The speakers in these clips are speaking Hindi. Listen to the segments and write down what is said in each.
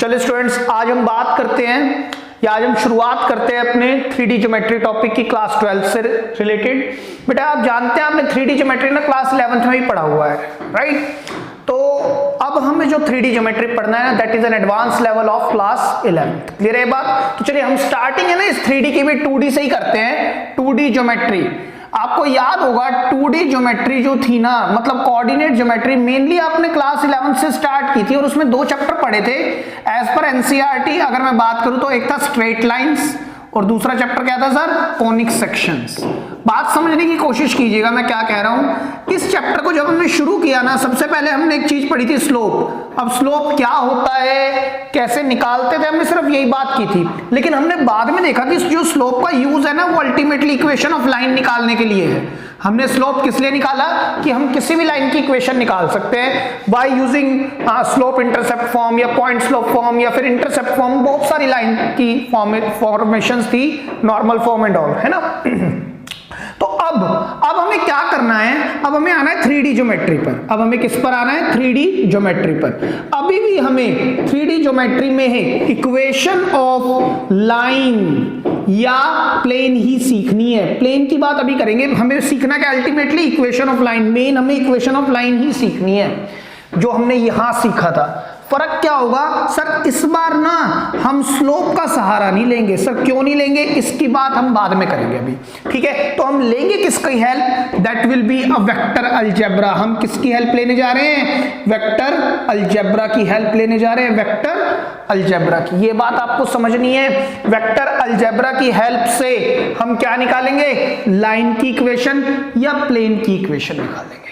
चलिए स्टूडेंट्स, आज हम बात करते हैं या आज हम शुरुआत करते हैं अपने 3D ज्योमेट्री टॉपिक की क्लास 12 से रिलेटेड। बेटा आप जानते हैं आपने 3D ज्योमेट्री ना क्लास 11th में ही पढ़ा हुआ है, राइट? तो अब हमें जो 3D ज्योमेट्री पढ़ना है ना, that is an advance level of class 11th। Clear है बात? तो चलिए हम स्टार्टिंग है ना इस 3D की भी 2D से ही करते हैं। 2D ज्योमेट्री आपको याद होगा, 2D ज्योमेट्री जो थी ना, मतलब कोऑर्डिनेट ज्योमेट्री मेनली आपने क्लास 11 से स्टार्ट की थी और उसमें दो चैप्टर पढ़े थे एज पर एनसीईआरटी। अगर मैं बात करूं तो एक था स्ट्रेट लाइंस और दूसरा चैप्टर क्या था सर? Conic sections. बात समझने की कोशिश कीजिएगा मैं क्या कह रहा हूं। इस चैप्टर को जब हमने शुरू किया ना, सबसे पहले हमने एक चीज पढ़ी थी, स्लोप। अब स्लोप क्या होता है, कैसे निकालते थे, हमने सिर्फ यही बात की थी। लेकिन हमने बाद में देखा कि जो स्लोप का यूज है ना, वो अल्टीमेटली इक्वेशन ऑफ लाइन निकालने के लिए है। हमने स्लोप किस लिए निकाला कि हम किसी भी लाइन की इक्वेशन निकाल सकते हैं by using slope intercept form या पॉइंट स्लोप फॉर्म या फिर इंटरसेप्ट फॉर्म। बहुत सारी लाइन की फॉर्मेशंस थी, नॉर्मल फॉर्म एंड ऑल, है ना? तो अब हमें क्या करना है, अब हमें आना है 3D ज्योमेट्री पर। अब हमें किस पर आना है? 3D ज्योमेट्री पर। अभी भी हमें 3D ज्योमेट्री में है इक्वेशन ऑफ लाइन या प्लेन ही सीखनी है। प्लेन की बात अभी करेंगे, हमें सीखना क्या ultimately? Equation of line. Main हमें इक्वेशन ऑफ लाइन ही सीखनी है, जो हमने यहां सीखा था। फर्क क्या होगा सर, इस बार ना हम स्लोप का सहारा नहीं लेंगे। सर क्यों नहीं लेंगे, इसकी बात हम बाद में करेंगे अभी, ठीक है? तो हम लेंगे किसकी help? That will be a vector algebra. हम किसकी हेल्प लेने जा रहे हैं? वेक्टर अलजेब्रा की हेल्प लेने जा रहे हैं, वेक्टर अलजेब्रा की। ये बात आपको समझनी है। वेक्टर अलजेब्रा की हेल्प से हम क्या निकालेंगे? लाइन की इक्वेशन या प्लेन की इक्वेशन निकालेंगे।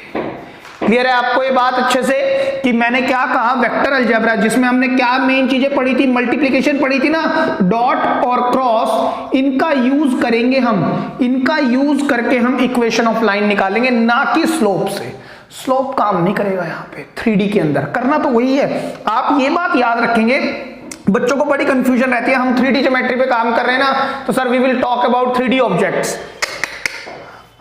क्लियर है आपको ये बात अच्छे से कि मैंने क्या कहा? वेक्टर अलजेब्रा, जिसमें हमने क्या मेन चीजें पढ़ी थी? मल्टीप्लिकेशन पढ़ी थी ना, डॉट और क्रॉस, इनका यूज करेंगे हम। इनका यूज करके हम इक्वेशन ऑफ लाइन निकालेंगे, ना कि स्लोप से। स्लोप काम नहीं करेगा यहाँ पे 3D के अंदर। करना तो वही है। आप ये बात याद रखेंगे, बच्चों को बड़ी कंफ्यूजन रहती है। हम 3D ज्योमेट्री पे काम कर रहे हैं ना, तो sir we will talk about 3D objects.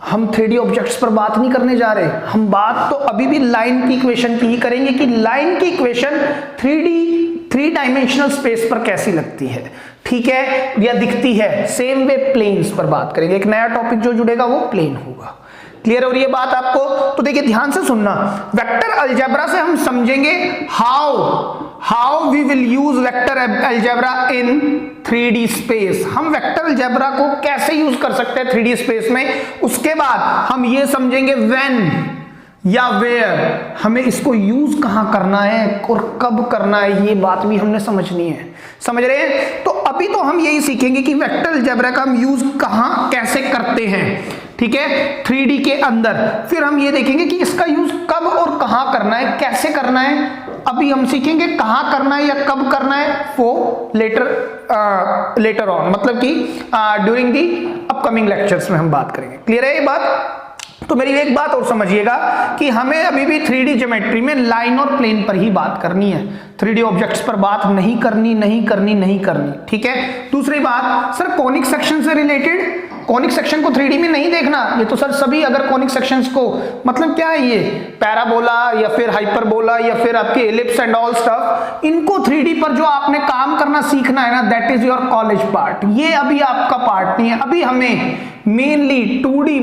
हम 3D ऑब्जेक्ट्स पर बात नहीं करने जा रहे। हम बात तो अभी भी लाइन की इक्वेशन की ही करेंगे कि लाइन की इक्वेशन 3 डायमेंशनल स्पेस पर कैसी लगती है, ठीक है, या दिखती है। सेम वे प्लेन्स पर बात करेंगे। एक नया टॉपिक जो जुड़ेगा वो प्लेन होगा। क्लियर हो रही है बात आपको? तो देखिए ध्यान से सुनना, वेक्टर अलजेब्रा से हम समझेंगे how we will use vector algebra in 3D space. हम वेक्टर अलजेब्रा को कैसे यूज कर सकते हैं 3D स्पेस में। उसके बाद हम ये समझेंगे व्हेन या वेयर, हमें इसको यूज कहां करना है और कब करना है, ये बात भी हमने समझनी है। समझ रहे हैं? तो अभी तो हम यही सीखेंगे कि वेक्टर अलजेब्रा का हम यूज कहां कैसे करते हैं, ठीक है, 3D के अंदर। फिर हम ये देखेंगे कि इसका यूज कब और कहां करना है, कैसे करना है। अभी हम सीखेंगे कहां करना है या कब करना है, वो लेटर ऑन, मतलब कि ड्यूरिंग दी अपकमिंग लेक्चर्स में हम बात करेंगे। क्लियर है ये बात? तो मेरी एक बात और समझिएगा कि हमें अभी भी 3D ज्योमेट्री में लाइन और प्लेन पर ही बात करनी है। 3D ऑब्जेक्ट्स पर बात नहीं करनी, ठीक है? दूसरी बात सर, कॉनिक सेक्शन से रिलेटेड, कॉनिक सेक्शन को 3D में नहीं देखना। ये तो सर सभी, अगर कॉनिक सेक्शंस को, मतलब क्या है ये, पैराबोला या फिर हाइपरबोला या फिर आपके एलिप्स एंड ऑल स्टफ, इनको 3D पर जो आपने काम करना सीखना है ना, that is your college part. ये अभी आपका पार्ट नहीं है। अभी हमें मेनली 2D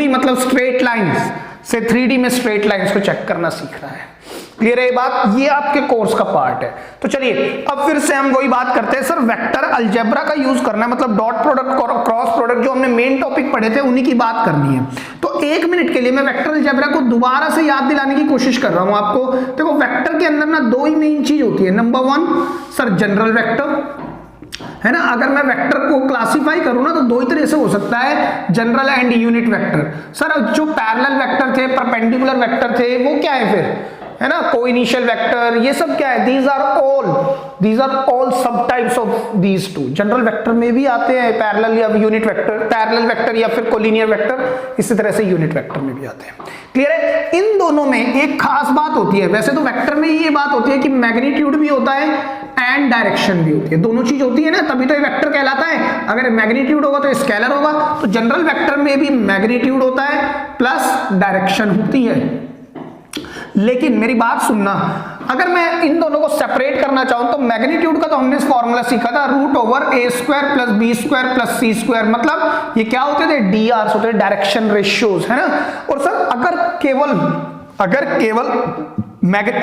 मतलब स्ट्रेट लाइंस से 3D में स्ट्रेट लाइंस को चेक करना सीखना है। क्लियर है ये बात? ये आपके कोर्स का पार्ट है। तो चलिए अब फिर से हम वही बात करते हैं सर, वेक्टर अलजेब्रा का यूज करना है, मतलब डॉट प्रोडक्ट और क्रॉस प्रोडक्ट जो हमने मेन टॉपिक पढ़े थे उन्हीं की बात करनी है। तो एक मिनट के लिए मैं वेक्टर अलजेब्रा को दोबारा से याद दिलाने की कोशिश कर रहा हूं आपको। देखो वेक्टर के अंदर ना दो ही मेन चीज होती है। नंबर 1 सर जनरल वेक्टर, है ना? अगर मैं वेक्टर को क्लासिफाई करूं ना तो दो ही तरह से हो सकता है, general and unit vector. Sir जो पैरेलल वेक्टर थे, परपेंडिकुलर वेक्टर थे, वो क्या है फिर, है ना? को इनिशियल वेक्टर, ये सब क्या है? दीज आर ऑल सब types of these two. General vector में भी आते हैं पैरेलल या यूनिट वेक्टर, पैरेलल वेक्टर या फिर कोलिनियर वेक्टर, इसी तरह से यूनिट वेक्टर में भी आते हैं। क्लियर है? इन दोनों में एक खास बात होती है। वैसे तो वेक्टर में ये बात होती है कि मैग्नीट्यूड भी होता है एंड डायरेक्शन भी होती है। दोनों चीज होती है ना, तभी तो ये वेक्टर कहलाता है। अगर मैग्नीट्यूड होगा तो स्केलर होगा। तो जनरल वेक्टर में भी मैग्नीट्यूड होता है प्लस डायरेक्शन होती है। लेकिन मेरी बात सुनना, अगर मैं इन दोनों को सेपरेट करना चाहूं तो मैग्नीट्यूड का तो हमने फॉर्मूला सीखा था, root over A square plus B square plus C square, मतलब ये क्या होते थे, डीआर होते थे, डायरेक्शन रेशियोज, है ना। और सर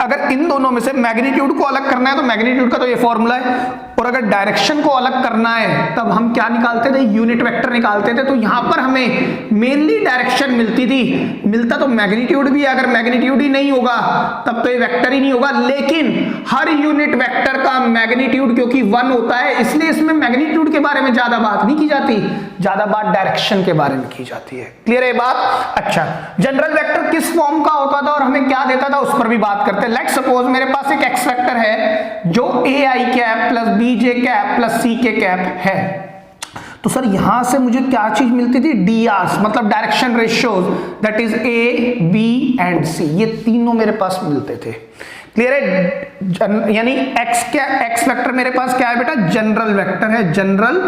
अगर इन दोनों में से मैग्नीट्यूड को अलग करना है तो मैग्नीट्यूड का तो ये फॉर्मूला है, और अगर डायरेक्शन को अलग करना है तब हम क्या निकालते थे, यूनिट वेक्टर निकालते थे। तो यहां पर हमें मेनली डायरेक्शन मिलती थी, मिलता तो मैग्नीट्यूड भी, अगर मैग्नीट्यूड ही नहीं होगा तब तो ये वेक्टर ही नहीं होगा। लेकिन हर यूनिट वेक्टर का मैग्नीट्यूड क्योंकि 1 होता है, इसलिए इसमें मैग्नीट्यूड के बारे में ज्यादा बात नहीं की जाती, ज्यादा बात डायरेक्शन के बारे में की जाती है। क्लियर है बात? अच्छा, जनरल वेक्टर किस फॉर्म का होता था और हमें क्या देता था उस पर भी बात करते हैं। लेट्स सपोज मेरे पास एक एक्स वेक्टर है जो A I cap plus B J cap plus C K cap है, तो सर यहां से मुझे क्या चीज मिलती थी, डी आर, मतलब direction ratios, that is A B and C, ये तीनों मेरे पास मिलते थे। क्लियर है? यानी एक्स वेक्टर मेरे पास क्या है बेटा, जनरल वेक्टर है। जनरल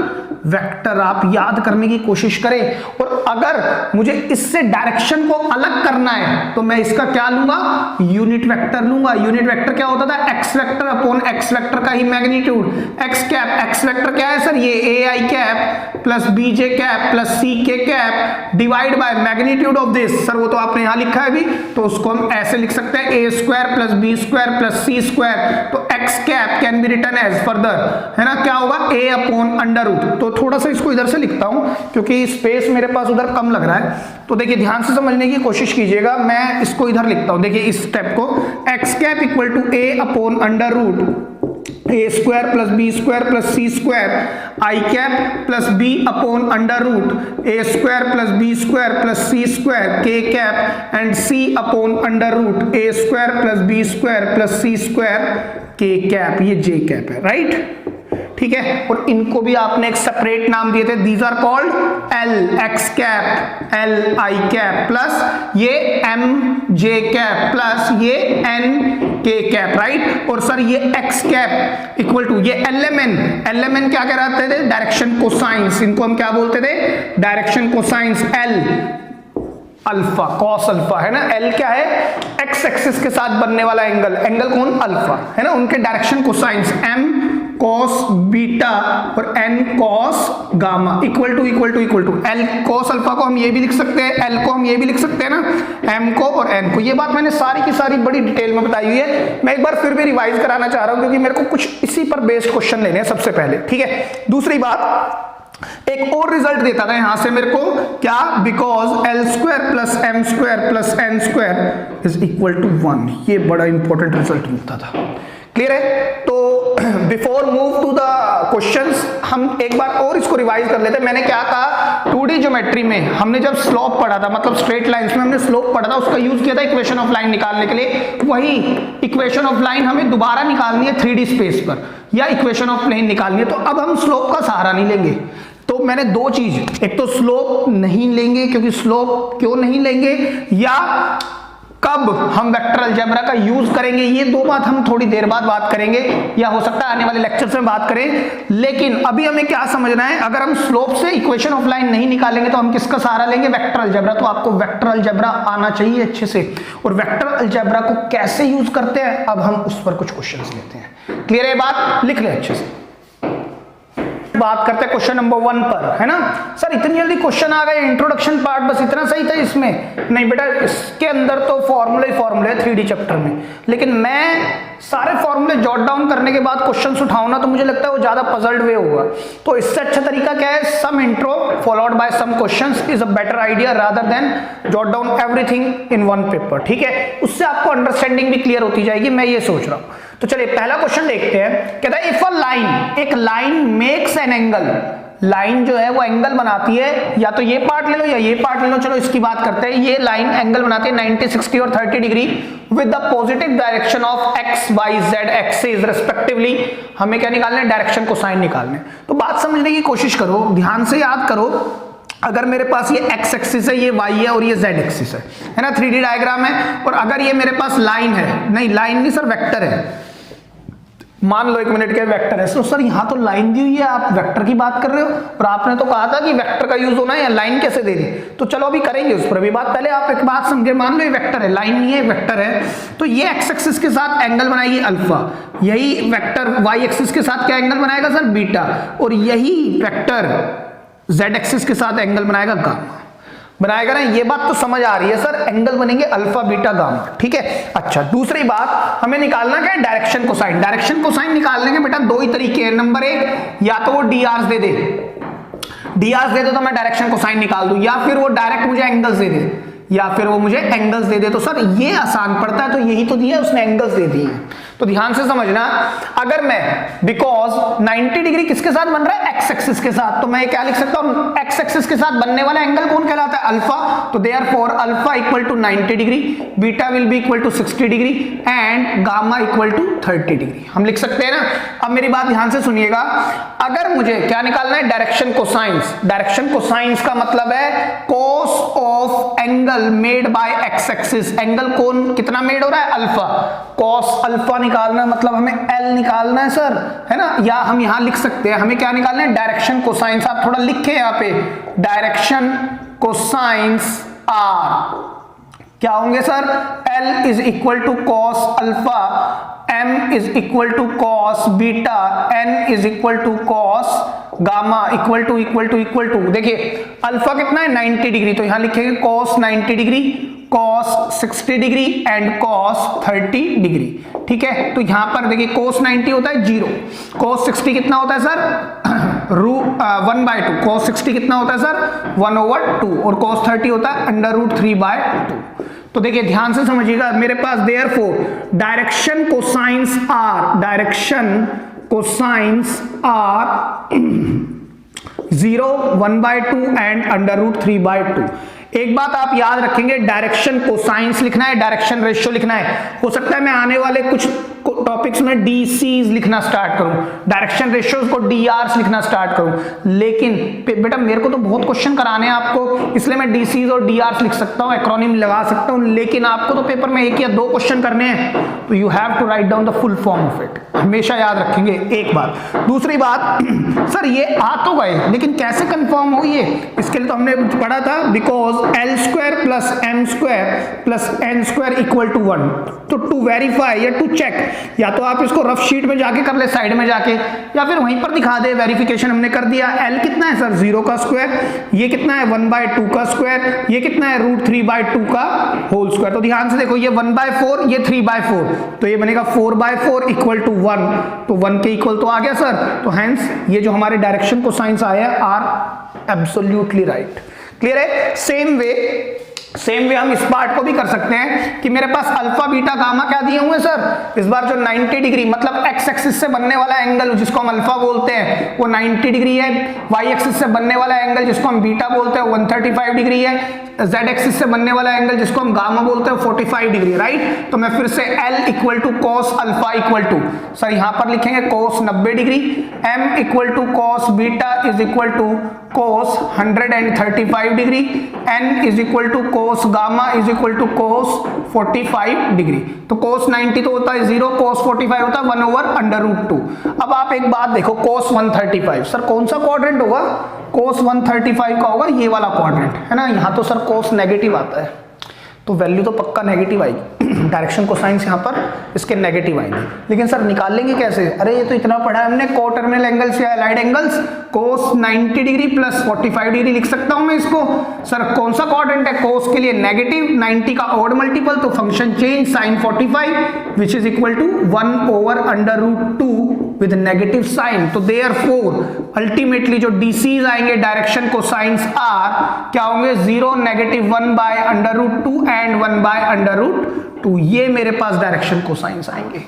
वेक्टर आप याद करने की कोशिश करें, और अगर मुझे इससे डायरेक्शन को अलग करना है तो मैं इसका क्या लूंगा, यूनिट वेक्टर लूंगा। यूनिट वेक्टर क्या होता था, X vector upon X vector का ही magnitude, X cap, X vector क्या है सर, ये A I cap plus B J cap plus C K cap divide by magnitude of this. Sir वो तो आपने यहां लिखा है भी, तो उसको हम ऐसे लिख सकते हैं, A square plus B square plus C square, तो X cap can be written as further, है ना, क्या होगा, ए अपॉन अंडर रूट। तो थोड़ा सा इसको इधर से लिखता हूं क्योंकि स्पेस मेरे पास उधर कम लग रहा है, तो देखिए ध्यान से समझने की कोशिश कीजिएगा। मैं इसको इधर लिखता हूं, देखिए इस स्टेप को, X cap equal to A upon under root A square plus B square plus C square, I cap plus B upon under root A square plus B square plus C square, K cap and C upon under root A square plus B square plus C square, K cap, ये जे कैप है, राइट? ठीक है, और इनको भी आपने एक सेपरेट नाम दिए थे, these are called L X cap, L I cap plus ये एम जे कैप प्लस ये एन के कैप, राइट? और सर ये एक्स कैप इक्वल टू ये एल क्या कहते थे, डायरेक्शन कोसाइंस, इनको हम क्या बोलते थे, direction cosines, L alpha, cos alpha, है ना। एल क्या है, एक्स एक्सिस के साथ बनने वाला एंगल, एंगल कौन, अल्फा, है ना, उनके direction cosines, M cos beta और N cos gamma equal to L cos alpha को हम ये भी लिख सकते हैं, एल को हम ये भी लिख सकते हैं ना, एम को और एन को। ये बात मैंने सारी की सारी बड़ी डिटेल में बताई हुई है, मैं एक बार फिर भी रिवाइज कराना चाह रहा हूं क्योंकि मेरे को कुछ इसी पर बेस्ड क्वेश्चन लेने हैं सबसे पहले। ठीक है, दूसरी बात, एक और रिजल्ट देता था यहां से मेरे को, क्या, because L square plus M square plus N square is equal to 1, ये बड़ा इंपॉर्टेंट रिजल्ट मिलता था। क्लियर है? तो before move to the questions हम एक बार और इसको रिवाइज कर लेते हैं। मैंने क्या कहा, 2D ज्योमेट्री में हमने जब स्लोप पढ़ा था, मतलब स्ट्रेट लाइंस में हमने स्लोप पढ़ा था, उसका यूज किया था इक्वेशन ऑफ लाइन निकालने के लिए। वही इक्वेशन ऑफ लाइन हमें दोबारा निकालनी है 3D स्पेस पर, या इक्वेशन ऑफ प्लेन निकालनी है, तो अब हम स्लोप का सहारा नहीं लेंगे। तो मैंने दो चीज, एक तो स्लोप नहीं लेंगे, क्योंकि स्लोप क्यों नहीं लेंगे, या कब हम वेक्टर अलजेब्रा का यूज करेंगे, ये दो बात हम थोड़ी देर बाद बात करेंगे, या हो सकता है आने वाले लेक्चर्स में बात करें। लेकिन अभी हमें क्या समझना है, अगर हम स्लोप से इक्वेशन ऑफ लाइन नहीं निकालेंगे तो हम किसका सहारा लेंगे, वेक्टर अलजेब्रा। तो आपको वेक्टर अलजेब्रा आना चाहिए अच्छे से, और वेक्टर अलजेब्रा को कैसे यूज करते हैं अब हम उस पर कुछ क्वेश्चंस लेते हैं। क्लियर है बात? लिख ले अच्छे से। बात करते हैं क्वेश्चन नंबर 1 पर, है ना। सर इतनी जल्दी क्वेश्चन आ गए, इंट्रोडक्शन पार्ट बस इतना सही था इसमें? नहीं बेटा, इसके अंदर तो फॉर्मूले ही फॉर्मूले है 3D चैप्टर में, लेकिन मैं सारे फॉर्मूले जॉट डाउन करने के बाद क्वेश्चंस उठाऊं ना, तो मुझे लगता है वो ज्यादा पजल्ड वे होगा। तो इससे अच्छा तरीका क्या है, some intro followed by some questions is a better idea rather than jot down everything in one paper. ठीक है, उससे आपको अंडरस्टैंडिंग भी क्लियर होती जाएगी, मैं ये सोच रहा हूं। तो चलिए पहला क्वेश्चन देखते हैं। कहता है इफ अ लाइन, एक line makes an angle, line जो है वो एंगल बनाती है, या तो ये पार्ट ले लो या ये पार्ट ले लो, चलो इसकी बात करते हैं। ये लाइन एंगल बनाती है 90, 60 और 30 degree with the positive direction of X Y Z axis respectively. हमें क्या निकालना है, डायरेक्शन कोसाइन निकालने। तो बात समझने की कोशिश करो, ध्यान से याद करो। अगर मेरे पास ये एक्स एक्सिस है, ये वाई है और ये जेड एक्सिस है ना, 3D डायग्राम है। और अगर ये मेरे पास लाइन है, नहीं लाइन नहीं सर, वेक्टर है, मान लो 1 मिनट के वेक्टर है। तो सर यहाँ तो लाइन दी हुई है, आप वेक्टर की बात कर रहे हो और आपने तो कहा था कि वेक्टर का यूज होना है, या लाइन कैसे दे दी? तो चलो अभी करेंगे उस पर भी बात। पहले आप एक बात समझे, मान लो ये वेक्टर है, लाइन नहीं है वेक्टर है, तो ये एक्स एक्सिस के साथ एंगल बनाएगी अल्फा, यही वेक्टर वाई एक्सिस के साथ क्या एंगल बनाएगा सर? बीटा, और यही वेक्टर जेड एक्सिस के साथ एंगल बनाएगा गामा, बनाएगा ना। ये बात तो समझ आ रही है सर, एंगल बनेंगे अल्फा बीटा गामा, ठीक है। अच्छा, दूसरी बात हमें निकालना क्या है? Direction cosine. डायरेक्शन कोसाइन निकालने के बेटा दो ही तरीके हैं। नंबर 1, या तो वो डी आर दे दे, तो मैं डायरेक्शन कोसाइन निकाल दूं, या फिर वो डायरेक्ट मुझे एंगल्स दे दे, तो सर ये आसान पड़ता है, तो यही तो दिया उसने, एंगल्स दे दिए। तो ध्यान से समझना, अगर मैं बिकॉज 90 डिग्री किसके साथ बन रहा है? एक्स एक्सिस के साथ, तो मैं क्या लिख सकता हूं? एक्स एक्सिस के साथ बनने वाला एंगल कौन कहलाता है? अल्फा। तो therefore alpha equal to 90 degree, beta will be equal to 60 degree and gamma equal to 30 degree. हम लिख सकते हैं ना। अब मेरी बात ध्यान से सुनिएगा, अगर मुझे क्या निकालना है? Direction cosines. डायरेक्शन कोसाइंस का मतलब है cos of angle made bye x axis. Angle कौन कितना मेड हो रहा है? अल्फा। कॉस अल्फा निकालना मतलब हमें एल निकालना है सर, है ना। या हम यहां लिख सकते हैं, हमें क्या निकालना है? Direction cosines. आप थोड़ा लिखे यहां पे, डायरेक्शन कोसाइंस आर क्या होंगे sir? L is equal to cos alpha, M is equal to cos beta, N is equal to cos gamma equal to. देखिए अल्फा कितना है? 90 डिग्री, तो यहां लिखेंगे cos 90 degree, cos 60 degree and cos 30 degree, ठीक है। तो यहां पर देखिए कॉस 90 होता है 0, कॉस 60 कितना होता है सर? 1/2। कॉस 60 कितना होता है सर? 1/2, और कॉस 30 होता है √3/2। तो देखिए ध्यान से समझिएगा, मेरे पास देयरफॉर डायरेक्शन कोसाइंस आर 0, 1/2 एंड √3/2। एक बात आप याद रखेंगे, डायरेक्शन कोसाइंस लिखना है, डायरेक्शन रेशियो लिखना है। हो सकता है मैं आने वाले कुछ टॉपिक्स में डीसीज लिखना स्टार्ट करूं, डायरेक्शन रेशियोज को डीआरस लिखना स्टार्ट करूं, लेकिन बेटा मेरे को तो बहुत क्वेश्चन कराने हैं आपको, इसलिए मैं डीसीज और डीआरस लिख सकता हूं, एक्रोनिम लगा सकता हूं, लेकिन आपको तो पेपर में 1 या 2 क्वेश्चन करने हैं, तो you have to write down the full form of it. हमेशा याद रखेंगे एक बात। दूसरी बात सर ये आ तो गए, लेकिन कैसे कंफर्म हो ये? इसके लिए तो हमने पढ़ा था because L² plus M² plus N² equal to 1। तो टू वेरीफाई या टू चेक, या तो आप इसको रफ शीट में जाके कर ले, साइड में जाके, या फिर वहीं पर दिखा दे। वेरिफिकेशन हमने कर दिया। L कितना है सर? 0 का स्क्वायर, ये कितना है? 1/2 का स्क्वायर, ये कितना है? √3/2 का होल स्क्वायर। तो ध्यान से देखो, ये 1/4, ये 3/4, तो ये बनेगा 4/4 इक्वल टू 1। तो 1 के इक्वल तो आ गया सर। तो हेंस ये जो हमारे डायरेक्शन कोसाइंस आए हैं आर एब्सोल्युटली राइट। क्लियर है? सेम वे हम इस पार्ट को भी कर सकते हैं कि मेरे पास अल्फा बीटा गामा क्या दिए हुए सर? इस बार जो 90 डिग्री मतलब एक्स एक्सिस से बनने वाला एंगल जिसको हम अल्फा बोलते हैं वो 90 डिग्री है, वाई एक्सिस से बनने वाला एंगल जिसको हम बीटा बोलते हैं 135 डिग्री है, जेड एक्सिस से बनने वाला एंगल जिसको हम गामा बोलते हैं 45 डिग्री, राइट। तो मैं फिर से L equal to cos alpha equal to sir यहां पर लिखेंगे cos 90 degree, M equal to cos beta is equal to cos 135 degree, n is equal to cos gamma is equal to cos 45 degree. तो cos 90 तो होता है 0, cos 45 होता है 1/√2। अब आप एक बात देखो, cos 135 सर कौन सा क्वाड्रेंट होगा? cos 135 का होगा ये वाला क्वाड्रेंट, है ना। यहाँ तो सर cos नेगेटिव आता है, तो वैल्यू तो पक्का नेगेटिव आएगी। डायरेक्शन कोसाइंस यहाँ पर इसके नेगेटिव आएंगे, लेकिन सर निकालेंगे कैसे? अरे ये तो इतना पढ़ा है हमने, को टर्मिनल एंगल्स या allied angles. cos 90 degree plus 45 degree लिख सकता हूं मैं इसको। सर कौन सा क्वाड्रेंट है? cos के लिए नेगेटिव, 90 का ऑड मल्टीपल, तो function change sin 45 which is equal to 1/√2 with negative sign. तो देयरफॉर अल्टीमेटली जो डीसीज आएंगे डायरेक्शन कोसाइंस आर क्या होंगे? 0, -1/√2 एंड 1/√2। ये मेरे पास डायरेक्शन कोसाइंस आएंगे।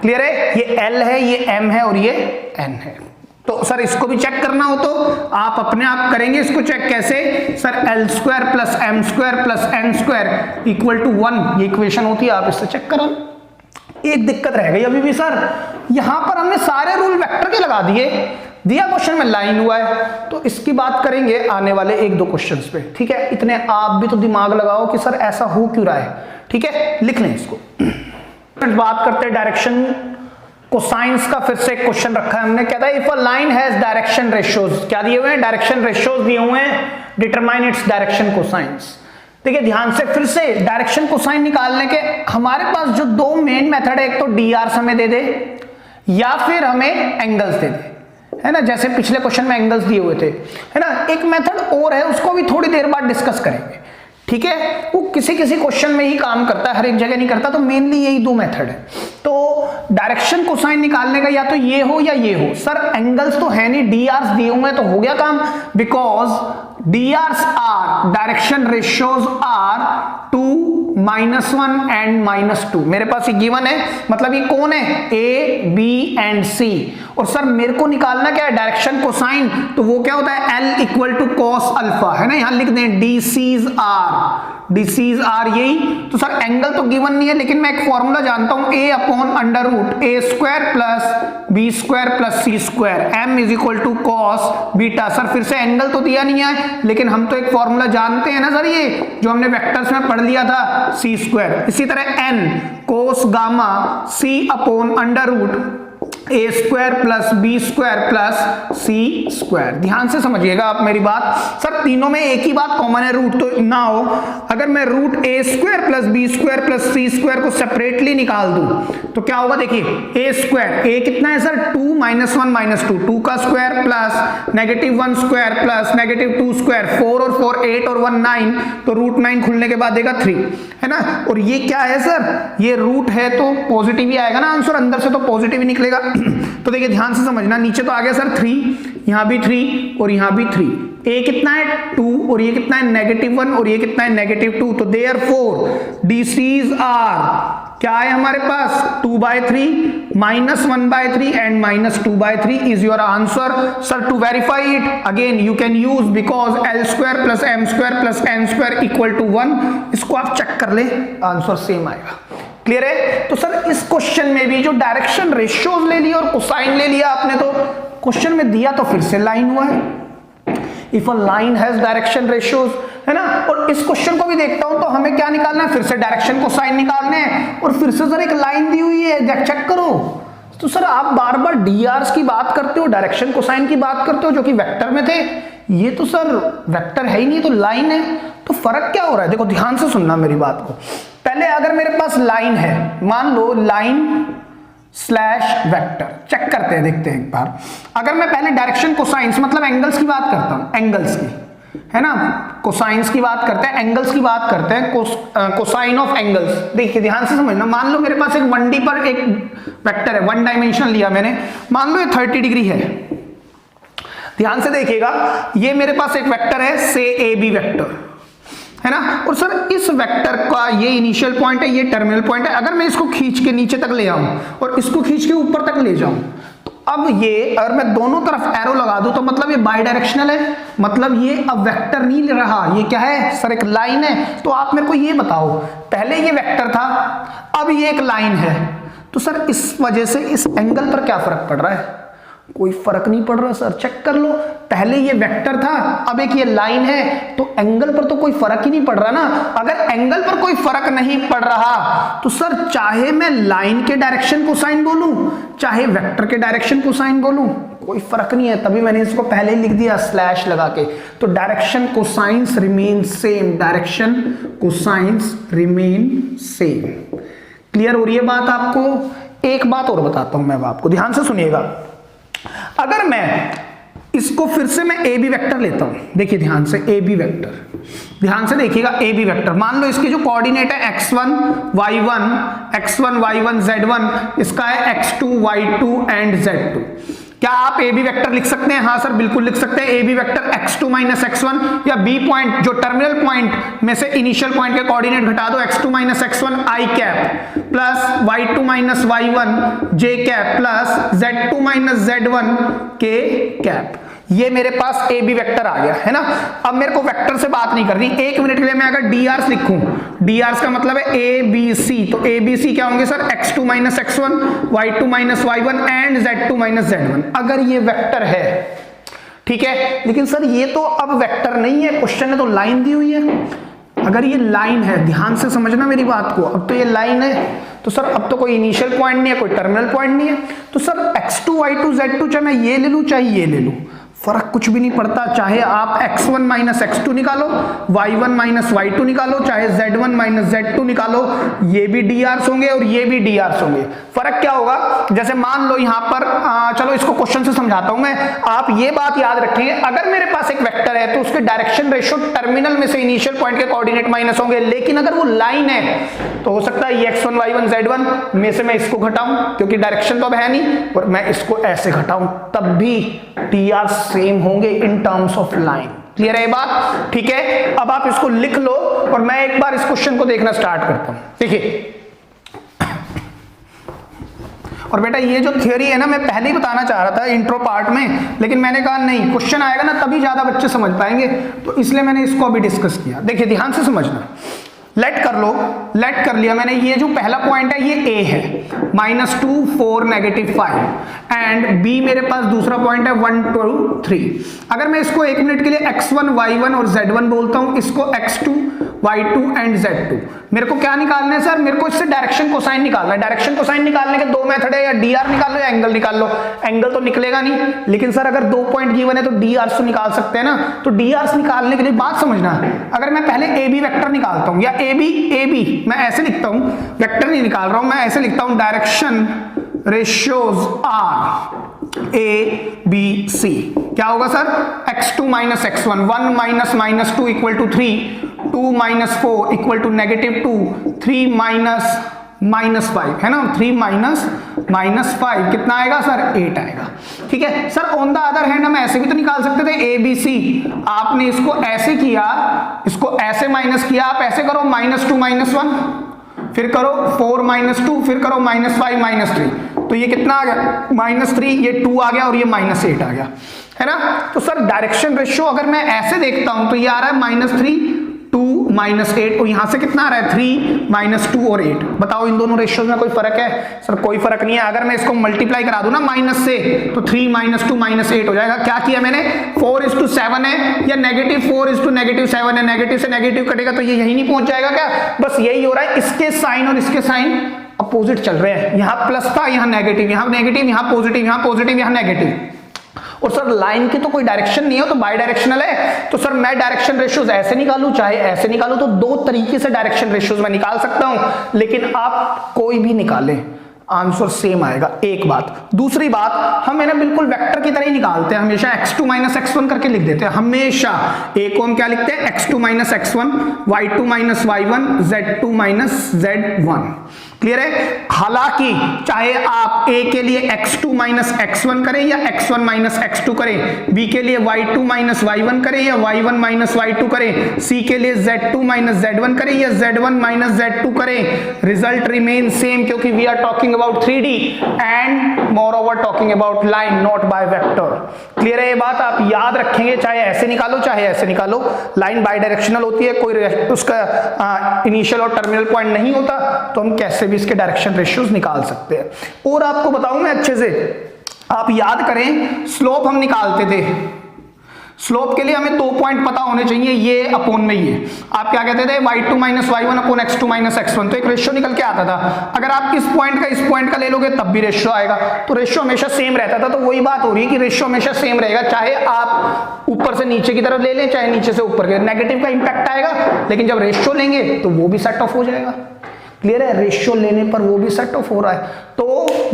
क्लियर है? ये L है, ये M है और ये N है। तो सर इसको भी चेक करना हो तो आप अपने आप करेंगे इसको चेक। कैसे sir? L² plus M² plus N² equal to 1 ये इक्वेशन होती है, आप इससे चेक करा। एक दिक्कत रह गई अभी भी सर, यहां पर हमने सारे रूल वेक्टर के लगा दिए, दिया क्वेश्चन में लाइन हुआ है, तो इसकी बात करेंगे आने वाले 1-2 क्वेश्चंस पे, ठीक है। इतने आप भी तो दिमाग लगाओ कि सर ऐसा हो क्यों रहा है, ठीक है। लिख लें इसको। बात करते हैं डायरेक्शन कोसाइंस का फिर से एक क्वेश्चन रखा है हमने, कहता है if a line has direction ratios, क्या दिए हुए हैं, डायरेक्शन रेशियोज दिए हुए हैं, डिटरमाइन इट्स डायरेक्शन कोसाइंस। देखिए ध्यान से, फिर से डायरेक्शन कोसाइन निकालने के हमारे पास जो दो मेन मेथड है, एक तो डी आर हमें दे दे या फिर हमें एंगल्स दे दे, है ना, जैसे पिछले क्वेश्चन में एंगल्स दिए हुए थे, है ना। एक मेथड और है, उसको भी थोड़ी देर बाद डिस्कस करेंगे, ठीक है। वो किसी किसी क्वेश्चन में ही काम करता है, हर एक जगह नहीं करता, तो मेनली यही दो मेथड है। तो डायरेक्शन कोसाइन निकालने का या तो ये हो या ये हो। सर एंगल्स तो है नहीं, डी आर्स दिए हुए हैं तो हो गया काम, because D Rs are direction ratios are 2, -1 and -2। मेरे पास ये गिवन है, मतलब ये कौन है, ए बी एंड सी। और सर मेरे को निकालना क्या है, डायरेक्शन कोसाइन, तो वो क्या होता है, L equal to cos alpha, है ना, यहां लिख दें डी सीज आर यही। तो सर एंगल तो गिवन नहीं है, लेकिन मैं एक फॉर्मूला जानता हूं, a upon under root A square plus B square plus C square, m is equal to cos beta. Sir फिर से एंगल तो दिया नहीं है, लेकिन हम तो एक फॉर्मूला जानते हैं ना सर, ये जो हमने वेक्टर्स में पढ़ लिया था, सी स्क्वायर। इसी तरह n cos gamma c upon under root A square plus B square plus C square. ध्यान से समझिएगा आप मेरी बात। सर तीनों में एक ही बात कॉमन है, रूट तो ना हो। अगर मैं root A square plus B square plus C square को सेपरेटली निकाल दूं तो क्या होगा, देखिए ए स्क्वायर, ए कितना है सर, 2 -1 -2, 2 का square plus -1 square plus -2 square, 4 और 4 8 और 1 9, तो रूट 9 खुलने के बाद देगा 3, है ना। और ये क्या है सर, ये रूट है तो पॉजिटिव ही आएगा ना आंसर, अंदर से तो पॉजिटिव ही निकलेगा। तो देखिए ध्यान से समझना, नीचे तो आ गया सर 3, यहां भी 3 और यहां भी 3। ए कितना है 2 और ये कितना है -1 और ये कितना है -2, तो देयरफॉर डीसीज आर क्या है हमारे पास, 2/3 -1/3 and -2/3 is your answer. Sir to verify it again you can use, because L² plus M² plus N² equal to 1, इसको आप चेक कर ले, आंसर सेम आएगा। क्लियर है। तो सर इस क्वेश्चन में भी जो डायरेक्शन रेशियोज ले लिया और कोसाइन ले लिया आपने, तो क्वेश्चन में दिया तो फिर से लाइन हुआ है, if a line has direction ratios, है ना। और इस क्वेश्चन को भी देखता हूं तो हमें क्या निकालना है, फिर से डायरेक्शन कोसाइन निकालने हैं, और फिर से सर एक लाइन दी हुई है, चेक करो। तो सर आप बार बार डी आर्स की बात करते हो, डायरेक्शन कोसाइन की बात करते हो, जो कि वेक्टर में थे, ये तो सर वेक्टर है ही नहीं, तो लाइन है, तो फर्क क्या हो रहा है। देखो ध्यान से सुनना मेरी बात को। पहले अगर मेरे पास लाइन है, मान लो लाइन स्लैश वेक्टर, चेक करते हैं, देखते हैं एक बार। अगर मैं पहले डायरेक्शन कोसाइंस मतलब एंगल्स की बात करता हूं, एंगल्स की, है ना, कोसाइंस की बात करते हैं, एंगल्स की बात करते हैं, कोसाइन ऑफ एंगल्स। देखिए ध्यान से समझना, मान लो मेरे पास एक 1D पर एक वेक्टर है, 1 डायमेंशन लिया मैंने, मान लो ये 30 डिग्री है। ध्यान से देखिएगा, ये मेरे पास एक वेक्टर है, से ए बी वेक्टर, है ना। और सर इस वेक्टर का ये इनिशियल पॉइंट है, ये टर्मिनल पॉइंट है। अगर मैं इसको खींच के नीचे तक ले आऊं और इसको खींच के ऊपर तक ले जाऊं, तो अब ये अगर मैं दोनों तरफ एरो लगा दूं तो मतलब ये बाई डायरेक्शनल है, मतलब ये अब वेक्टर नहीं ले रहा, ये क्या है सर, एक लाइन है। तो आप मेरे को ये बताओ, पहले ये वेक्टर था, अब ये एक लाइन है, तो सर इस वजह से इस एंगल पर क्या फर्क पड़ रहा है, कोई फर्क नहीं पड़ रहा सर, चेक कर लो। पहले ये वेक्टर था, अब एक ये लाइन है, तो एंगल पर तो कोई फर्क ही नहीं पड़ रहा ना। अगर एंगल पर कोई फर्क नहीं पड़ रहा तो सर चाहे मैं लाइन के डायरेक्शन को साइन बोलूं, चाहे वेक्टर के डायरेक्शन को साइन बोलूं, कोई फर्क नहीं है। तभी मैंने इसको पहले ही लिख दिया स्लैश लगा के। तो direction cosines remain same, direction cosines remain same. Clear हो रही है बात आपको। एक बात और बताता हूं मैं आपको, ध्यान से सुनिएगा। अगर मैं इसको फिर से मैं ए बी वेक्टर लेता हूं, देखिए ध्यान से, ए बी वेक्टर, ध्यान से देखिएगा, ए बी वेक्टर, मान लो इसके जो कोऑर्डिनेट है x1 y1 z1, इसका है x2 y2 एंड z2। क्या आप ए बी वेक्टर लिख सकते हैं? हाँ सर बिल्कुल लिख सकते हैं। A B vector x2 minus x1, या बी पॉइंट जो टर्मिनल पॉइंट में से इनिशियल पॉइंट के कोऑर्डिनेट घटा दो, x2 minus x1 i cap plus y2 minus y1 j cap plus z2 minus z1 k cap. ये मेरे पास ए बी वेक्टर आ गया, है ना। अब मेरे को वेक्टर से बात नहीं करनी, एक मिनट के लिए मैं अगर डी आर्स लिखूं, डी आर्स का मतलब है ए बी सी, तो ए बी सी क्या होंगे sir, x2 minus x1 y2 minus y1 and z2 minus z1। अगर ये वेक्टर है, ठीक है, लेकिन सर ये तो अब वेक्टर नहीं है, क्वेश्चन में तो लाइन दी हुई है। अगर ये लाइन है, ध्यान से समझना मेरी बात को, अब तो ये लाइन है, तो सर अब तो कोई इनिशियल पॉइंट नहीं है, कोई टर्मिनल पॉइंट नहीं है, तो सर x2 y2 z2 चाहे मैं ये ले लूं चाहे ये ले लूं, फर्क कुछ भी नहीं पड़ता। चाहे आप x1 माइनस x2 निकालो, y1 माइनस y2 निकालो, चाहे z1 माइनस z2 निकालो, ये भी drs होंगे और ये भी drs होंगे। फर्क क्या होगा, जैसे मान लो यहां पर चलो इसको क्वेश्चन से समझाता हूं मैं। आप ये बात याद रखेंगे, अगर मेरे पास एक वेक्टर है तो उसके डायरेक्शन रेशियो टर्मिनल में से इनिशियल पॉइंट के कोऑर्डिनेट माइनस होंगे, लेकिन अगर वो लाइन है तो हो सकता है ये x1 y1 z1 में से मैं इसको घटाऊं, क्योंकि डायरेक्शन तो अब है नहीं, और मैं इसको ऐसे घटाऊं, तब भी dr सेम होंगे इन टर्म्स ऑफ लाइन। क्लियर है ये बात? ठीक है, अब आप इसको लिख लो और मैं एक बार इस क्वेश्चन को देखना स्टार्ट करता हूं। देखिए, और बेटा ये जो थ्योरी है ना, मैं पहले ही बताना चाह रहा था इंट्रो पार्ट में, लेकिन मैंने कहा नहीं, क्वेश्चन आएगा ना तभी ज्यादा बच्चे समझ पाएंगे, तो इसलिए मैंने इसको अभी डिस्कस किया। देखिए ध्यान से समझना, लेट कर लो, लेट कर लिया मैंने, ये जो पहला पॉइंट है ये A है, -2 4 -5, एंड B मेरे पास दूसरा पॉइंट है 1 2 3। अगर मैं इसको एक मिनट के लिए x1 y1 और z1 बोलता हूं, इसको x2 y2 एंड z2, मेरे को क्या निकालना है सर? मेरे को इससे डायरेक्शन कोसाइन निकालना है। डायरेक्शन कोसाइन निकालने के दो मेथड है, या dr निकाल लो या एंगल निकाल लो। एंगल तो निकलेगा नहीं, लेकिन सर अगर 2 पॉइंट गिवन है तो dr तो निकाल सकते हैं ना। तो dr निकालने के लिए बात समझना, अगर मैं पहले ab वेक्टर निकालता हूं, या ab मैं ऐसे लिखता हूं, वेक्टर नहीं निकाल रहा हूं, मैं ऐसे लिखता हूं, direction ratios are A B C, क्या होगा sir? x2 minus x1, 1 minus -2 equal to 3, 2 minus 4 equal to -2, 3 minus -5 है ना, 3 माइनस -5 कितना आएगा सर? 8 आएगा। ठीक है sir, on the other hand हम ऐसे भी तो निकाल सकते थे ABC, आपने इसको ऐसे किया, इसको ऐसे माइनस किया, आप ऐसे करो -2 -1, फिर करो 4 -2, फिर करो -5 -3, तो ये कितना आ गया? -3, ये 2 आ गया और ये -8 आ गया, है ना। तो सर डायरेक्शन रेशियो अगर मैं ऐसे देखता हूं तो ये आ रहा है -3 2 -8, और यहां से कितना आ रहा है? 3 -2 और 8। बताओ इन दोनों रेशियोज में कोई फर्क है? सर कोई फर्क नहीं है। अगर मैं इसको मल्टीप्लाई करा दूं ना माइनस से, तो 3 -2 -8 हो जाएगा। क्या किया मैंने? 4:7 है, या -4:7 है, नेगेटिव से नेगेटिव कटेगा तो ये यही नहीं पहुंच जाएगा क्या? बस यही हो रहा है, इसके साइन और इसके साइन अपोजिट चल रहे हैं। यहां प्लस था, यहां नेगेटिव, यहां नेगेटिव, यहां पॉजिटिव, यहां पॉजिटिव, यहां नेगेटिव। और सर लाइन की तो कोई डायरेक्शन नहीं है, तो बाई डायरेक्शनल है, तो सर मैं डायरेक्शन रेशियोज ऐसे निकालूं चाहे ऐसे निकालूं, तो दो तरीके से डायरेक्शन रेशियोज में निकाल सकता हूं, लेकिन आप कोई भी निकालें आंसर सेम आएगा। एक बात। दूसरी बात, हम है ना बिल्कुल वेक्टर की तरह ही निकालते हैं, हमेशा x2 माइनस x1 करके लिख देते हैं हमेशा। एक को हम क्या लिखते हैं? x2 minus x1, y2 minus y1, z2 minus z1। Clear है? हालांकि चाहे आप a के लिए x2 माइनस x1 करें या x1 माइनस x2 करें, b के लिए y2 माइनस y1 करें या y1 माइनस y2 करें, c के लिए z2 माइनस z1 करें या z1 माइनस z2 करें, रिजल्ट रिमेन सेम, क्योंकि we are talking about 3D and moreover talking about line, not by vector. Clear है ये बात? आप याद रखेंगे, चाहे ऐसे निकालो चाहे ऐसे निकालो, लाइन बाई डायरेक्शनल होती है, कोई उसका इनिशियल और टर्मिनल पॉइंट नहीं होता, तो हम कैसे भी इसके डायरेक्शन रेशियोज निकाल सकते हैं। और आपको बताऊं मैं अच्छे से, आप याद करें, स्लोप हम निकालते थे, स्लोप के लिए हमें 2 पॉइंट पता होने चाहिए, ये अपोन में ये। आप क्या कहते थे? y2 minus y1 upon x2 minus x1, तो एक रेशियो निकल के आता था। अगर आप इस पॉइंट का ले लोगे तब भी रेशियो आएगा, तो रेशियो हमेशा सेम रहता था। तो वही बात हो रही है कि रेशियो हमेशा सेम रहेगा, चाहे आप ऊपर से नीचे की तरफ ले लें चाहे नीचे से ऊपर के, नेगेटिव का इंपैक्ट आएगा, लेकिन जब रेशियो लेंगे तो वो भी सेट ऑफ हो जाएगा। क्लियर है? रेशियो लेने पर वो भी सेट ऑफ हो रहा है। तो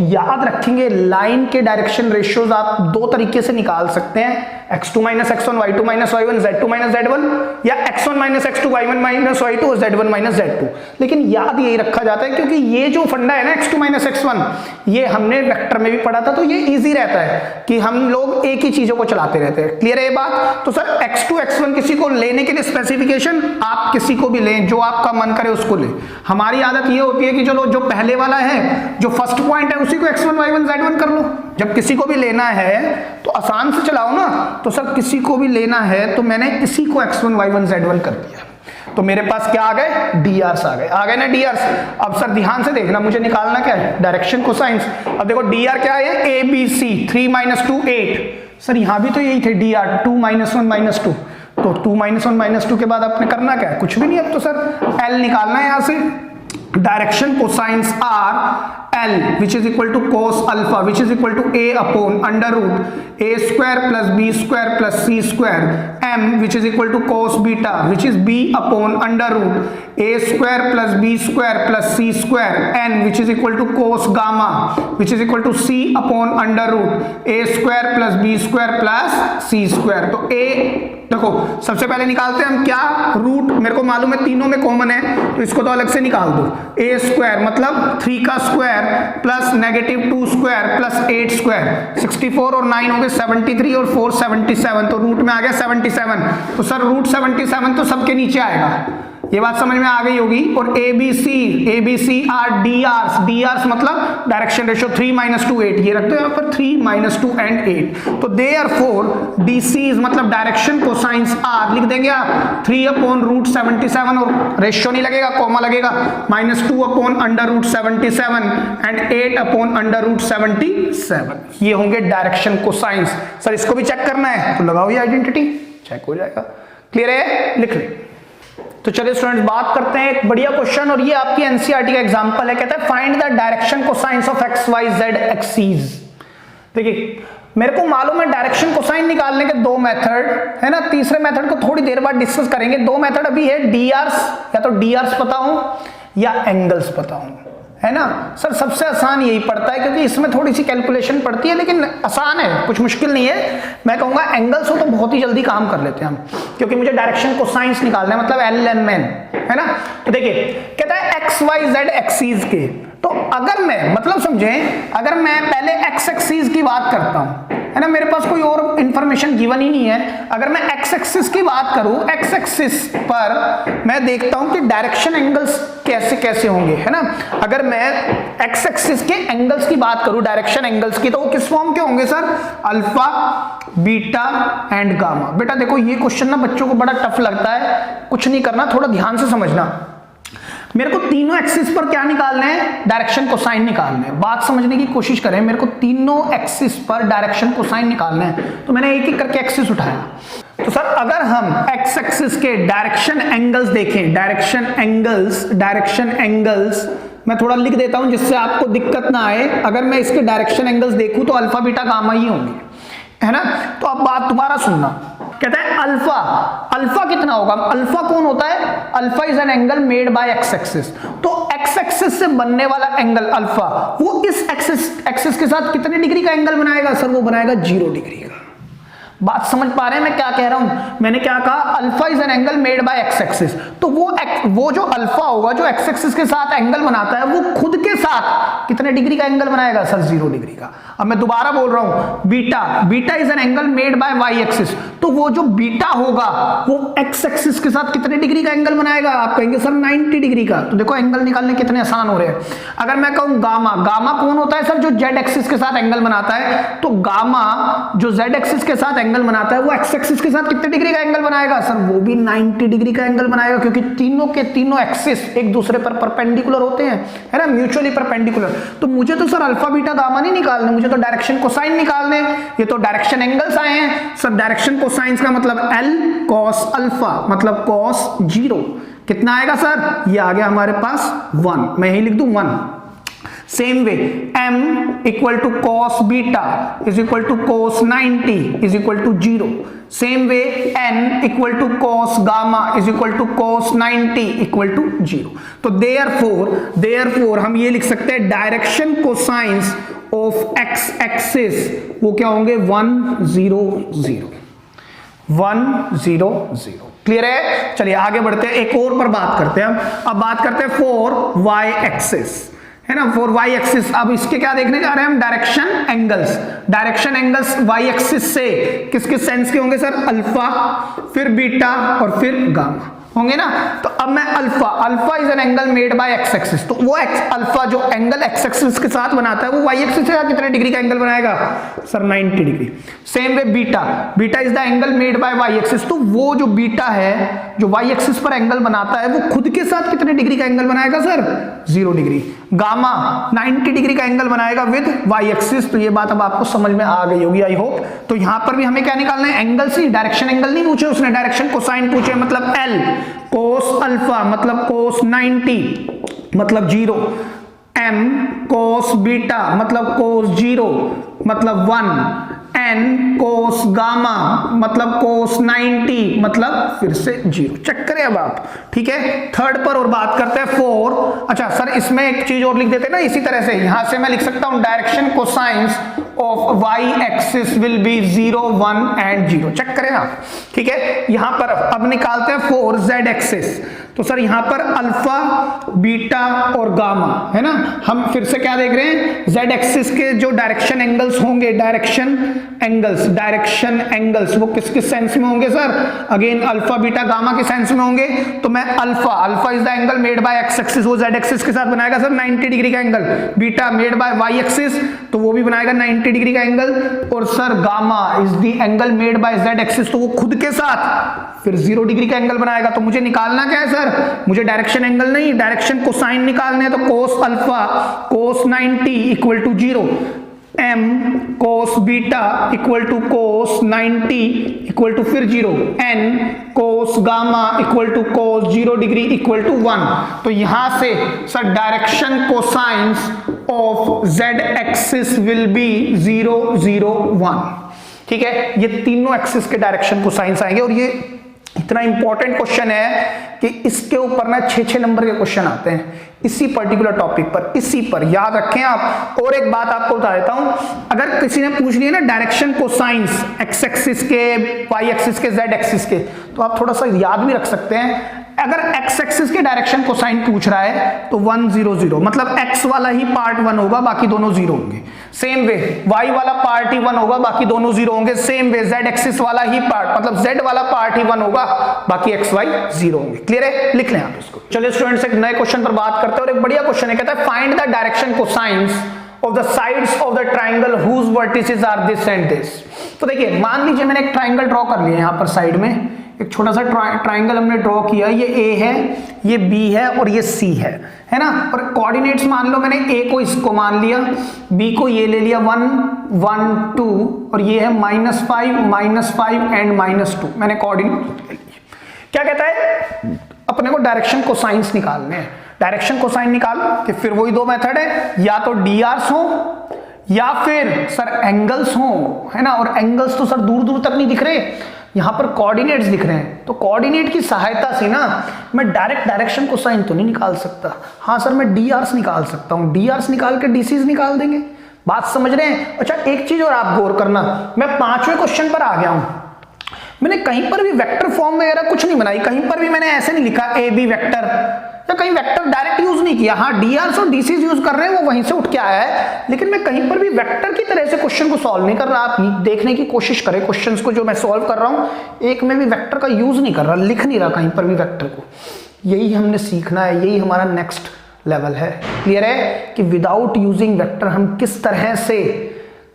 याद रखेंगे, लाइन के डायरेक्शन रेशियोज आप दो तरीके से निकाल सकते हैं, x2 minus x1, y2 minus y1, z2 minus z1, या x1 minus x2, y1 minus y2 और z1 माइनस z2। लेकिन याद यही रखा जाता है, क्योंकि ये जो फंडा है ना x2 माइनस x1, ये हमने वेक्टर में भी पढ़ा था, तो ये इजी रहता है कि हम लोग एक ही चीजों को चलाते रहते हैं। क्लियर है ये बात? तो सर x2 x1 किसी को लेने के लिए स्पेसिफिकेशन आप किसी को भी लें, जो आपका मन करे उसको ले। हमारी आदत ये होती है कि चलो जो पहले वाला है, जो फर्स्ट पॉइंट है, उसी को x1 y1 z1 कर लो। जब किसी को भी लेना है तो आसान से चलाओ ना, तो सर किसी को भी लेना है तो मैंने इसी को x1 y1 z1 कर दिया, तो मेरे पास क्या आ गए? drs आ गए ना drs। अब सर ध्यान से देखना, मुझे निकालना क्या है? Direction cosines. अब देखो dr क्या है? ABC, 3 - 2 8। सर यहां भी तो यही थे dr, 2 - 1 - 2, तो 2 - 1 - 2 के बाद आपने करना क्या है? कुछ भी नहीं। अब तो सर l निकालना है यहां से, direction cosines are L which is equal to cos alpha which is equal to a upon under root a square plus b square plus c square m which is equal to cos beta which is b upon under root a square plus b square plus c square n which is equal to cos gamma which is equal to c upon under root a square plus b square plus c square। तो a देखो सबसे पहले निकालते हैं हम क्या, रूट मेरे को मालूम है तीनों में कॉमन है तो इसको तो अलग से निकाल दो। a स्क्वायर मतलब 3 का square plus -2 square plus 8 square 64 और 9 हो गए 73 और 4 77 तो रूट में आ गया 77। तो सर रूट 77 तो सबके नीचे आएगा, ये बात समझ में आ गई होगी। और A B C are D Rs मतलब डायरेक्शन रेशियो 3 - 2 8, ये रखते हो यहाँ पर 3 - 2 एंड 8। तो देयरफॉर डी सी मतलब डायरेक्शन कोसाइंस आर लिख देंगे आप 3/√77 और रेशियो नहीं लगेगा कॉमा लगेगा -2/√77 एंड 8/√77 ये होंगे डायरेक्शन कोसाइंस। सर इसको भी चेक करना है तो लगाओ ये आइडेंटिटी, चेक हो जाएगा। क्लियर है, लिख ले। तो चलिए स्टूडेंट्स बात करते हैं एक बढ़िया क्वेश्चन और ये आपकी एनसीईआरटी का एग्जांपल है। कहता है find the direction cosines of X Y Z axes. देखिए मेरे को मालूम है डायरेक्शन कोसाइन निकालने के दो मेथड है ना, तीसरे मेथड को थोड़ी देर बाद डिस्कस करेंगे। दो मेथड अभी है डी आर्स, या तो डी आर्स पता हो या एंगल्स पता हो, है ना। सर सबसे आसान यही पड़ता है क्योंकि इसमें थोड़ी सी कैलकुलेशन पड़ती है लेकिन आसान है, कुछ मुश्किल नहीं है। मैं कहूंगा एंगल्स हो तो बहुत ही जल्दी काम कर लेते हैं हम, क्योंकि मुझे डायरेक्शन कोसाइंस निकालना है मतलब LMN, है ना। तो देखिए कहता है एक्स वाई जेड एक्सीस के, तो अगर मैं मतलब समझे अगर मैं पहले एक्स एक्सीस की बात करता हूं, है ना, मेरे पास कोई और इंफॉर्मेशन गिवन ही नहीं है। अगर मैं एक्स एक्सिस की बात करूं, एक्स एक्सिस पर मैं देखता हूं कि डायरेक्शन एंगल्स कैसे कैसे होंगे, है ना। अगर मैं एक्स एक्सिस के एंगल्स की बात करूं डायरेक्शन एंगल्स की, तो वो किस फॉर्म के होंगे sir, alpha beta and gamma. बेटा देखो ये क्वेश्चन ना बच्चों को बड़ा टफ लगता है, कुछ नहीं करना, थोड़ा ध्यान से समझना। मेरे को तीनों एक्सिस पर क्या निकालना है, डायरेक्शन कोसाइन निकालना है। बात समझने की कोशिश करें, मेरे को तीनों एक्सिस पर डायरेक्शन कोसाइन निकालना है, तो मैंने एक एक करके एक्सिस उठाया। तो सर अगर हम एक्स एक्सिस के डायरेक्शन एंगल्स देखें, डायरेक्शन एंगल्स मैं थोड़ा लिख देता हूं जिससे आपको दिक्कत ना आए। अगर मैं इसके डायरेक्शन एंगल्स देखूं तो अल्फा बीटा गामा ही होंगे, है ना। तो अब बात दोबारा सुनना, कहता है अल्फा कितना होगा, अल्फा कौन होता है, alpha is an angle made bye x axis. तो एक्स एक्सिस से बनने वाला एंगल अल्फा वो इस एक्सिस के साथ कितने डिग्री का एंगल बनाएगा, सर वो बनाएगा 0 डिग्री का। बात समझ पा रहे हैं मैं क्या कह रहा हूं, मैंने क्या कहा, alpha is an angle made bye x axis. तो वो जो अल्फा होगा जो एक्स एक्सिस के साथ एंगल बनाता है वो खुद के साथ कितने डिग्री का एंगल बनाएगा, सर 0 डिग्री का। अब मैं दोबारा बोल रहा हूं, beta is an angle made by Y axis. तो वो जो बीटा होगा वो एक्स एक्सिस के साथ कितने डिग्री का एंगल बनाएगा, आप कहेंगे सर 90 डिग्री का। तो देखो एंगल निकालने कितने आसान हो रहे हैं। अगर मैं कहूं गामा कौन होता है, सर जो जेड एक्सिस के साथ एंगल बनाता है। तो गामा जो जेड एक्सिस के साथ एंगल बनाता है वो एक्स एक्सिस के साथ कितने डिग्री का एंगल बनाएगा, सर वो भी 90 डिग्री का एंगल बनाएगा, क्योंकि तीनों के तीनों एक्सिस एक दूसरे पर परपेंडिकुलर होते हैं, है ना, म्यूचुअली परपेंडिकुलर। तो मुझे तो सर अल्फा बीटा गामा नहीं निकालने, मुझे तो डायरेक्शन कोसाइन निकालने। ये तो डायरेक्शन एंगल्स आए हैं सर, डायरेक्शन कोसाइन का मतलब L cos अल्फा मतलब cos 0 कितना आएगा सर, ये आ गया हमारे पास 1, मैं यही लिख दूं 1। Same way m equal to cos beta is equal to cos 90 is equal to 0। Same way n equal to cos gamma is equal to cos 90 equal to 0। तो देयरफॉर हम ये लिख सकते हैं direction cosines of x axis वो क्या होंगे 1 0 0 1 0 0। क्लियर है, चलिए आगे बढ़ते हैं, एक और पर बात करते हैं। अब बात करते हैं फॉर y एक्सिस, है ना, फॉर y एक्सिस। अब इसके क्या देखने जा रहे हैं हम, डायरेक्शन एंगल्स y एक्सिस से किस किस सेंस के होंगे सर, अल्फा फिर बीटा और फिर गामा होंगे ना। तो अब मैं alpha is an angle made bye x axis. तो वो अल्फा जो एंगल एक्स एक्सिस के साथ बनाता है वो वाई एक्सिस से कितने डिग्री का एंगल बनाएगा, sir 90 degree. Same way beta is the angle made by Y axis. तो वो जो बीटा है जो वाई एक्सिस पर एंगल बनाता है वो खुद के साथ कितने डिग्री का एंगल बनाएगा, सर 0 डिग्री। गामा 90 डिग्री का एंगल बनाएगा विद वाई एक्सिस। तो ये बात अब आपको समझ में आ गई होगी आई होप। तो यहां पर भी हमें क्या निकालना है, एंगल से, डायरेक्शन एंगल नहीं पूछे उसने, डायरेक्शन कोसाइन पूछे, मतलब L cos अल्फा मतलब cos 90 मतलब 0, m cos बीटा मतलब cos 0 मतलब 1, n cos गामा मतलब cos 90 मतलब फिर से 0। चेक करें अब आप, ठीक है। थर्ड पर और बात करते हैं 4। अच्छा सर इसमें एक चीज और लिख देते हैं ना, इसी तरह से यहां से मैं लिख सकता हूं direction cosines of y axis will be 0, 1 and 0। Check करें आप, ठीक है। यहां पर अब निकालते हैं 4 z एक्सिस, तो सर यहां पर अल्फा बीटा और गामा है ना। हम फिर से क्या देख रहे हैं, z एक्सिस के जो डायरेक्शन एंगल्स होंगे, डायरेक्शन एंगल्स वो किस किस सेंस में होंगे sir, again alpha beta gamma के सेंस में होंगे। तो मैं alpha is the angle made bye x axis, वो z एक्सिस के साथ बनाएगा सर 90 डिग्री का angle. Beta made by y axis, तो वो भी बनाएगा 90 डिग्री का एंगल। और sir gamma is the angle made bye z axis, तो वो खुद के साथ फिर 0 डिग्री का एंगल बनाएगा। तो मुझे निकालना क्या है सर, मुझे डायरेक्शन एंगल नहीं, डायरेक्शन कोसाइन निकालने हैं। तो cos alpha cos 90 equal to 0, m cos beta equal to cos 90 equal to फिर 0, n cos gamma equal to cos 0 degree equal to 1। तो यहां से sir direction cosines of z axis will be 0, 0, 1। ठीक है, ये तीनों एक्सिस के डायरेक्शन कोसाइंस आएंगे। और ये इतना इंपॉर्टेंट क्वेश्चन है कि इसके ऊपर ना 6-6 नंबर के क्वेश्चन आते हैं इसी पर्टिकुलर टॉपिक पर, इसी पर याद रखें आप। और एक बात आपको बता देता हूं, अगर किसी ने पूछ लिया ना डायरेक्शन कोसाइंस एक्स एक्सिस के, वाई एक्सिस के, जेड एक्सिस के, तो आप थोड़ा सा याद भी रख सकते हैं। अगर एक्स एक्सिस के डायरेक्शन कोसाइन पूछ रहा है तो 1, 0, 0, मतलब एक्स वाला ही पार्ट 1 होगा, बाकी दोनों 0 होंगे। सेम वे वाई वाला पार्ट ही 1 होगा, बाकी दोनों 0 होंगे। सेम वे जेड एक्सिस वाला ही पार्ट, मतलब जेड वाला पार्ट ही 1 होगा, बाकी एक्स वाई 0 होंगे। क्लियर है, लिख लें आप इसको। चलिए स्टूडेंट्स एक नए क्वेश्चन पर बात करते हैं, और एक बढ़िया क्वेश्चन है, कहता है find the direction cosines of the sides of the triangle whose vertices are this and this। तो देखिए मान लीजिए मैंने एक ट्राइंगल ड्रॉ कर लिया यहाँ पर साइड में, एक छोटा सा ट्राइंगल हमने ड्रॉ किया, ये A है, ये B है और ये C है ना। और कोऑर्डिनेट्स मान लो मैंने A को इसको मान लिया, B को ये ले लिया 1, 1, 2 और ये है -5 एंड -2, मैंने कोऑर्डिनेट ले लिए। क्या कहता है, अपने को डायरेक्शन कोसाइंस निकालने हैं। डायरेक्शन कोसाइन निकाल कि फिर वही दो मेथड है, या तो डीआर्स हो या फिर सर एंगल्स हो, है ना। और एंगल्स तो सर दूर दूर तक नहीं दिख रहे, यहां पर कोऑर्डिनेट्स दिख रहे हैं। तो कोऑर्डिनेट की सहायता से ना मैं डायरेक्ट डायरेक्शन कोसाइन तो नहीं निकाल सकता, हाँ सर मैं डीआर्स निकाल सकता हूं। डीआर्स निकाल के डीसीज निकाल देंगे। बात समझ रहे हैं। अच्छा एक चीज और आप गौर करना, मैं 5वें क्वेश्चन पर आ गया हूं। मैंने कहीं पर भी वेक्टर फॉर्म वगैरह कुछ नहीं बनाई, कहीं पर भी मैंने ऐसे नहीं लिखा ए बी वेक्टर, या कहीं वेक्टर डायरेक्ट यूज नहीं किया। हाँ डीआरस और डीसीज यूज कर रहे हैं, वो वहीं से उठ के आया है, लेकिन मैं कहीं पर भी वेक्टर की तरह से क्वेश्चन को सॉल्व नहीं कर रहा। आप देखने की कोशिश करें क्वेश्चंस को जो मैं सॉल्व कर रहा हूं, एक में भी वेक्टर का यूज नहीं कर रहा, लिख नहीं रहा कहीं पर भी वेक्टर को। यही हमने सीखना है, यही हमारा नेक्स्ट लेवल है। क्लियर है कि विदाउट यूजिंग वेक्टर हम किस तरह से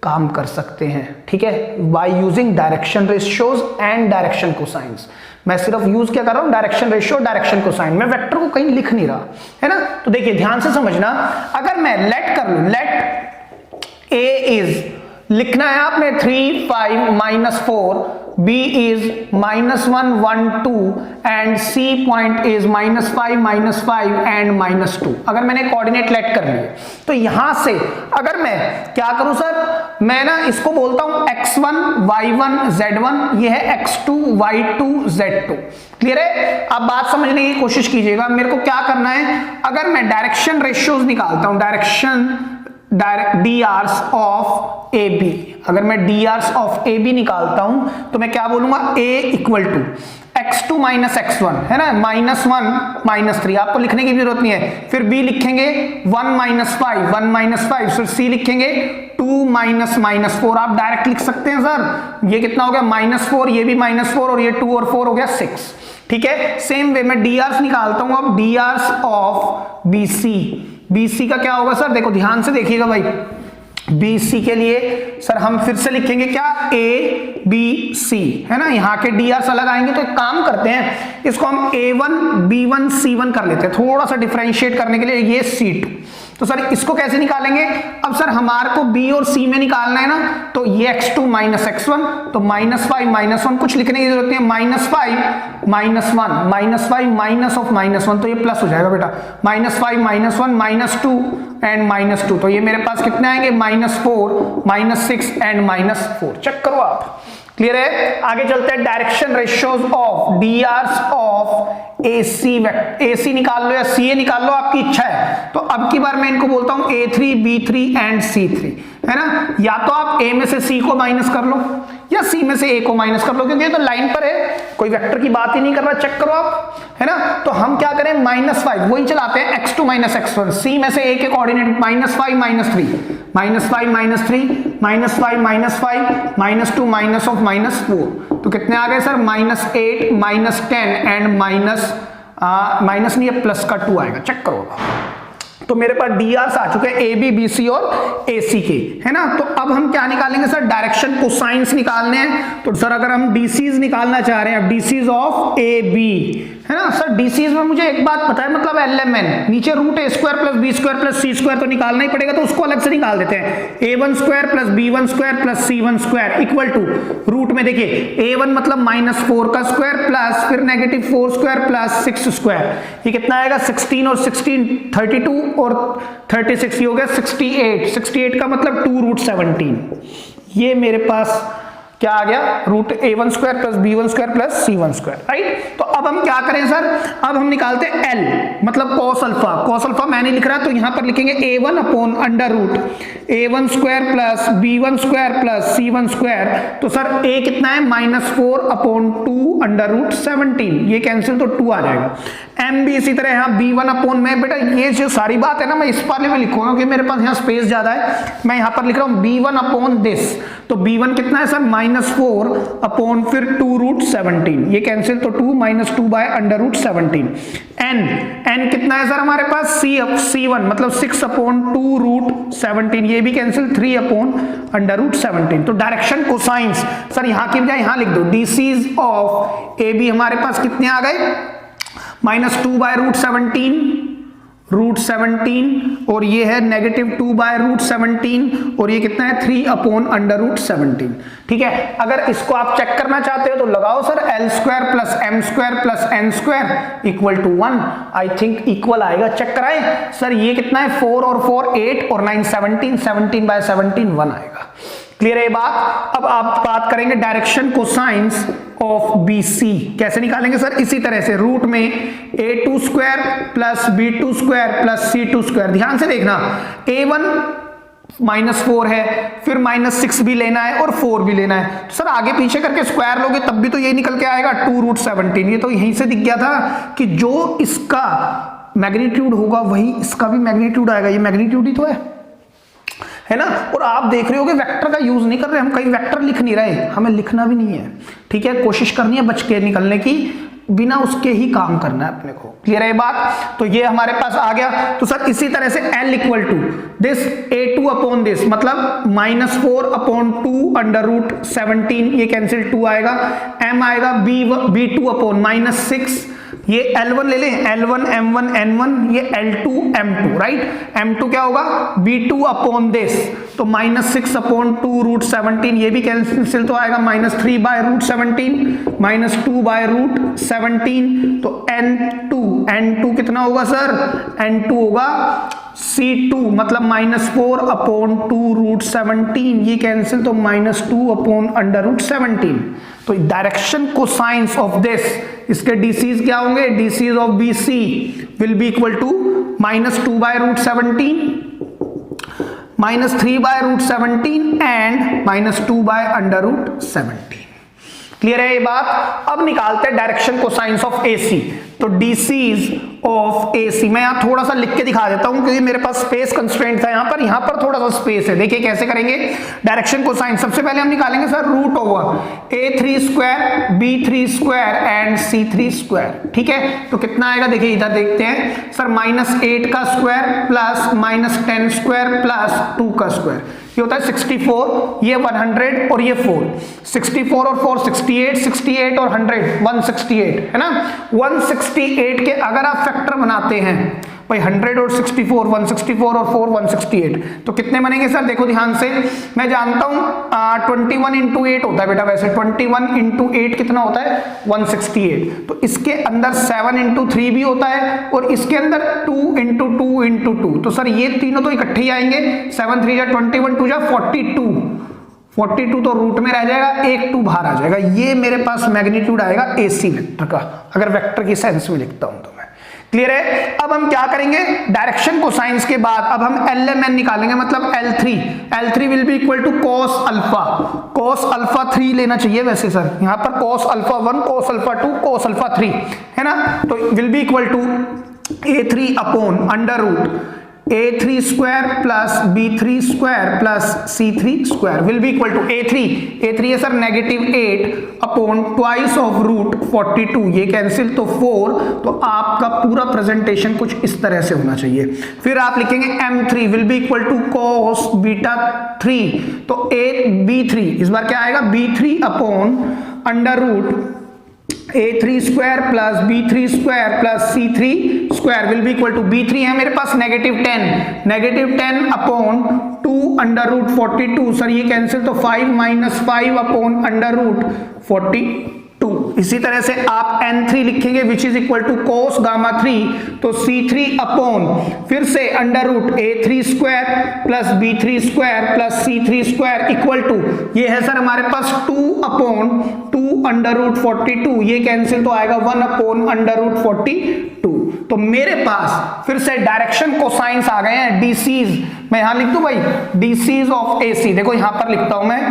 काम कर सकते हैं। ठीक है, by using direction ratios and direction cosines. मैं सिर्फ यूज क्या कर रहा हूं, डायरेक्शन रेशियो, डायरेक्शन कोसाइन। मैं वेक्टर को कहीं लिख नहीं रहा, है ना। तो देखिए ध्यान से समझना, अगर मैं लेट कर लूं, लेट ए इज लिखना है आपने 3, 5, -4, B is -1, 1, 2 and C point is -5, -5 and -2। अगर मैंने कोऑर्डिनेट लेट कर लिए तो यहां से अगर मैं क्या करूं सर, मैं ना इसको बोलता हूं x1, y1, z1, ये है x2, y2, z2। क्लियर है, आप बात समझने की कोशिश कीजिएगा। मेरे को क्या करना है, अगर मैं डायरेक्शन रेशियोज निकालता हूं, डायरेक्शन डीआर्स ऑफ ए बी, अगर मैं डीआर्स ऑफ ए बी निकालता हूं तो मैं क्या बोलूंगा, ए इक्वल टू x2 - x1, है ना, -1, -3, आपको लिखने की जरूरत नहीं है। फिर b लिखेंगे 1 - 5, फिर c लिखेंगे 2 - -4। आप डायरेक्ट लिख सकते हैं सर, ये कितना हो गया -4, ये भी -4 और ये 2 और 4 हो गया 6। ठीक है, सेम वे मैं डीआर्स निकालता हूं, अब डीआर्स ऑफ बीसी, बीसी का क्या होगा सर, देखो ध्यान से देखिएगा भाई। बीसी के लिए सर हम फिर से लिखेंगे क्या, ए बी सी, है ना। यहाँ के डीआर्स अलग आएंगे, तो एक काम करते हैं, इसको हम A1 B1 C1 कर लेते हैं, थोड़ा सा डिफरेंशिएट करने के लिए। ये C2, तो सर इसको कैसे निकालेंगे। अब सर हमारे को B और C में निकालना है ना, तो ये x2 - x1, तो -5 - 1 कुछ लिखने की जरूरत नहीं है, -5 -1 -5 माइनस ऑफ -1 तो ये प्लस हो जाएगा बेटा, -5 -1 -2 एंड -2 तो ये मेरे पास कितने आएंगे -4 -6 एंड -4। चेक करो आप, क्लियर है। आगे चलते हैं, direction ratios of डीआरस of AC vector, AC निकाल लो या सीए निकाल लो, आपकी इच्छा है। तो अब की बार मैं इनको बोलता हूं A3 B3 एंड C3, है ना। या तो आप A में से C को माइनस कर लो या C में से A को माइनस कर लो, क्योंकि ये तो लाइन पर है, कोई वेक्टर की बात ही नहीं कर रहा। चेक करो आप, है ना। तो हम क्या करें, -5 वही चलाते हैं, x2 - x1, C में से A के कोऑर्डिनेट -5 -3 -5 -3 -5 -5 -2 माइनस ऑफ -4 तो कितने आ गए सर, -8 -10 एंड माइनस नहीं है प्लस का 2 आएगा। चेक करो, तो मेरे पास डीआर आ चुके हैं ए बी बी सी और ए सी के, है ना। तो अब हम क्या निकालेंगे सर, डायरेक्शन कोसाइंस निकालने हैं। तो सर अगर हम डीसीज निकालना चाह रहे हैं, अब डीसीज ऑफ ए बी, है ना सर। डीसीज में मुझे एक बात पता है, मतलब LMN नीचे √a² + b² + c² तो निकालना ही पड़ेगा, तो उसको अलग से निकाल देते हैं। a1² + b1² + c1² equal to root में देखिए a1 मतलब -4 का स्क्वायर प्लस फिर -4² + 6², ये कितना आएगा 16 और 16 32 और 36, ये हो गया 68। 68 का मतलब 2√17, ये मेरे पास क्या आ गया, √a1² + b1² + c1², राइट। तो अब हम क्या करें सर, अब हम निकालते हैं L मतलब cos अल्फा। cos अल्फा मैं नहीं लिख रहा, तो यहां पर लिखेंगे a1 / √a1² + b1² + c1²। तो सर a कितना है, -4/2 √17, ये कैंसिल तो 2 आ जाएगा। m भी इसी तरह यहाँ b1 में, बेटा ये जो सारी बात है ना मैं इस वाले में लिखूंगा क्योंकि मेरे पास यहाँ स्पेस ज्यादा है, मैं यहाँ पर लिख रहा हूँ b1 दिस। तो b1 कितना है सर, -4 फिर 2√17, ये कैंसिल तो 2 -2/√17। n कितना है सर हमारे पास, c1 मतलब 6/2√17, ये भी कैंसिल 3/√17। तो डायरेक्शन कोसाइंस सर यहाँ की बजाय यहाँ लिख दो, डीसीज ऑफ ए बी हमारे पास कितने आ गए, -2/√17 और ये है -2/√17 और ये कितना है 3/√17। ठीक है, अगर इसको आप चेक करना चाहते हो तो लगाओ sir L² + m² + n² = 1। I think equal आएगा, चेक कराएं सर। ये कितना है 4 और 4 8 और 9 17, 17/17 1 आएगा। क्लियर है ये बात। अब आप बात करेंगे डायरेक्शन कोसाइंस ऑफ BC, कैसे निकालेंगे सर, इसी तरह से रूट में a2² + b2² + c2²। ध्यान से देखना, a1 -4 है, फिर -6 भी लेना है और 4 भी लेना है। तो सर आगे पीछे करके स्क्वायर लोगे तब भी तो ये निकल के आएगा 2√17। ये तो यहीं से दिख गया था कि जो इसका मैग्नीट्यूड होगा वही इसका भी मैग्नीट्यूड आएगा, ये मैग्नीट्यूड ही तो है ना। और आप देख रहे हो कि वेक्टर का यूज नहीं कर रहे हम, कहीं वेक्टर लिख नहीं रहे, हमें लिखना भी नहीं है। ठीक है, कोशिश करनी है बच के निकलने की, बिना उसके ही काम करना है अपने को। क्लियर है ये बात। तो ये हमारे पास आ गया। तो सर इसी तरह से L = दिस a2 दिस मतलब -4/2 √17, ये कैंसिल 2 आएगा। m आएगा b2 -6, ये L1 ले लें, L1 M1 N1, ये L2 M2, राइट। M2 क्या होगा, b2 दिस तो -6/2 √17, ये भी कैंसिल तो आएगा -3/√17 -2/√17। तो N2 कितना होगा सर, N2 होगा C2 मतलब -4/2 √17, ये कैंसिल तो -2/√17। तो डायरेक्शन कोसाइंस ऑफ दिस, इसके डीसीज क्या होंगे, DCs of BC will be equal to -2/√17 -3/√17 and -2/√17। Clear है ये बात। अब निकालते हैं डायरेक्शन कोसाइंस ऑफ AC। तो डीसीज ऑफ AC मैं यहां थोड़ा सा लिख के दिखा देता हूं क्योंकि मेरे पास स्पेस कंस्ट्रेंट था यहां पर थोड़ा सा स्पेस है। देखिए कैसे करेंगे डायरेक्शन कोसाइन। सबसे पहले हम निकालेंगे sir √A3² B3² and C3²। ठीक है, तो कितना आएगा देखिए इधर देखते हैं सर, -8 का स्क्वायर प्लस -10² प्लस 2 का स्क्वायर, ये होता है 64, ये 100 और ये 4, 64 और 4 68, 68 और 100 168, है ना। 168 के अगर आप फैक्टर बनाते हैं भाई 100 और 64, 164 और 4 168, तो कितने बनेंगे सर? देखो ध्यान से, मैं जानता हूं 21 इंटू 8 होता है बेटा, वैसे 21 इंटू 8 कितना होता है? 168। तो इसके अंदर 7 इंटू 3 भी होता है और इसके अंदर 2 इंटू 2 इंटू 2, तो सर ये तीनों तो इकट्ठे ही आएंगे। 7 3 जा 21, 2 जा 42 तो रूट में रह जाएगा, एक 2 बाहर आ जाएगा। ये मेरे पास मैग्नीट्यूड आएगा AC वेक्टर का, अगर वेक्टर की सेंस में लिखता हूं तो मैं। क्लियर है? अब हम क्या करेंगे, डायरेक्शन कोसाइंस के बाद अब हम LMN निकालेंगे, मतलब L3 will be equal to cos alpha 3 लेना चाहिए वैसे सर, यहां पर cos alpha 1, cos alpha 2, cos alpha 3 है ना, तो will be equal to A3 upon under root A3 square plus B3 square plus C3 square will be equal to A3 है sir -8 upon twice of root 42, ये कैंसिल तो 4, तो आपका पूरा प्रेजेंटेशन कुछ इस तरह से होना चाहिए। फिर आप लिखेंगे M3 will be equal to cos beta 3, तो B3 इस बार क्या आएगा, B3 upon under root A3 square plus B3 square plus C3 square will be equal to B3 है मेरे पास -10 अपॉन 2 अंडर रूट 42, सर ये कैंसिल तो 5 - 5 अपॉन अंडर रूट 42। इसी तरह से आप N3 लिखेंगे which is equal to cos gamma 3, तो C3 अपॉन फिर से under root A3 square plus B3 square plus C3 square equal to, ये है सर हमारे पास 2 अपॉन 2 अंडर रूट 42, ये कैंसिल तो आएगा 1 अपॉन अंडर रूट 42। तो मेरे पास फिर से डायरेक्शन कोसाइंस आ गए हैं, DCs, मैं यहां लिख दूं भाई DCs ऑफ AC, देखो यहां पर लिखता हूं मैं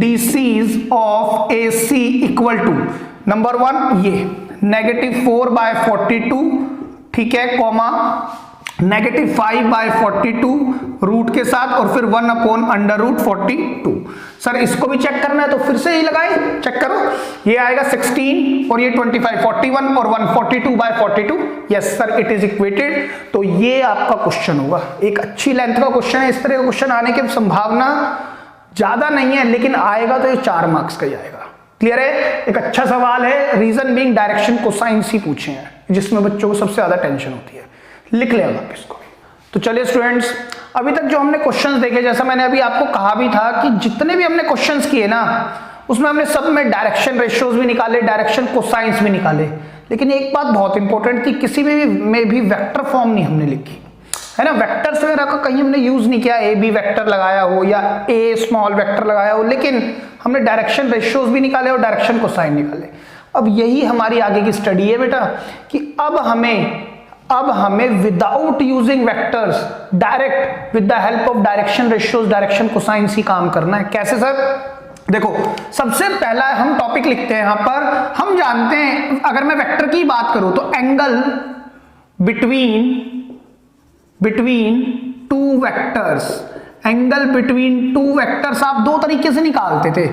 DCs of AC equal to number 1 ये -4/42, ठीक है, कॉमा -5/42 रूट के साथ और फिर 1 अपॉन अंडर रूट 42। सर इसको भी चेक करना है तो फिर से ही लगाए, चेक करो, ये आएगा 16 और ये 25, 41 और 142/42, yes sir it is equated. तो ये आपका क्वेश्चन होगा, एक अच्छी लेंथ का क्वेश्चन है, इस तरह का क्वेश्चन आने की संभावना ज्यादा नहीं है, लेकिन आएगा तो ये 4 मार्क्स का ही आएगा। क्लियर है? एक अच्छा सवाल है, रीजन बीइंग डायरेक्शन कोसाइंस ही पूछे हैं, जिसमें बच्चों को सबसे ज्यादा टेंशन होती है, लिख ले आप इसको। तो चलिए स्टूडेंट्स, अभी तक जो हमने क्वेश्चंस देखे, जैसा मैंने अभी आपको कहा भी था कि जितने भी हमने क्वेश्चंस किए ना, उसमें हमने सब में डायरेक्शन रेशियोज भी निकाले, डायरेक्शन कोसाइंस भी निकाले, लेकिन एक बात बहुत इंपॉर्टेंट थी, किसी में भी वेक्टर फॉर्म नहीं हमने लिखी है ना, वेक्टर्स वगैरह का कहीं हमने यूज नहीं किया, AB वेक्टर लगाया हो या A स्मॉल वेक्टर लगाया हो, लेकिन हमने डायरेक्शन रेशियोज भी निकाले और डायरेक्शन कोसाइन निकाले। अब यही हमारी आगे की स्टडी है बेटा, कि अब हमें without using vectors direct with the help of direction ratios, direction cosines ही काम करना है। कैसे सर? देखो, सबसे पहला हम टॉपिक लिखते हैं यहां पर, हम जानते हैं अगर मैं वेक्टर की बात करूं तो angle between two vectors, angle between two vectors आप दो तरीके से निकालते थे,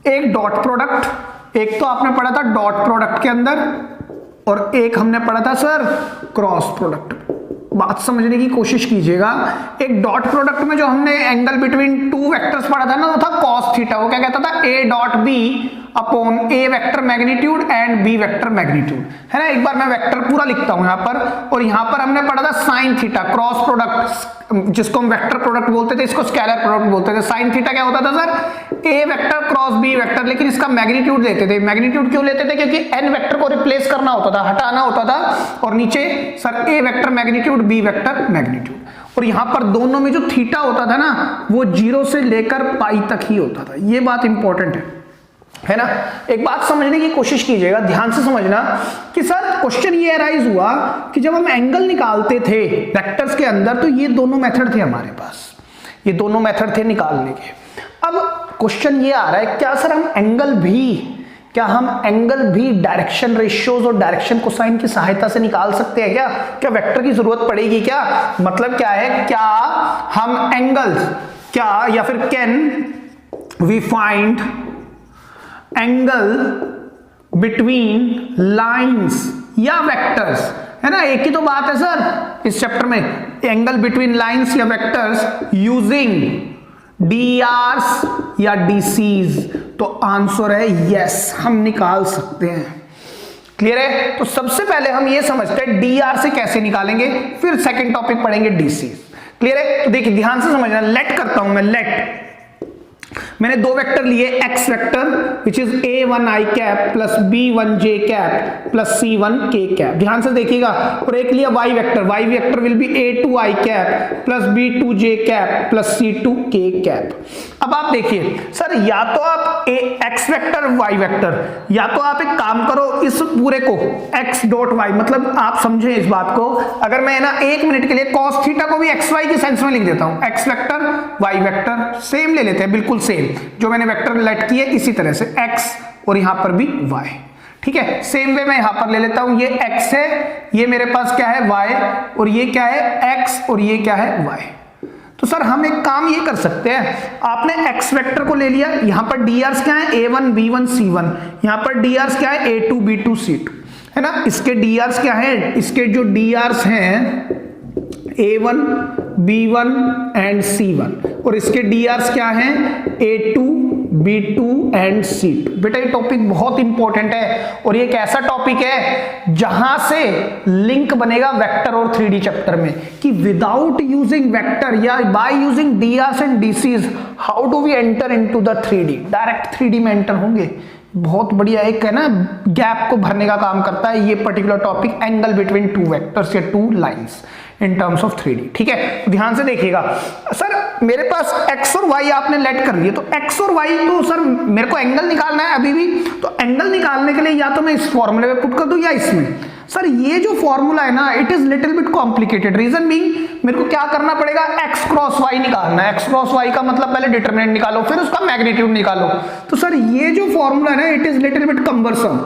एक डॉट प्रोडक्ट, एक तो आपने पढ़ा था डॉट प्रोडक्ट के अंदर, और एक हमने पढ़ा था सर क्रॉस प्रोडक्ट। बात समझने की कोशिश कीजिएगा, एक डॉट प्रोडक्ट में जो हमने एंगल बिटवीन टू वेक्टर्स पढ़ा था ना, वो था cos थीटा, वो क्या कहता था, A dot B upon A vector magnitude and B vector magnitude, है ना। एक बार मैं वेक्टर पूरा लिखता हूं यहां पर, और यहां पर हमने पढ़ा था साइन थीटा, क्रॉस प्रोडक्ट जिसको हम वेक्टर प्रोडक्ट बोलते थे, इसको स्केलर प्रोडक्ट बोलते थे। साइन थीटा क्या होता था sir, A vector cross B vector, लेकिन इसका मैग्नीट्यूड लेते थे। मैग्नीट्यूड क्यों लेते थे? क्योंकि n वेक्टर को रिप्लेस करना होता था, हटाना होता था, और नीचे sir A vector magnitude B vector magnitude, और यहां पर दोनों में जो थीटा होता था ना, वो 0 से लेकर पाई तक ही होता था। ये बात इंपॉर्टेंट है ना। एक बात समझने की कोशिश कीजिएगा, ध्यान से समझना कि सर क्वेश्चन ये अराइज हुआ कि जब हम एंगल निकालते थे वेक्टर्स के अंदर, तो ये दोनों मेथड थे हमारे पास, ये दोनों मेथड थे निकालने के। अब क्वेश्चन ये आ रहा है, क्या सर हम एंगल भी डायरेक्शन रेशियोज और डायरेक्शन कोसाइन की सहायता से निकाल सकते हैं? क्या वेक्टर की जरूरत पड़ेगी क्या? मतलब क्या है, क्या हम एंगल्स, क्या या फिर can we find angle between lines या वेक्टर्स, है ना। एक ही तो बात है सर इस चैप्टर में, एंगल बिटवीन लाइंस या वेक्टर्स यूजिंग DRs या DCs। तो आंसर है यस, हम निकाल सकते हैं। क्लियर है? तो सबसे पहले हम ये समझते हैं डीआर से कैसे निकालेंगे, फिर सेकंड टॉपिक पढ़ेंगे डीसी। क्लियर है? तो देखिए ध्यान से समझना, लेट करता हूं मैं, लेट मैंने दो वेक्टर लिए, x vector which is a1 i cap plus b1 j cap plus c1 k cap, ध्यान से देखिएगा, और एक लिया y vector will be a2 i cap plus b2 j cap plus c2 k cap. अब आप देखिए सर, या तो आप x वेक्टर y वेक्टर, या तो आप एक काम करो इस पूरे को x डॉट y, मतलब आप समझे इस बात को, अगर मैं ना एक मिनट के लिए cos थीटा को भी xy के सेंस में लिख देता हूं, x vector y vector same ले लेते हैं, बिल्कुल सेम जो मैंने वेक्टर लेट किए इसी तरह से x और यहां पर भी y, ठीक है। सेम वे मैं यहां पर ले लेता हूं, ये x है, ये मेरे पास क्या है y, और ये क्या है x, और ये क्या है y। तो सर हम एक काम ये कर सकते हैं, आपने x वेक्टर को ले लिया, यहां पर drs क्या है a1 b1 c1, यहां पर drs क्या है a2 b2 c2, है ना। इसके drs क्या है, इसके जो drs हैं a1 b1 एंड c1, और इसके drs क्या हैं a2 b2 एंड c2। बेटा ये टॉपिक बहुत इंपॉर्टेंट है, और ये एक ऐसा टॉपिक है जहां से लिंक बनेगा वेक्टर और 3D चैप्टर में, कि विदाउट यूजिंग वेक्टर या by using drs and dc's how do we enter into the 3D, direct 3D में एंटर होंगे। बहुत बढ़िया एक है ना, गैप को भरने का काम करता है ये particular topic, angle between two vectors या two lines in terms of 3D, ठीक है। तो ध्यान से देखिएगा सर, मेरे पास x और y आपने लेट कर लिए, तो x और y, तो सर मेरे को एंगल निकालना है अभी भी, तो एंगल निकालने के लिए या तो मैं इस फॉर्मूले में पुट कर दूं या इसमें। सर ये जो फॉर्मूला है ना, it is little bit complicated, reason being मेरे को क्या करना पड़ेगा, x क्रॉस y निकालना है। x क्रॉस y का मतलब पहले डिटरमिनेंट निकालो, फिर उसका मैग्नीट्यूड निकालो। तो सर ये जो फॉर्मूला है ना, it is little bit cumbersome,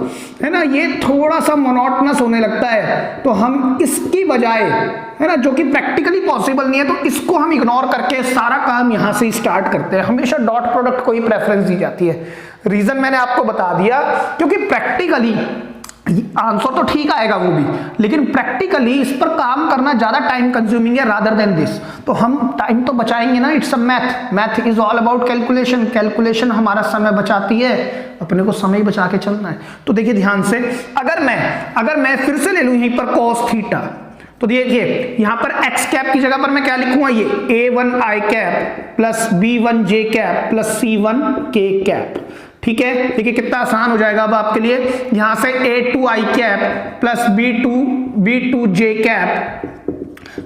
है ना, ये थोड़ा सा मोनोटोनस होने लगता है, तो हम इसकी बजाय, है ना, जो कि प्रैक्टिकली पॉसिबल नहीं है, तो इसको हम इग्नोर करके सारा काम यहां से स्टार्ट करते हैं। हमेशा डॉट प्रोडक्ट को ही प्रेफरेंस दी जाती है, रीजन मैंने आपको बता दिया, क्योंकि प्रैक्टिकली आंसर तो ठीक आएगा वो भी, लेकिन प्रैक्टिकली इस पर काम करना ज्यादा टाइम कंज्यूमिंग है रादर देन दिस। तो हम टाइम तो बचाएंगे ना, it's a math, math is all about calculation, calculation हमारा समय बचाती है, अपने को समय ही बचा के चलना है। तो देखिए ध्यान से, अगर मैं फिर से ले लूं यहीं पर cos थीटा, तो देखिए यहां पर x कैप की जगह पर मैं क्या लिखूंगा, ये a1 i cap plus b1 j cap plus c1 k cap, ठीक है। देखिए कितना आसान हो जाएगा अब आपके लिए, यहां से a2 i cap plus b2 j cap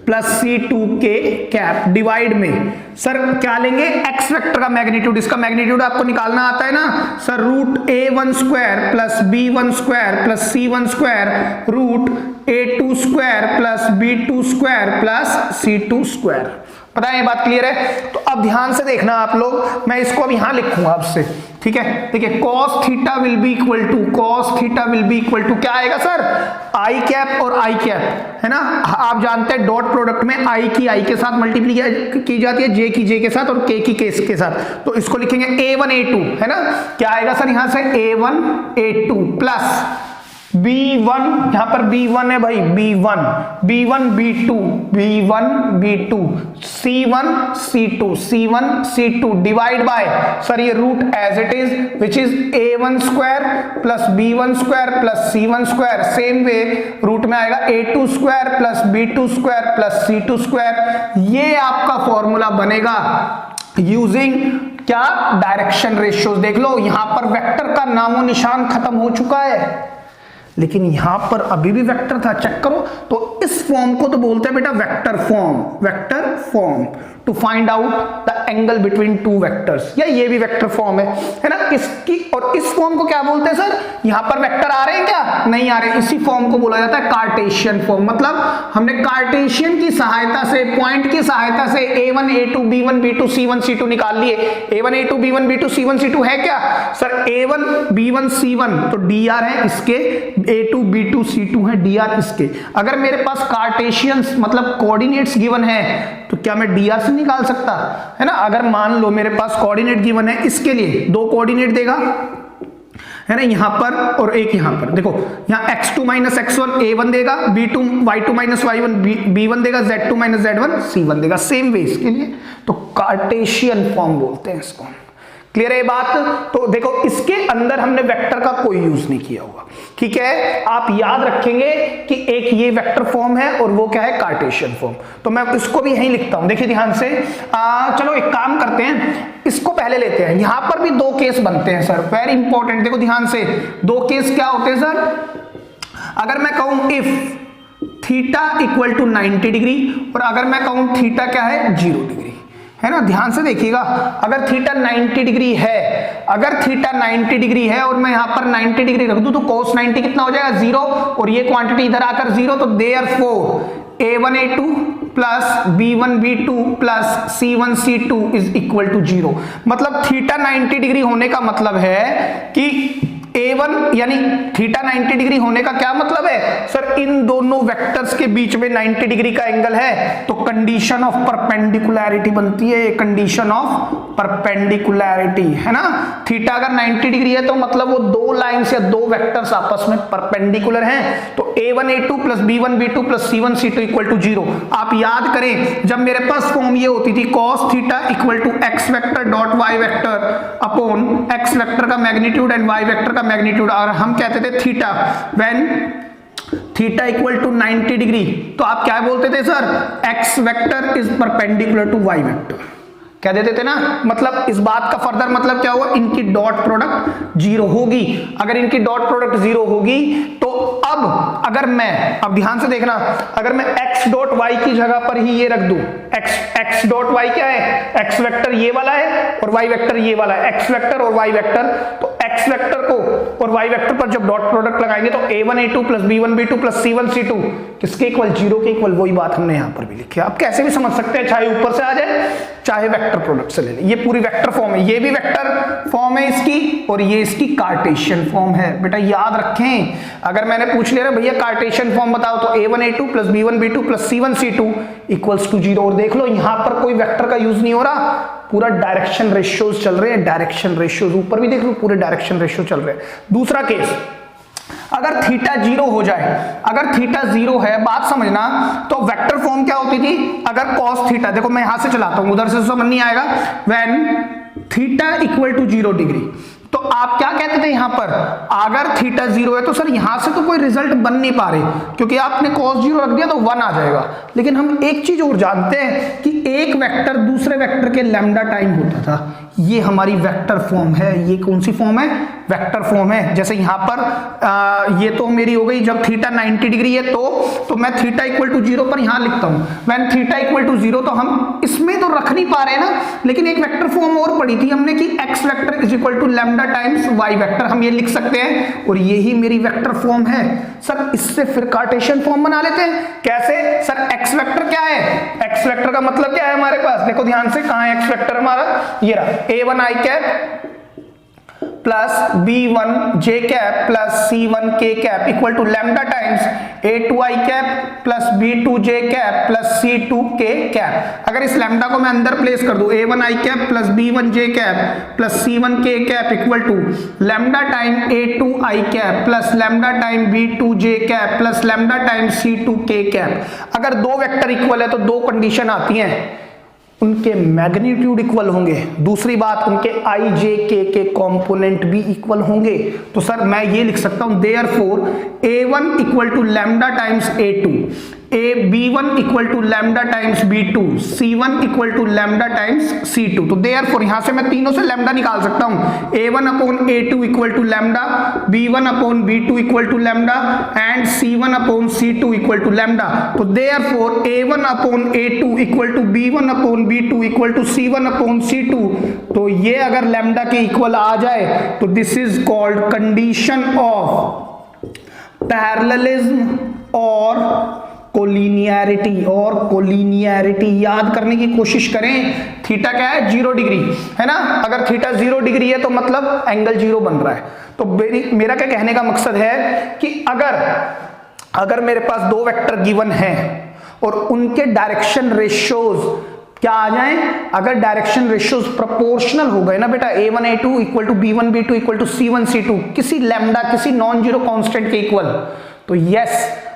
plus c2 k cap divide में सर क्या लेंगे, x वेक्टर का मैग्नीट्यूड, इसका मैग्नीट्यूड आपको निकालना आता है ना sir, root a1 square plus b1 square plus c1 square root a2 square plus b2 square plus c2 square. पता है ये बात क्लियर है? तो अब ध्यान से देखना आप लोग, मैं इसको अब यहां लिखूंगा आपसे, ठीक है। देखिए cos theta will be equal to क्या आएगा सर, i कैप और i कैप, है ना। आप जानते हैं डॉट प्रोडक्ट में i की i के साथ मल्टीप्लाई की जाती है, j की j के साथ और k की k के साथ, तो इसको लिखेंगे a1 a2, है ना। क्या आएगा सर यहां से a1 a2 प्लस b1, यहां पर b1 है भाई, b1 b2 c1 c2 divide by sir ये root as it is which is a1 square plus b1 square plus c1 square, same way root में आएगा a2 square plus b2 square plus c2 square. ये आपका फॉर्मूला बनेगा यूजिंग क्या, डायरेक्शन रेशियोज। देख लो यहां पर वेक्टर का नामो निशान खत्म हो चुका है, लेकिन यहां पर अभी भी वेक्टर था, चेक करो। तो इस फॉर्म को तो बोलते हैं बेटा vector form to find out the angle between two vectors, या ये भी वेक्टर फॉर्म है ना। इसकी और इस फॉर्म को क्या बोलते हैं सर, यहां पर वेक्टर आ रहे हैं क्या, नहीं आ रहे, इसी फॉर्म को बोला जाता है कार्टेशियन फॉर्म। मतलब हमने कार्टेशियन की सहायता से, पॉइंट की सहायता से a1 a2 b1 b2 c1 c2 निकाल लिए। a1 a2 b1 b2 c1 c2 है क्या सर, a1 b1 c1 तो dr है इसके, a2 b2 c2 है dr इसके। अगर मेरे पास कार्टेशियंस मतलब कोऑर्डिनेट्स गिवन है, तो क्या मैं dr से निकाल सकता, है ना। अगर मान लो मेरे पास कोऑर्डिनेट गिवन है, इसके लिए दो कोऑर्डिनेट देगा, है ना, यहां पर और एक यहां पर। देखो यहां x2 माइनस x1 a1 देगा, b2 y2 minus y1 b1 देगा, z2 माइनस z1 c1 देगा, सेम वे इसके लिए। तो कार्टेशियन फॉर्म बोलते हैं इसको। क्लियर है ये बात? तो देखो इसके अंदर हमने वेक्टर का कोई यूज नहीं किया हुआ, ठीक है। आप याद रखेंगे कि एक ये वेक्टर फॉर्म है और वो क्या है, कार्टेशियन फॉर्म। तो मैं इसको भी यहीं लिखता हूं, देखिए ध्यान से। चलो एक काम करते हैं, इसको पहले लेते हैं। यहां पर भी दो केस बनते हैं सर, वेरी इंपॉर्टेंट। देखो ध्यान से, दो केस क्या होते हैं सर? अगर मैं कहूं if theta equal to 90 degree और अगर मैं कहूं थीटा क्या है, 0 डिग्री, है ना। ध्यान से देखिएगा, अगर थीटा 90 डिग्री है, अगर थीटा 90 डिग्री है और मैं यहां पर 90 डिग्री रख दूं तो cos 90 कितना हो जाएगा, 0, और ये क्वांटिटी इधर आकर 0, तो therefore a1 a2 plus b1 b2 plus c1 c2 is equal to 0। मतलब थीटा 90 डिग्री होने का मतलब है कि A1 यानी थीटा 90 डिग्री होने का क्या मतलब है सर, इन दोनों वेक्टर्स के बीच में 90 डिग्री का एंगल है, तो कंडीशन ऑफ परपेंडिकुलैरिटी बनती है, कंडीशन ऑफ परपेंडिकुलैरिटी, है ना। थीटा अगर 90 डिग्री है तो मतलब वो दो लाइंस या दो वेक्टर्स आपस में परपेंडिकुलर हैं, तो A1 A2 plus B1 B2 plus C1 C2 equal to 0। आप याद करें, जब मेरे पास फॉर्म ये होती थी cos theta equal to x vector dot y vector upon x vector का मैग्नीट्यूड एंड y वेक्टर का मैग्नीट्यूड, और हम कहते थे theta when theta equal to 90 degree, तो आप क्या बोलते थे sir, x vector is perpendicular to y vector, क्या देते थे ना। मतलब इस बात का फर्दर मतलब क्या हुआ, इनकी डॉट प्रोडक्ट 0 होगी। अगर इनकी डॉट प्रोडक्ट 0 होगी तो अब अगर मैं, अब ध्यान से देखना, अगर मैं x डॉट y की जगह पर ही ये रख दूं, x डॉट y क्या है, x वेक्टर ये वाला है और y वेक्टर ये वाला है, x वेक्टर और y वेक्टर, तो x वेक्टर को और y वेक्टर पर जब डॉट प्रोडक्ट लगाएंगे तो a1 a2 plus b1 b2 plus c1 c2 किसके इक्वल, 0 के इक्वल। वही बात हमने यहां पर भी लिखी है। आप कैसे भी समझ सकते हैं, चाहे ऊपर से आ जाए चाहे वेक्टर प्रोडक्ट से ले ले, ये पूरी वेक्टर फॉर्म है, ये भी वेक्टर फॉर्म है इसकी और ये इसकी कार्टेशियन फॉर्म है। बेटा याद रखें, अगर मैंने पूछ लिया भैया कार्टेशियन फॉर्म बताओ तो a1 a2 plus b1 b2 plus c1 c2 equals to 0, और देख लो यहां पर कोई वेक्टर का यूज नहीं हो रहा, पूरा डायरेक्शन रेशियोज चल रहे हैं, डायरेक्शन रेशियोज, ऊपर भी देख लो पूरे डायरेक्शन रेशियो चल रहे हैं। दूसरा केस, अगर थीटा 0 हो जाए, अगर थीटा 0 है, बात समझना, तो वेक्टर फॉर्म क्या होती थी, अगर cos थीटा, देखो मैं यहां से चलाता हूं, उधर से समझ नहीं आएगा, when theta equal to 0 degree, तो आप क्या कहते थे यहां पर, अगर थीटा 0 है तो सर यहां से तो कोई रिजल्ट बन नहीं पा रहे, क्योंकि आपने cos 0 रख दिया तो 1 आ जाएगा। लेकिन हम एक चीज और जानते हैं कि एक वेक्टर दूसरे वेक्टर के लैम्डा टाइम होता था, ये हमारी वेक्टर फॉर्म है। ये कौन सी फॉर्म है, वेक्टर फॉर्म है। जैसे यहां पर ये तो मेरी हो गई, जब थीटा 90 डिग्री है तो मैं थीटा इक्वल टू 0 पर यहां लिखता हूं, व्हेन थीटा इक्वल टू 0, तो हम इसमें तो रख नहीं पा रहे ना, लेकिन एक वेक्टर फॉर्म और पढ़ी थी हमने कि x vector is equal to lambda times y vector, हम ये लिख सकते हैं और यही मेरी वेक्टर फॉर्म है। सर इससे फिर कार्टेशियन फॉर्म बना लेते हैं, कैसे सर, x वेक्टर क्या है, x वेक्टर का मतलब क्या है हमारे पास, देखो ध्यान से, कहां है x वेक्टर हमारा, ये रहा, a1 i cap plus b1 j cap plus c1 k cap equal to lambda times a2 i cap plus b2 j cap plus c2 k cap. अगर इस लैम्डा को मैं अंदर प्लेस कर दूं, a1 i cap plus b1 j cap plus c1 k cap equal to lambda time a2 i cap plus lambda time b2 j cap plus lambda time c2 k cap. अगर दो वेक्टर इक्वल है तो दो कंडीशन आती हैं, उनके मैग्नीट्यूड इक्वल होंगे, दूसरी बात उनके i j k के कंपोनेंट भी इक्वल होंगे। तो सर मैं ये लिख सकता हूं, therefore a1 equal to lambda times a2, b1 equal to lambda times b2, c1 equal to lambda times c2। तो देयरफॉर यहां से मैं तीनों से लैम्डा निकाल सकता हूं, a1 upon a2 equal to lambda, b1 upon b2 equal to lambda and c1 upon c2 equal to lambda. तो therefore a1 upon a2 equal to b1 upon b2 equal to c1 upon c2, तो ये अगर लैम्डा के इक्वल आ जाए तो this is called condition of parallelism और कोलिनियरिटी। और कोलिनियरिटी याद करने की कोशिश करें, थीटा क्या है, 0 डिग्री है ना, अगर थीटा 0 डिग्री है तो मतलब एंगल 0 बन रहा है। तो मेरा क्या कहने का मकसद है कि अगर मेरे पास दो वेक्टर गिवन हैं और उनके डायरेक्शन रेशियोज क्या आ जाएं, अगर डायरेक्शन रेशियोज प्रोपोर्शनल हो गए ना बेटा, a1 a2 equal to b1 b2 equal to c1 c2, किसी लैम्डा किसी नॉन जीरो कांस्टेंट के इक्वल, तो yes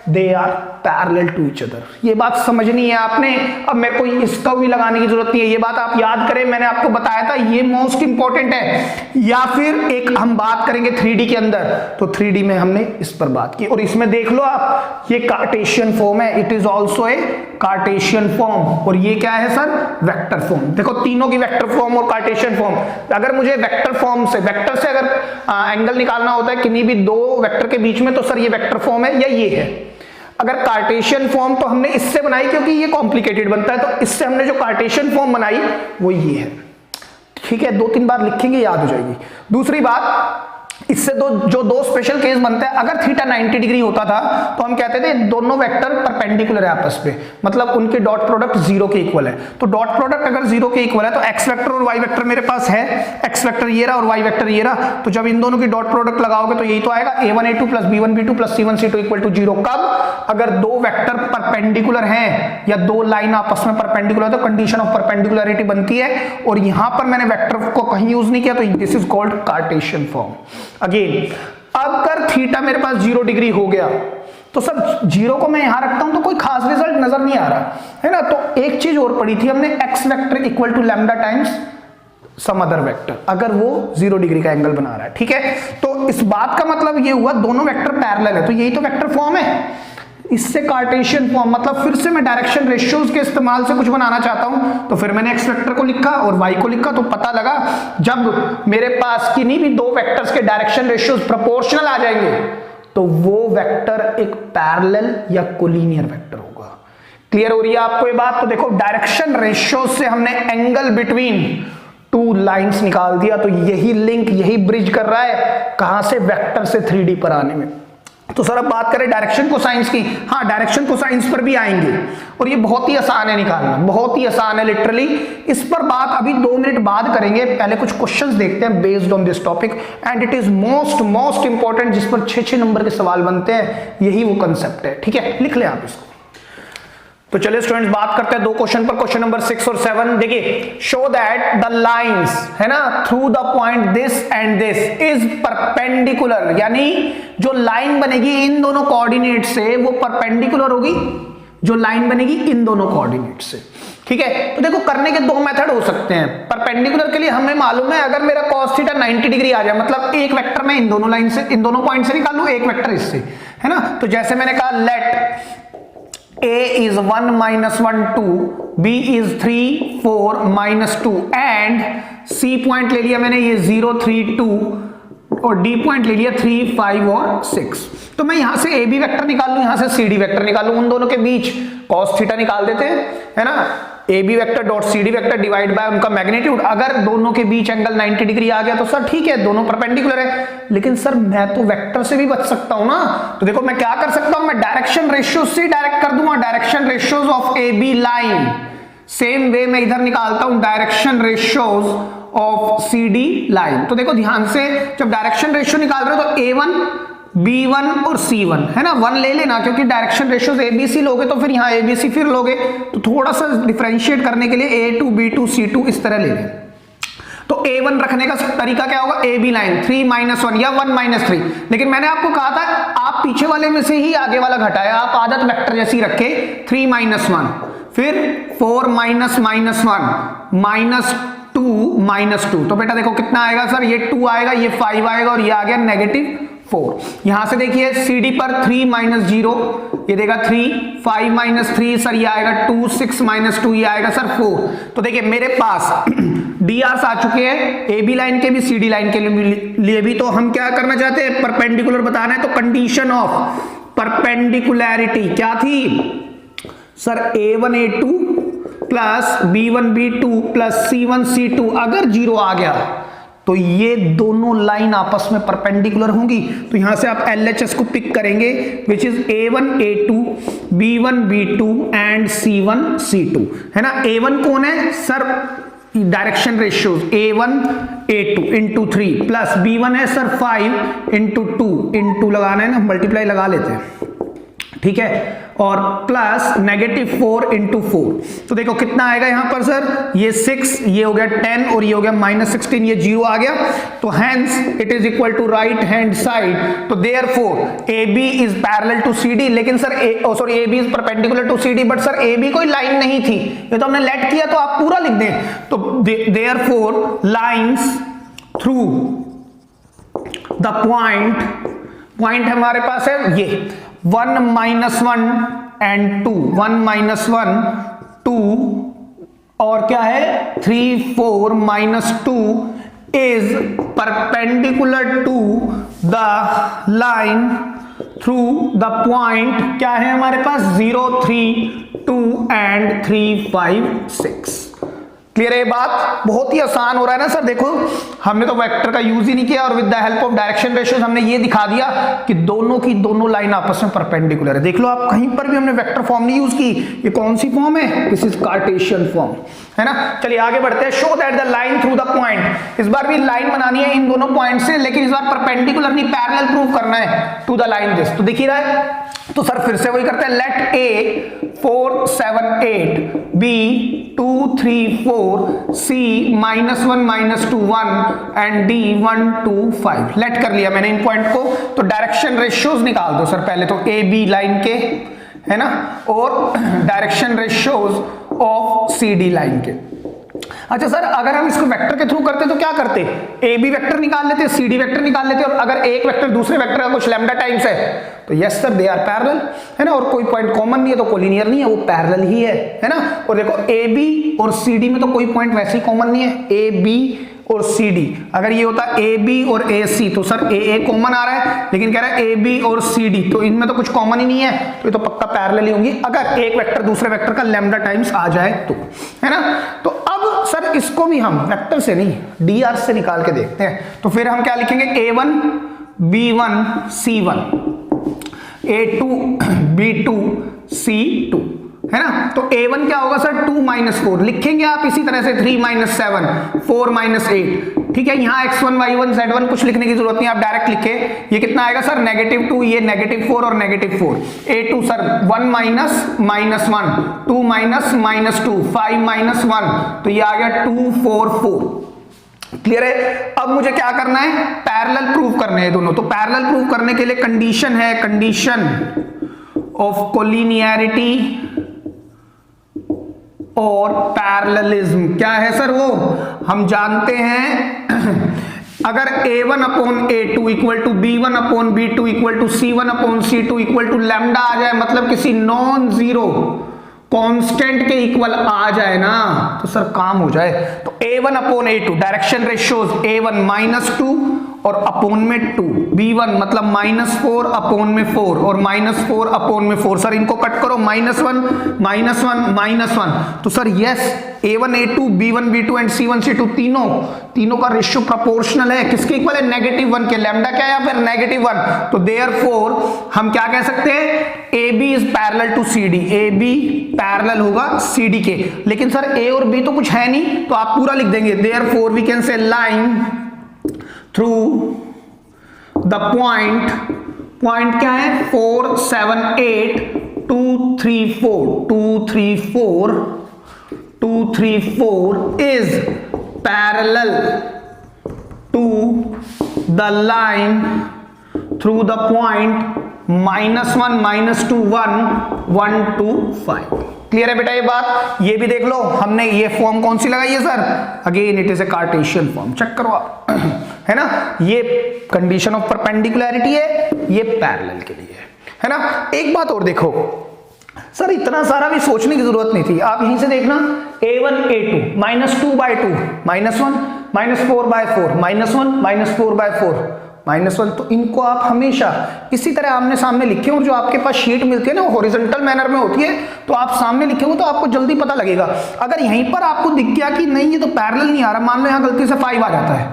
they are parallel to each other. ये बात समझनी है आपने। अब मेरे को इसका भी लगाने की जरूरत नहीं है, ये बात आप याद करें, मैंने आपको बताया था ये मोस्ट इंपॉर्टेंट है। या फिर एक हम बात करेंगे 3D के अंदर, तो 3D में हमने इस पर बात की, और इसमें देख लो आप, ये कार्टेशियन फॉर्म है, it is also a Cartesian form, और ये क्या है सर, वेक्टर फॉर्म। देखो तीनों की वेक्टर फॉर्म और कार्टेशियन फॉर्म। अगर मुझे वेक्टर फॉर्म से, वेक्टर से अगर एंगल निकालना होता है किन्हीं भी दो वेक्टर के बीच में, तो सर ये वेक्टर फॉर्म है या ये है। अगर कार्टेशियन फॉर्म तो हमने इससे बनाई क्योंकि ये कॉम्प्लिकेटेड बनता है, तो इससे हमने जो कार्टेशियन फॉर्म बनाई वो ये है। ठीक है, 2-3 बार लिखेंगे याद हो जाएगी। दूसरी बात, इससे जो दो स्पेशल केस बनते हैं, अगर थीटा 90 डिग्री होता था तो हम कहते थे दोनों वेक्टर परपेंडिकुलर है आपस में, मतलब उनके डॉट प्रोडक्ट 0 के इक्वल है। तो डॉट प्रोडक्ट अगर 0 के इक्वल है तो एक्स वेक्टर और वाई वेक्टर मेरे पास है, एक्स वेक्टर ये रहा और वाई वेक्टर ये रहा, तो जब इन दोनों की डॉट प्रोडक्ट लगाओगे तो यही तो आएगा, a1 a2 plus b1 b2 plus c1 c2 equal to 0। कब? अगर दो वेक्टर परपेंडिकुलर हैं या दो लाइन आपस में परपेंडिकुलर है तो कंडीशन ऑफ परपेंडिकुलरिटी बनती है, और यहां पर मैंने वेक्टर को कहीं यूज नहीं किया, तो this is called Cartesian form. Again, अब अगर थीटा मेरे पास 0 डिग्री हो गया तो सब 0 को मैं यहां रखता हूं तो कोई खास रिजल्ट नजर नहीं आ रहा है ना। तो एक चीज और पढ़ी थी हमने, X vector equal to lambda times some other vector, अगर वो 0 डिग्री का एंगल बना रहा है। ठीक है, तो इस बात का मतलब ये हुआ दोनों वेक्टर पैरेलल है, तो यही तो वेक्टर फॉर्म है। इससे कार्टेशियन फॉर्म, मतलब फिर से मैं डायरेक्शन रेशियोज के इस्तेमाल से कुछ बनाना चाहता हूं, तो फिर मैंने एक्स वेक्टर को लिखा और वाई को लिखा, तो पता लगा जब मेरे पास किन्हीं भी दो वेक्टर्स के डायरेक्शन रेशियोज प्रोपोर्शनल आ जाएंगे तो वो वेक्टर एक पैरेलल या कोलिनियर वेक्टर होगा। क्लियर हो रही है आपको ये बात? तो देखो डायरेक्शन रेशियोज से हमने एंगल बिटवीन टू लाइंस निकाल दिया, तो यही लिंक, यही ब्रिज कर रहा है कहां से, वेक्टर से 3D पर आने में। तो सर अब बात करें डायरेक्शन कोसाइंस की। हाँ, डायरेक्शन कोसाइंस पर भी आएंगे, और ये बहुत ही आसान है निकालना, बहुत ही आसान है लिटरली। इस पर बात अभी 2 मिनट बाद करेंगे, पहले कुछ क्वेश्चंस देखते हैं based on this topic, and it is most important, जिस पर 6-6 नंबर के सवाल बनते हैं, यही वो कंसेप्ट है। ठीक है, लिख लें आप इसको। तो चलिए स्टूडेंट्स बात करते हैं 2 क्वेश्चन पर, क्वेश्चन नंबर 6 और 7। देखिए, शो दैट द लाइंस है ना through the point this and this is perpendicular, यानी जो लाइन बनेगी इन दोनों कोऑर्डिनेट से वो परपेंडिकुलर होगी, जो लाइन बनेगी इन दोनों कोऑर्डिनेट से। ठीक है, तो देखो करने के 2 मेथड हो सकते हैं। परपेंडिकुलर के लिए हमें मालूम है, अगर मेरा cos थीटा 90 डिग्री आ जाए, मतलब एक वेक्टर मैं इन दोनों लाइन से, इन दोनों पॉइंट से निकाल लूं, एक वेक्टर इससे, है ना। तो जैसे मैंने कहा late A is 1 minus 1 2, B is 3 4 minus 2, and C point ले लिया मैंने ये 0 3 2, और D पॉइंट ले लिया 3 5 और 6। तो मैं यहां से AB वेक्टर निकाल लूं, यहां से CD वेक्टर निकाल लूं, उन दोनों के बीच cos थीटा निकाल देते हैं, है ना। AB vector dot CD vector divide by उनका मैग्नीट्यूड। अगर दोनों के बीच एंगल 90 डिग्री आ गया तो सर ठीक है, दोनों परपेंडिकुलर है, लेकिन सर मैं तो वेक्टर से भी बच सकता हूं ना। तो देखो मैं क्या कर सकता हूं, मैं डायरेक्शन रेशियो से डायरेक्ट कर दूंगा, direction ratios of AB line. Same way मैं इधर निकालता हूं direction ratios of CD line. तो देखो ध्यान से, जब डायरेक्शन रेशियो निकाल रहे हो तो A1 B1 और C1 है ना, 1 ले लेना, क्योंकि डायरेक्शन रेशियोज ABC लोगे तो फिर यहाँ ABC फिर लोगे, तो थोड़ा सा डिफरेंशिएट करने के लिए A2 B2 C2 इस तरह ले लें। तो A1 रखने का तरीका क्या होगा, AB लाइन 3 - 1 या 1 - 3, लेकिन मैंने आपको कहा था आप पीछे वाले में से ही आगे वाला घटाया, आप आदत वेक्टर जैसी रखे, 3 - 1, फिर 4 - -1 -2 -2। तो बेटा देखो कितना आएगा सर, ये 2 आएगा, ये 5 आएगा, और ये आ गया -4। यहां से देखिए CD पर 3 - 0, ये देगा 3 5 - 3 सर, ये आएगा 2 6 - 2, ये आएगा सर 4। तो देखिए मेरे पास DRs आ चुके हैं, AB लाइन के भी CD लाइन के लिए भी। तो हम क्या करना चाहते हैं, परपेंडिकुलर बताना है, तो कंडीशन ऑफ परपेंडिकुलैरिटी क्या थी sir, A1 A2 plus B1 B2 plus C1 C2 अगर 0 आ गया तो ये दोनों लाइन आपस में परपेंडिकुलर होंगी। तो यहां से आप LHS को पिक करेंगे, विच is A1 A2 B1 B2 and C1 C2, है ना। A1 कौन है sir, direction ratios A1 A2 into 3 plus B1 है सर 5 इंटू 2 इंटू लगाना है ना, मल्टीप्लाई लगा लेते हैं। ठीक है, और प्लस -4 × 4, तो देखो कितना आएगा यहां पर सर, ये 6, ये हो गया 10 और ये हो गया -16, ये 0 आ गया, तो hence it is equal to right hand side, तो therefore AB is parallel to CD, लेकिन sir AB is perpendicular to CD, but sir AB कोई लाइन नहीं थी, ये तो हमने लेट किया, तो आप पूरा लिख दें, तो therefore lines through the point हमारे पास है ये 1 - 1 and 2, 1 - 1 2 और क्या है 3 4 - 2 is perpendicular to the line through the point, क्या है हमारे पास 0 3 2 and 3 5 6। क्लियर है ये बात? बहुत ही आसान हो रहा है ना सर। देखो हमने तो वेक्टर का यूज ही नहीं किया और with the help of direction ratios हमने ये दिखा दिया कि दोनों की दोनों लाइन आपस में परपेंडिकुलर है। देख लो आप, कहीं पर भी हमने वेक्टर फॉर्म नहीं यूज की। ये कौन सी फॉर्म है? दिस इज कार्टेशियन फॉर्म, है ना। चलिए आगे बढ़ते हैं। Show that the line through the point, इस बार भी लाइन बनानी है इन दोनों पॉइंट से, लेकिन इस बार परपेंडिकुलर नहीं पैरेलल प्रूव करना है टू द लाइन दिस। तो दिख ही रहा है, तो सर फिर से वही करते हैं। Let A 4 7 8 B 2 3 4 C -1 -2 1 and D 1 2 5। Late कर लिया मैंने इन पॉइंट को। तो डायरेक्शन रेशियोज निकाल दो सर पहले तो ए बी लाइन के, है ना, और direction ratios of C D line के। अच्छा सर, अगर हम इसको वेक्टर के थ्रू करते तो क्या करते? ए बी वेक्टर निकाल लेते, सी डी वेक्टर निकाल लेते, और अगर एक वेक्टर दूसरे वेक्टर का कुछ लैम्डा टाइम्स है तो yes sir they are parallel, है ना, और कोई पॉइंट कॉमन नहीं है तो कोलिनियर नहीं है, वो पैरेलल ही है ना। और देखो ए बी और सी डी में तो कोई पॉइंट वैसे ही कॉमन नहीं है, ए बी और सी डी। अगर ये होता ए बी और ए सी तो सर ए कॉमन आ रहा है, लेकिन कह रहा है ए बी और सी डी, तो इनमें तो कुछ कॉमन ही नहीं है, तो ये तो पक्का पैरेलल ही होंगी अगर एक वेक्टर दूसरे वेक्टर का लैम्डा टाइम्स आ जाए तो, है ना। तो अब सर इसको भी हम वेक्टर से नहीं डी आर से निकाल के देखते हैं। तो फिर हम क्या लिखेंगे? A1 B1 C1 A2 B2 C2, है ना। तो A1 क्या होगा सर? 2 - 4 लिखेंगे आप इसी तरह से, 3 - 7 4 - 8, ठीक है। यहाँ x1 y1 z1 कुछ लिखने की जरूरत नहीं, आप डायरेक्ट लिखे। ये कितना आएगा सर? -2, ये -4 और -4। A2 सर 1 - -1 2 - -2 5 - 1, तो ये आ गया 2 4 4। क्लियर है? अब मुझे क्या करना है? पैरेलल प्रूव करने हैं दोनों। तो पैरेलल प्रूव करने के लिए कंडीशन है, कंडीशन ऑफ कोलिनियरिटी और पैरेललिज्म। क्या है सर वो? हम जानते हैं अगर A1/A2 equal to B1/B2 equal to C1/C2 equal to lambda आ जाए, मतलब किसी नॉन जीरो कांस्टेंट के इक्वल आ जाए ना, तो सर काम हो जाए। तो A1/A2 डायरेक्शन रेशियोज A1 -2 और अपोन में 2, B1 मतलब -4 अपोन में 4 और -4 अपोन में 4। सर इनको कट करो, -1 -1 -1, तो sir yes A1 A2 B1 B2 and C1 C2 तीनों का रेशियो प्रोपोर्शनल है। किसके इक्वल है? -1 के। लैम्डा क्या है यहाँ पर? -1। तो देयरफॉर हम क्या कह सकते हैं? AB is parallel to CD, AB parallel होगा CD के। लेकिन सर A और B तो कुछ है नहीं, तो आप पूरा लिख देंगे। Therefore we can say line through the point क्या है? 4 7 8 2 3 4 2 3 4 2 3 4 is parallel to the line through the point -1 -2 1 1 2 5। Clear है बेटा ये बात? ये भी देख लो, हमने ये फॉर्म कौन सी लगाई है sir? Again it is a Cartesian form. Check करो आप, है ना। ये कंडीशन ऑफ परपेंडिकुलरिटी है, ये पैरेलल के लिए है ना। एक बात और देखो सर, इतना सारा भी सोचने की जरूरत नहीं थी। आप यहीं से देखना, A1 A2 -2/2 -1 -4/4 -1 -4/4 -1, तो इनको आप हमेशा इसी तरह आमने सामने लिखें, और जो आपके पास शीट मिलती है ना वो हॉरिजॉन्टल मैनर में होती है, तो आप सामने लिखेंगे तो आपको जल्दी पता लगेगा। अगर यहीं पर आपको दिख गया कि नहीं ये तो पैरेलल नहीं आ रहा, मान लो यहाँ गलती से 5 आ जाता है,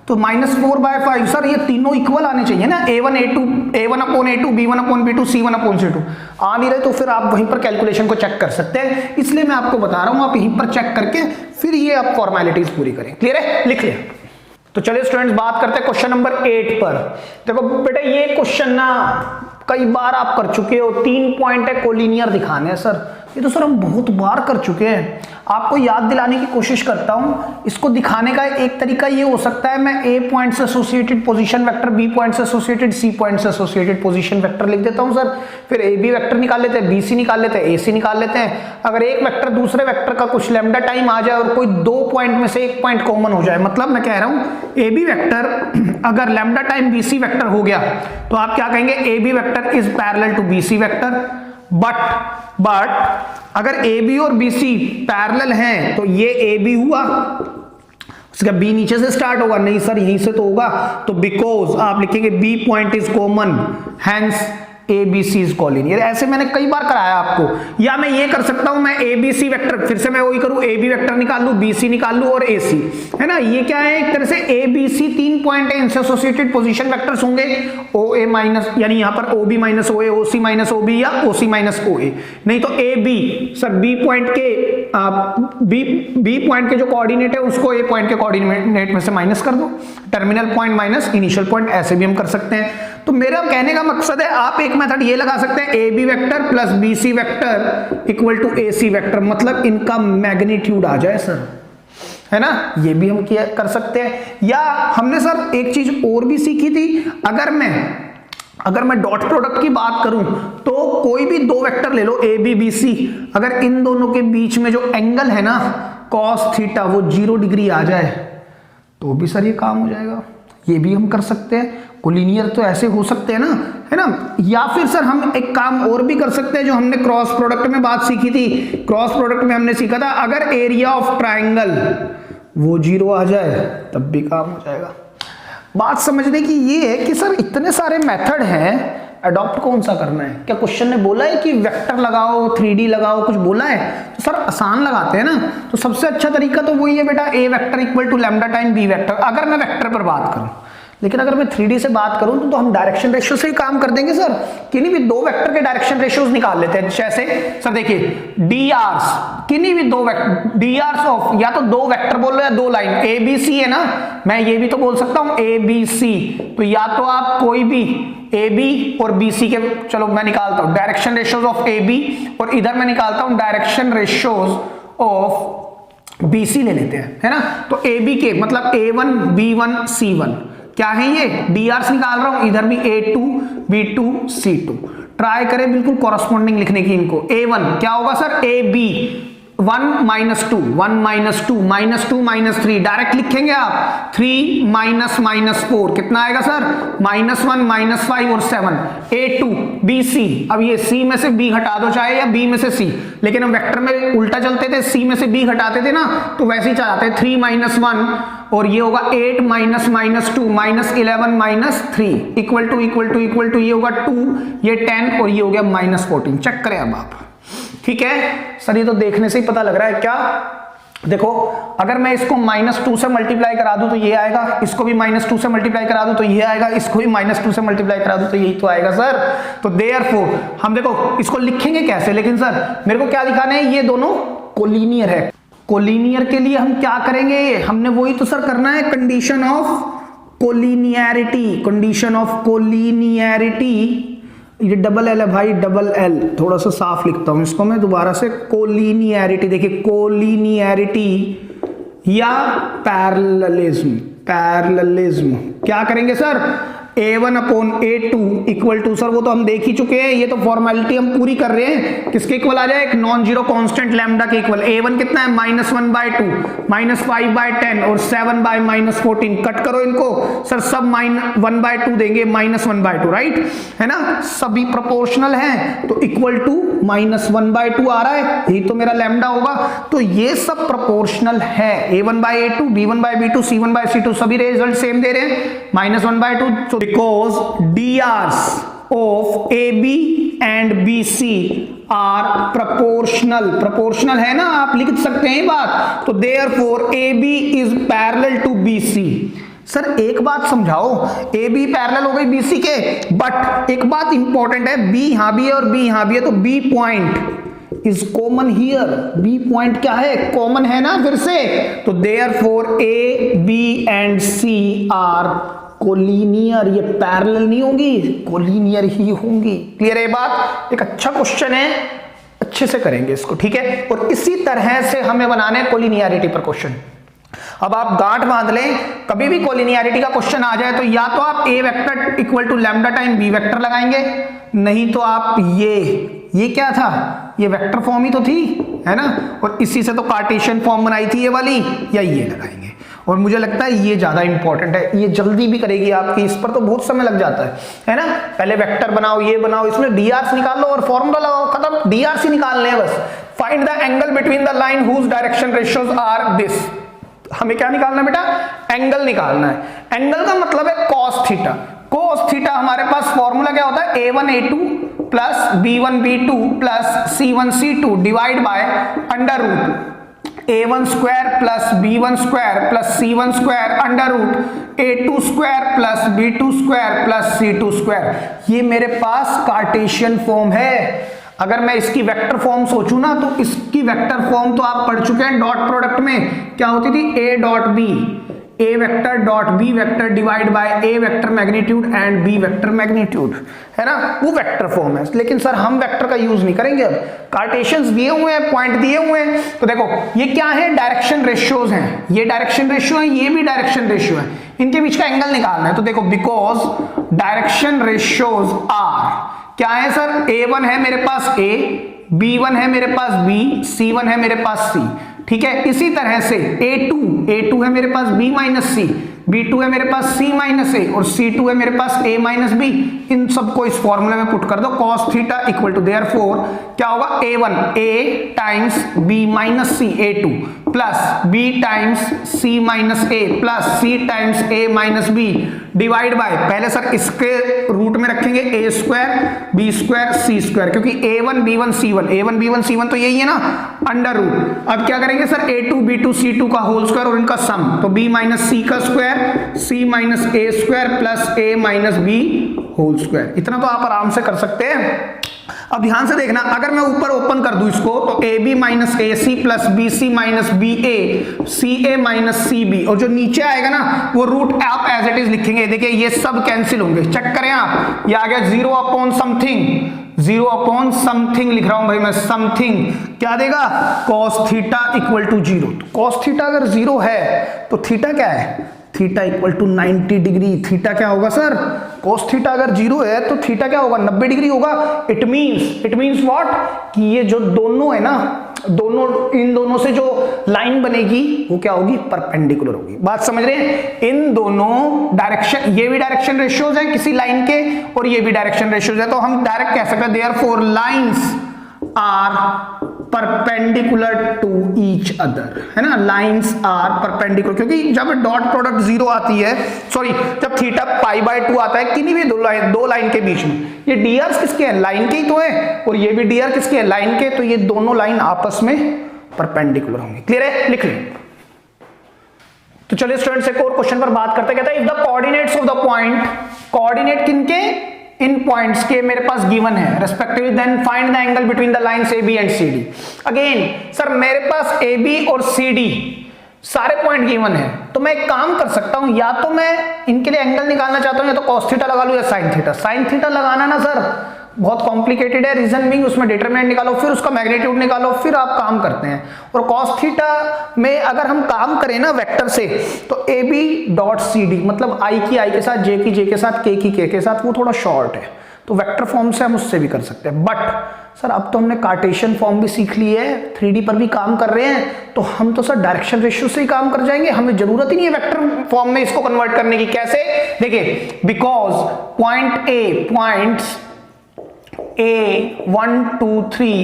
तो -4/5, सर ये तीनों इक्वल आने चाहिए ना। A1 A2 A1/A2 B1/B2 C1/C2 आ नहीं रहे, तो फिर आप वहीं पर कैलकुलेशन को चेक कर सकते हैं। इसलिए मैं आपको बता रहा हूं, आप यहीं पर चेक करके फिर ये आप फॉर्मेलिटीज पूरी करें। क्लियर है? लिख लिया। तो चलिए स्टूडेंट्स बात करते हैं क्वेश्चन नंबर 8 पर। देखो बेटा ये क्वेश्चन ना कई बार आप कर चुके हो, 3 पॉइंट है कोलिनियर दिखाने हैं सर, ये तो सर हम बहुत बार कर चुके हैं। आपको याद दिलाने की कोशिश करता हूं, इसको दिखाने का एक तरीका ये हो सकता है, मैं ए पॉइंट से associated position vector, B point से एसोसिएटेड, सी पॉइंट से एसोसिएटेड पोजीशन वेक्टर लिख देता हूं सर, फिर ए बी वेक्टर निकाल लेते हैं, बी सी निकाल लेते हैं, ए सी निकाल लेते हैं। अगर एक वेक्टर दूसरे वेक्टर का कुछ लैम्डा टाइम आ जाए और कोई 2 पॉइंट में से 1 पॉइंट कॉमन हो जाए, मतलब मैं कह रहा हूं ए बी वेक्टर अगर lambda time B C vector हो गया तो आप क्या कहेंगे, A B vector is parallel to B C vector. But अगर ए बी और बी सी पैरेलल हैं तो ये ए बी हुआ, उसका बी नीचे से स्टार्ट होगा, नहीं सर यहीं से तो होगा, तो बिकॉज आप लिखेंगे B point is common, hence A B C is collinear. ऐसे मैंने कई बार कराया आपको। या मैं ये कर सकता हूं, मैं ए बी सी वेक्टर, फिर से मैं वही करूं, ए बी वेक्टर निकाल लूं, बी सी निकाल लूं और ए सी, है ना। ये क्या है, एक तरह से ए बी सी 3 पॉइंट है, इनसे एसोसिएटेड पोजीशन वेक्टर्स होंगे, ओ ए माइनस, यानी यहां पर O B minus O A, O C minus O B या O C minus O A. नहीं तो A B sir B point के जो कोऑर्डिनेट है उसको ए पॉइंट के कोऑर्डिनेट में से माइनस कर दो, terminal point minus initial point, ऐसे भी हम कर सकते हैं। तो मेरा कहने का मकसद है, आप एक मेथड ये लगा सकते हैं, A B vector plus B C vector equal to A C vector, मतलब इनका मैग्नीट्यूड आ जाए सर, है ना। ये भी हम किया कर सकते हैं। या हमने सर एक चीज और भी सीखी थी, अगर मैं डॉट प्रोडक्ट की बात करूं तो कोई भी 2 वेक्टर ले लो ए बी बी सी, अगर इन दोनों के बीच में जो एंगल है ना कॉस थीटा वो 0 डिग्री आ जाए तो भी सर ये काम हो जाएगा। ये भी हम कर सकते हैं, कोलिनियर तो ऐसे हो सकते हैं ना, है ना। या फिर सर हम एक काम और भी कर सकते हैं, जो हमने क्रॉस प्रोडक्ट में बात सीखी थी। क्रॉस प्रोडक्ट में हमने सीखा था, अगर एरिया ऑफ ट्राइंगल वो 0 आ जाए तब भी काम हो जाएगा। बात समझने की ये है कि सर इतने सारे मेथड हैं, अडॉप्ट कौन सा करना है। क्या क्वेश्चन ने बोला है कि वेक्टर लगाओ, 3D लगाओ, कुछ बोला है तो सर आसान लगाते हैं ना। तो सबसे अच्छा तरीका तो वही है बेटा, A vector equal to lambda time B vector, अगर मैं वेक्टर पर बात करूं। लेकिन अगर मैं 3D से बात करूं तो हम डायरेक्शन रेशियो से ही काम कर देंगे सर। किन्हीं भी 2 वेक्टर के डायरेक्शन रेशियोज निकाल लेते हैं। जैसे सर देखिए डी आर्स, किन्हीं भी 2 वेक्टर डी आर्स ऑफ, या तो 2 वेक्टर बोल लो या 2 लाइन, ए बी सी है ना, मैं ये भी तो बोल सकता हूं ए बी सी। तो या तो आप कोई भी ए बी और बी सी के, चलो मैं निकालता हूं direction ratios of A B, और इधर मैं निकालता हूं direction ratios of B C ले लेते हैं, है ना। तो ए बी के मतलब A1 B1 C1 क्या है, ये डी आर निकाल रहा हूं, इधर भी A2 B2 C2। ट्राई करें बिल्कुल कॉरस्पॉन्डिंग लिखने की इनको। A1 क्या होगा sir, AB 1 minus 2 1 minus 2 minus 2 minus 3 direct लिखेंगे आप। 3 minus minus 4 कितना आएगा सर, -1 -5 और 7। A2 BC, अब ये C में से B हटा दो चाहे या B में से C, लेकिन हम वेक्टर में उल्टा चलते थे, C में से B हटाते थे ना, तो वैसे ही चलाते हैं। 3 minus 1 और ये होगा 8 minus minus 2 minus 11 minus 3 equal to ये होगा 2, ये 10 और ये हो गया -14। चेक करें अब आप, ठीक है सर। ये तो देखने से ही पता लग रहा है क्या, देखो अगर मैं इसको -2 से मल्टीप्लाई करा दूं तो ये आएगा, इसको भी -2 से मल्टीप्लाई करा दूं तो ये आएगा, इसको भी -2 से मल्टीप्लाई करा दूं तो यही तो आएगा सर। तो देयरफॉर हम देखो इसको लिखेंगे कैसे, लेकिन सर मेरे को क्या दिखाना है, ये दोनों कोलिनियर है। कोलिनियर के लिए हम क्या करेंगे, हमने वही तो सर करना है, condition of collinearity, condition of collinearity. ये डबल एल है भाई, डबल एल, थोड़ा सा साफ लिखता हूं इसको मैं दोबारा से। कोलिनियरिटी, देखिए कोलिनियरिटी या पैरेललिज्म, पैरेललिज्म क्या करेंगे sir, A1 upon A2 equal to, sir वो तो हम देख ही चुके हैं, ये तो फॉर्मेलिटी हम पूरी कर रहे हैं। किसके इक्वल आ जाए, एक नॉन जीरो कांस्टेंट लैम्डा के इक्वल। A1 कितना है, -1/2 -5/10 और 7/-14। कट करो इनको सर, सब -1/2 देंगे, -1/2 राइट, है ना। सभी प्रोपोर्शनल हैं तो इक्वल टू -1/2 आ रहा है, यही तो मेरा लैम्डा होगा। तो ये सब प्रोपोर्शनल है, A1/A2 B1/B2 C1/C2 सभी रिजल्ट सेम दे रहे हैं, -1/2। because DRs of AB and BC are proportional है ना, आप लिख सकते हैं बात। तो therefore AB is parallel to BC। Sir एक बात समझाओ, AB पैरेलल हो गई BC के, बट एक बात इंपॉर्टेंट है, B यहां भी है और B यहां भी है, तो B point is common here. B point क्या है, कॉमन है ना फिर से। तो therefore A B and C are collinear, ये पैरेलल नहीं होंगी, कोलिनियर ही होंगी। क्लियर है बात? एक अच्छा क्वेश्चन है, अच्छे से करेंगे इसको, ठीक है। और इसी तरह से हमें बनाने कोलिनियरिटी पर क्वेश्चन। अब आप गांठ बांध लें, कभी भी कोलिनियरिटी का क्वेश्चन आ जाए तो या तो आप A vector equal to lambda time B vector लगाएंगे, नहीं तो आप ये क्या था, ये वेक्टर फॉर्म ही तो थी, है ना, और इसी से तो कार्टेशियन फॉर्म बनाई थी ये वाली, या ये लगाएंगे। और मुझे लगता है ये ज्यादा इंपॉर्टेंट है, ये जल्दी भी करेगी आपकी, इस पर तो बहुत समय लग जाता है ना। पहले वेक्टर बनाओ, ये बनाओ, इसमें डीआरसी निकाल लो और फॉर्मूला लगाओ, खत्म। डीआरसी निकालने हैं बस। Find the angle between the line whose direction ratios are this. हमें क्या निकालना है बेटा? एंगल निकालना है। एंगल का मतलब है cos थीटा। cos थीटा हमारे पास फॉर्मूला क्या होता है? a1 a2 plus b1 b2 plus c1 c2 divide by under root a1 square plus b1 square plus c1 square under root a2 square plus b2 square plus c2 square. ये मेरे पास कार्टेशियन फॉर्म है। अगर मैं इसकी वेक्टर फॉर्म सोचूं ना, तो इसकी वेक्टर फॉर्म तो आप पढ़ चुके हैं डॉट प्रोडक्ट में, क्या होती थी? a dot b, a vector dot b vector divide by a vector magnitude and b vector magnitude, है ना, वो वेक्टर फॉर्म है। लेकिन सर हम वेक्टर का यूज नहीं करेंगे, अब कार्टेशियंस दिए हुए हैं, पॉइंट दिए हुए हैं, तो देखो ये क्या है? डायरेक्शन रेशियोज हैं, ये डायरेक्शन रेशियो है, ये भी डायरेक्शन रेशियो है, इनके बीच का एंगल निकालना है। तो देखो बिकॉज डायरेक्शन रेशियोज आर क्या है सर? a1 है मेरे पास a, b1 है मेरे पास b, c1 है मेरे पास c, ठीक है। इसी तरह से a2 है मेरे पास b माइनस सी, b2 है मेरे पास c माइनस ए, और c2 है मेरे पास a माइनस बी। इन सबको इस फॉर्मूले में पुट कर दो। cos theta equal to therefore क्या होगा? a1 a times b minus C a2 plus b times c minus a plus c times a minus b divide by, पहले सर इसके रूट में रखेंगे a square b square c square, क्योंकि a1 b1 c1 तो यही है ना, अंडर रूट। अब क्या करेंगे सर? a2 b2 c2 का होल स्क्वायर और इनका सम, तो b माइनस c का square, c minus a square plus a minus b whole square. इतना तो आप आराम से कर सकते हैं। अब ध्यान से देखना, अगर मैं ऊपर ओपन कर दूं इसको, तो ab minus A C plus B C minus B A, C A minus C B, और जो नीचे आएगा ना वो रूट आप एज इट इज लिखेंगे। देखिए ये सब कैंसिल होंगे, चेक करें आप, ये आ गया 0 अपॉन समथिंग, 0 अपॉन समथिंग लिख रहा हूं भाई मैं, समथिंग क्या देगा? cos theta equal to 0। cos theta अगर 0 है तो थीटा क्या है? Theta equal to 90 degree. Theta क्या होगा सर? cos थीटा अगर 0 है तो थीटा क्या होगा? 90 डिग्री होगा। It means what? कि ये जो दोनों है ना, इन दोनों से जो लाइन बनेगी वो क्या होगी? परपेंडिकुलर होगी। बात समझ रहे हैं? इन दोनों डायरेक्शन, ये भी डायरेक्शन रेशियोज है किसी लाइन के, और ये भी डायरेक्शन रेशियोज है, तो हम डायरेक्ट कह सकते हैं therefore lines are perpendicular to each other, है ना, लाइंस आर परपेंडिकुलर, क्योंकि जब डॉट प्रोडक्ट 0 आती है, सॉरी जब थीटा पाई बाय 2 आता है किन्हीं भी दो लाइन के बीच में, ये डीआर किसके हैं? लाइन के ही तो है, और ये भी डीआर किसके हैं? लाइन के, तो ये दोनों लाइन आपस में परपेंडिकुलर होंगे। क्लियर है? लिख लें। तो चलिए स्टूडेंट्स एक और क्वेश्चन पर बात करते, कहता है if the coordinates of the point, coordinate किनके? इन पॉइंट्स के मेरे पास गिवन है respectively, then find the angle between the lines AB and CD। Again sir मेरे पास AB और CD सारे पॉइंट गिवन है, तो मैं एक काम कर सकता हूं, या तो मैं इनके लिए एंगल निकालना चाहता हूं, या तो cos थीटा लगा लूं या sin थीटा। sin थीटा लगाना ना सर बहुत कॉम्प्लिकेटेड है, रीजन बीइंग उसमें डिटरमिनेंट निकालो, फिर उसका मैग्नीट्यूड निकालो, फिर आप काम करते हैं। और cos थीटा में अगर हम काम करें ना वेक्टर से, तो AB डॉट CD मतलब I की I के साथ, J की J के साथ, K की K के साथ, वो थोड़ा शॉर्ट है, तो वेक्टर फॉर्म से हम उससे भी कर सकते हैं। बट सर अब तो हमने कार्टेशियन फॉर्म भी सीख ली है, 3D पर भी काम कर रहे हैं, तो हम तो सर डायरेक्शन रेशियो से ही काम कर जाएंगे, हमें जरूरत ही नहीं है वेक्टर फॉर्म में इसको कन्वर्ट करने की। कैसे? देखिए बिकॉज पॉइंट्स A 1 2 3,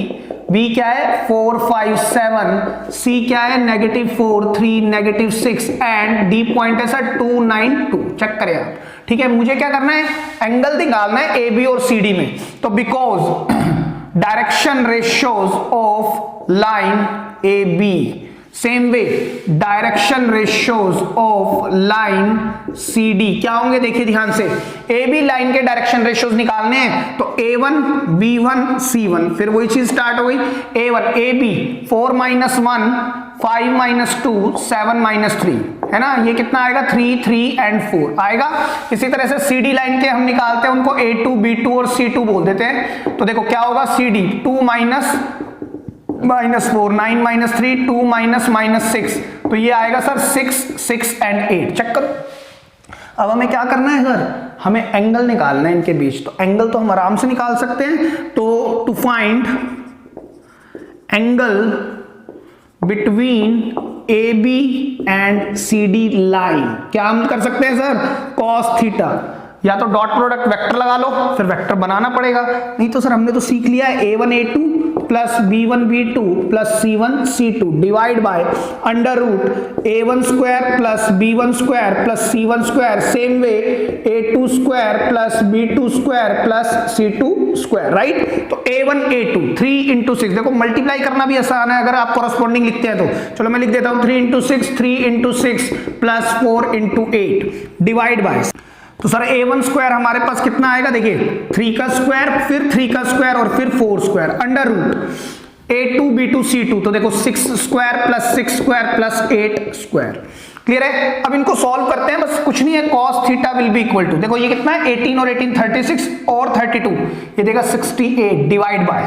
B क्या है 4 5 7, C क्या है -4 3 -6 एंड D पॉइंट है सर 2 9 2। चेक करें आप, ठीक है। मुझे क्या करना है? एंगल निकालना है AB और CD में, तो because direction ratios of line AB same way direction ratios of line CD क्या होंगे, देखिए ध्यान से, AB लाइन के डायरेक्शन रेशियोज निकालने हैं तो A1 B1 C1, फिर वही चीज स्टार्ट हो गई, A1 AB 4 - 1 5 - 2 7 - 3 है ना, ये कितना आएगा 3 3 and 4 आएगा। इसी तरह से CD लाइन के हम निकालते हैं, उनको A2 B2 और C2 बोल देते हैं। तो देखो क्या होगा, CD 2 - -4 9 - 3 2 - -6, तो ये आएगा सर 6 6 and 8। चेक करो, अब हमें क्या करना है सर, हमें एंगल निकालना है इनके बीच। तो एंगल तो हम आराम से निकाल सकते हैं, तो to find angle between AB and CD line क्या हम कर सकते हैं सर, cos थीटा, या तो डॉट प्रोडक्ट वेक्टर लगा लो, फिर वेक्टर बनाना पड़ेगा, नहीं तो सर हमने तो सीख लिया है A1 A2 plus B1 B2 plus C1 C2 divide by under root A1 square plus B1 square plus C1 square, same way A2 square plus B2 square plus C2 square, right. तो A1 A2 3 × 6, देखो मल्टीप्लाई करना भी आसान है अगर आप कॉरस्पॉन्डिंग लिखते हैं तो। चलो मैं लिख देता हूं 3 × 6 3 × 6 प्लस 4 × 8 डिवाइड बाय, तो सर A1 स्क्वायर हमारे पास कितना आएगा, देखिए 3 का स्क्वायर फिर 3 का स्क्वायर और फिर 4 square under root A2 B2 C2, तो देखो 6 square plus 6 square plus 8 square. Clear है। अब इनको सॉल्व करते हैं, बस कुछ नहीं है, cos theta will be equal to, देखो ये कितना है 18 और 18 36 और 32, ये देगा 68 डिवाइड बाय,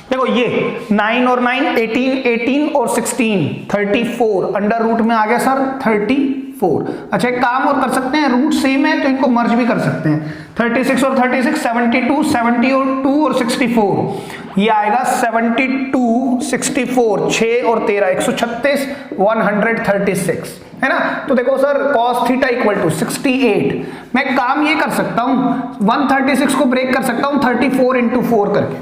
देखो ये 9 और 9 18 18 और 16 34 अंडर रूट में आ गया सर 34। अच्छा एक काम और कर सकते हैं, रूट सेम है तो इनको मर्ज भी कर सकते हैं, 36 और 36 72 70 और 2 और 64, ये आएगा 72 64 6 और 13 136 136 है ना। तो देखो sir cos theta equal to 68, मैं काम ये कर सकता हूं 136 को ब्रेक कर सकता हूं 34 × 4 करके,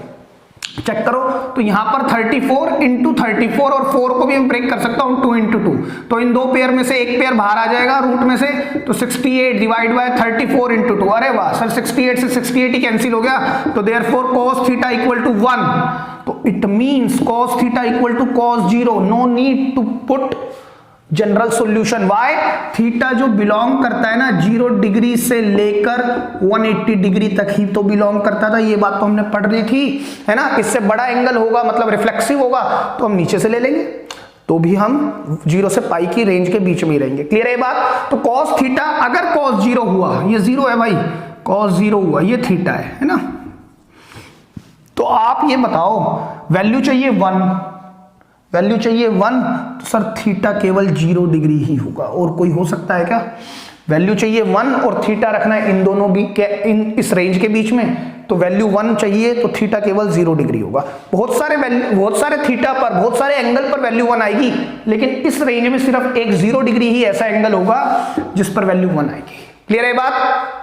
चेक करो, तो यहां पर 34 × 34 और 4 को भी मैं ब्रेक कर सकता हूं 2 × 2, तो इन दो पेयर में से एक पेयर बाहर आ जाएगा रूट में से, तो 68 डिवाइड बाय 34 × 2, अरे वाह सर 68 से 68 ही कैंसिल हो गया, तो therefore cos theta equal to 1, तो it means cos theta equal to cos 0, no need to put general solution. Why, theta जो बिलोंग करता है ना 0 डिग्री से लेकर 180 डिग्री तक ही तो बिलोंग करता था, ये बात तो हमने पढ़ ली थी है ना। इससे बड़ा एंगल होगा मतलब रिफ्लेक्सिव होगा तो हम नीचे से ले लेंगे, तो भी हम 0 से पाई की रेंज के बीच में ही रहेंगे। क्लियर है बात। तो cos थीटा अगर cos 0 हुआ, ये 0 है भाई, cos 0 हुआ ये थीटा है ना, तो आप ये बताओ वैल्यू चाहिए 1, वैल्यू चाहिए 1, तो सर थीटा केवल 0 डिग्री ही होगा, और कोई हो सकता है क्या। वैल्यू चाहिए 1 और थीटा रखना है इन दोनों भी के इस रेंज के बीच में, तो वैल्यू 1 चाहिए तो थीटा केवल 0 डिग्री होगा। बहुत सारे थीटा पर, बहुत सारे एंगल पर वैल्यू 1 आएगी, लेकिन इस रेंज में सिर्फ एक 0 डिग्री ही ऐसा एंगल होगा जिस पर वैल्यू 1 आएगी। क्लियर है बात।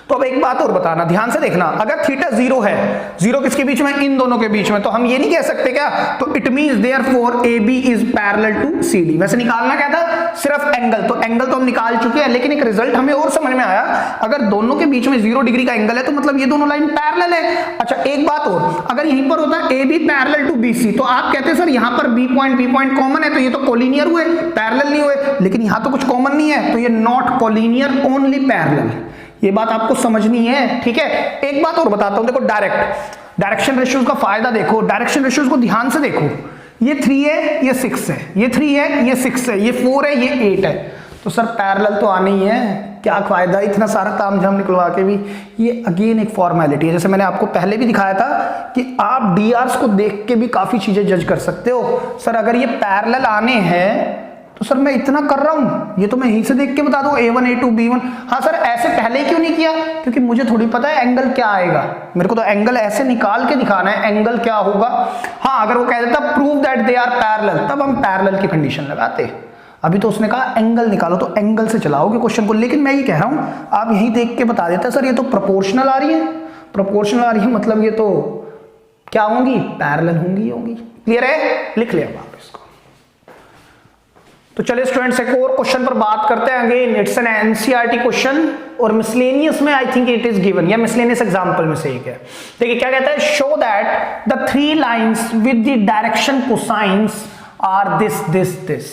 तो अब एक बात और बताना, ध्यान से देखना, अगर थीटा 0 है, 0 किसके बीच में, इन दोनों के बीच में, तो हम ये नहीं कह सकते क्या, तो it means therefore AB is parallel to CD। वैसे निकालना क्या था, सिर्फ एंगल, तो एंगल तो हम निकाल चुके हैं, लेकिन एक रिजल्ट हमें और समझ में आया, अगर दोनों के बीच में 0 डिग्री का एंगल है तो मतलब ये दोनों लाइन पैरेलल है। अच्छा एक बात और, अगर यहीं पर होता है AB पैरेलल टू BC, तो आप कहते हैं सर यहां पर B पॉइंट कॉमन है, तो ये तो कोलिनियर हुए, पैरेलल नहीं हुए, लेकिन यहां तो कुछ कॉमन नहीं है, तो ये नॉट कोलिनियर ओनली पैरेलल, ये बात आपको समझनी है। ठीक है, एक बात और बताता हूं, देखो डायरेक्शन रेशियोज का फायदा देखो, डायरेक्शन रेशियोज को ध्यान से देखो, ये 3 है ये 6 है, ये 3 है ये 6 है, ये 4 है ये 8 है, तो सर पैरेलल तो आनी ही है। क्या फायदा इतना सारा काम झाम निकलवा के भी, ये अगेन एक फॉर्मेलिटी है। जैसे मैंने आपको पहले भी दिखाया था कि आप DRs को देख के भी काफी चीजें जज कर सकते हो। सर अगर ये पैरेलल आने हैं तो सर मैं इतना कर रहा हूं, ये तो मैं यहीं से देख के बता दूं A1 A2 B1। हाँ सर ऐसे पहले क्यों नहीं किया, क्योंकि मुझे थोड़ी पता है एंगल क्या आएगा, मेरे को तो एंगल ऐसे निकाल के दिखाना है एंगल क्या होगा। हाँ अगर वो कह देता prove that they are parallel, तब हम पैरेलल की कंडीशन लगाते, अभी तो उसने कहा एंगल निकालो, तो एंगल से चलाओगे क्वेश्चन को। लेकिन मैं ये कह रहा हूं आप यहीं देख के बता देता सर ये तो प्रोपोर्शनल आ रही है, प्रोपोर्शनल आ रही है मतलब ये तो क्या होंगी, पैरेलल होंगी। क्लियर है, लिख लिया आप इसको। तो चलिए स्टूडेंट्स एक और क्वेश्चन पर बात करते हैं। Again it's an NCERT question और मिसलेनियस में I think it is given, या मिसलेनियस एग्जांपल में से एक है। देखिए क्या कहता है, show that the 3 lines with the direction cosines are this this this.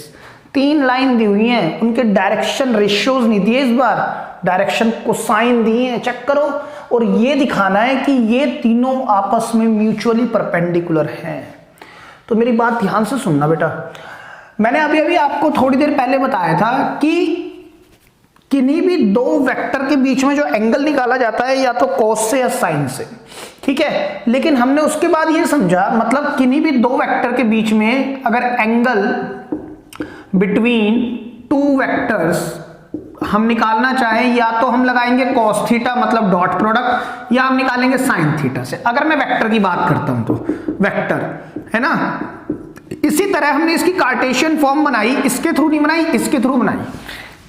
3 line दी हुई हैं, उनके डायरेक्शन रेशियोज नहीं दिए, इस बार डायरेक्शन कोसाइन दिए हैं, चेक करो। और ये दिखाना है कि ये तीनों आपस में म्यूचुअली परपेंडिकुलर हैं। तो मेरी बात ध्यान से सुनना बेटा, मैंने अभी अभी आपको थोड़ी देर पहले बताया था कि किन्हीं भी दो वेक्टर के बीच में जो एंगल निकाला जाता है या तो कॉस से या साइन से, ठीक है। लेकिन हमने उसके बाद ये समझा, मतलब किन्हीं भी दो वेक्टर के बीच में अगर एंगल बिटवीन टू वेक्टर्स हम निकालना चाहें, या तो हम लगाएंगे कॉस थीटा मतलब डॉट प्रोडक्ट, या हम निकालेंगे साइन थीटा से। अगर मैं वेक्टर की बात करता हूं तो वेक्टर है ना। इसी तरह हमने इसकी कार्टेशियन फॉर्म बनाई, इसके थ्रू नहीं बनाई, इसके थ्रू बनाई।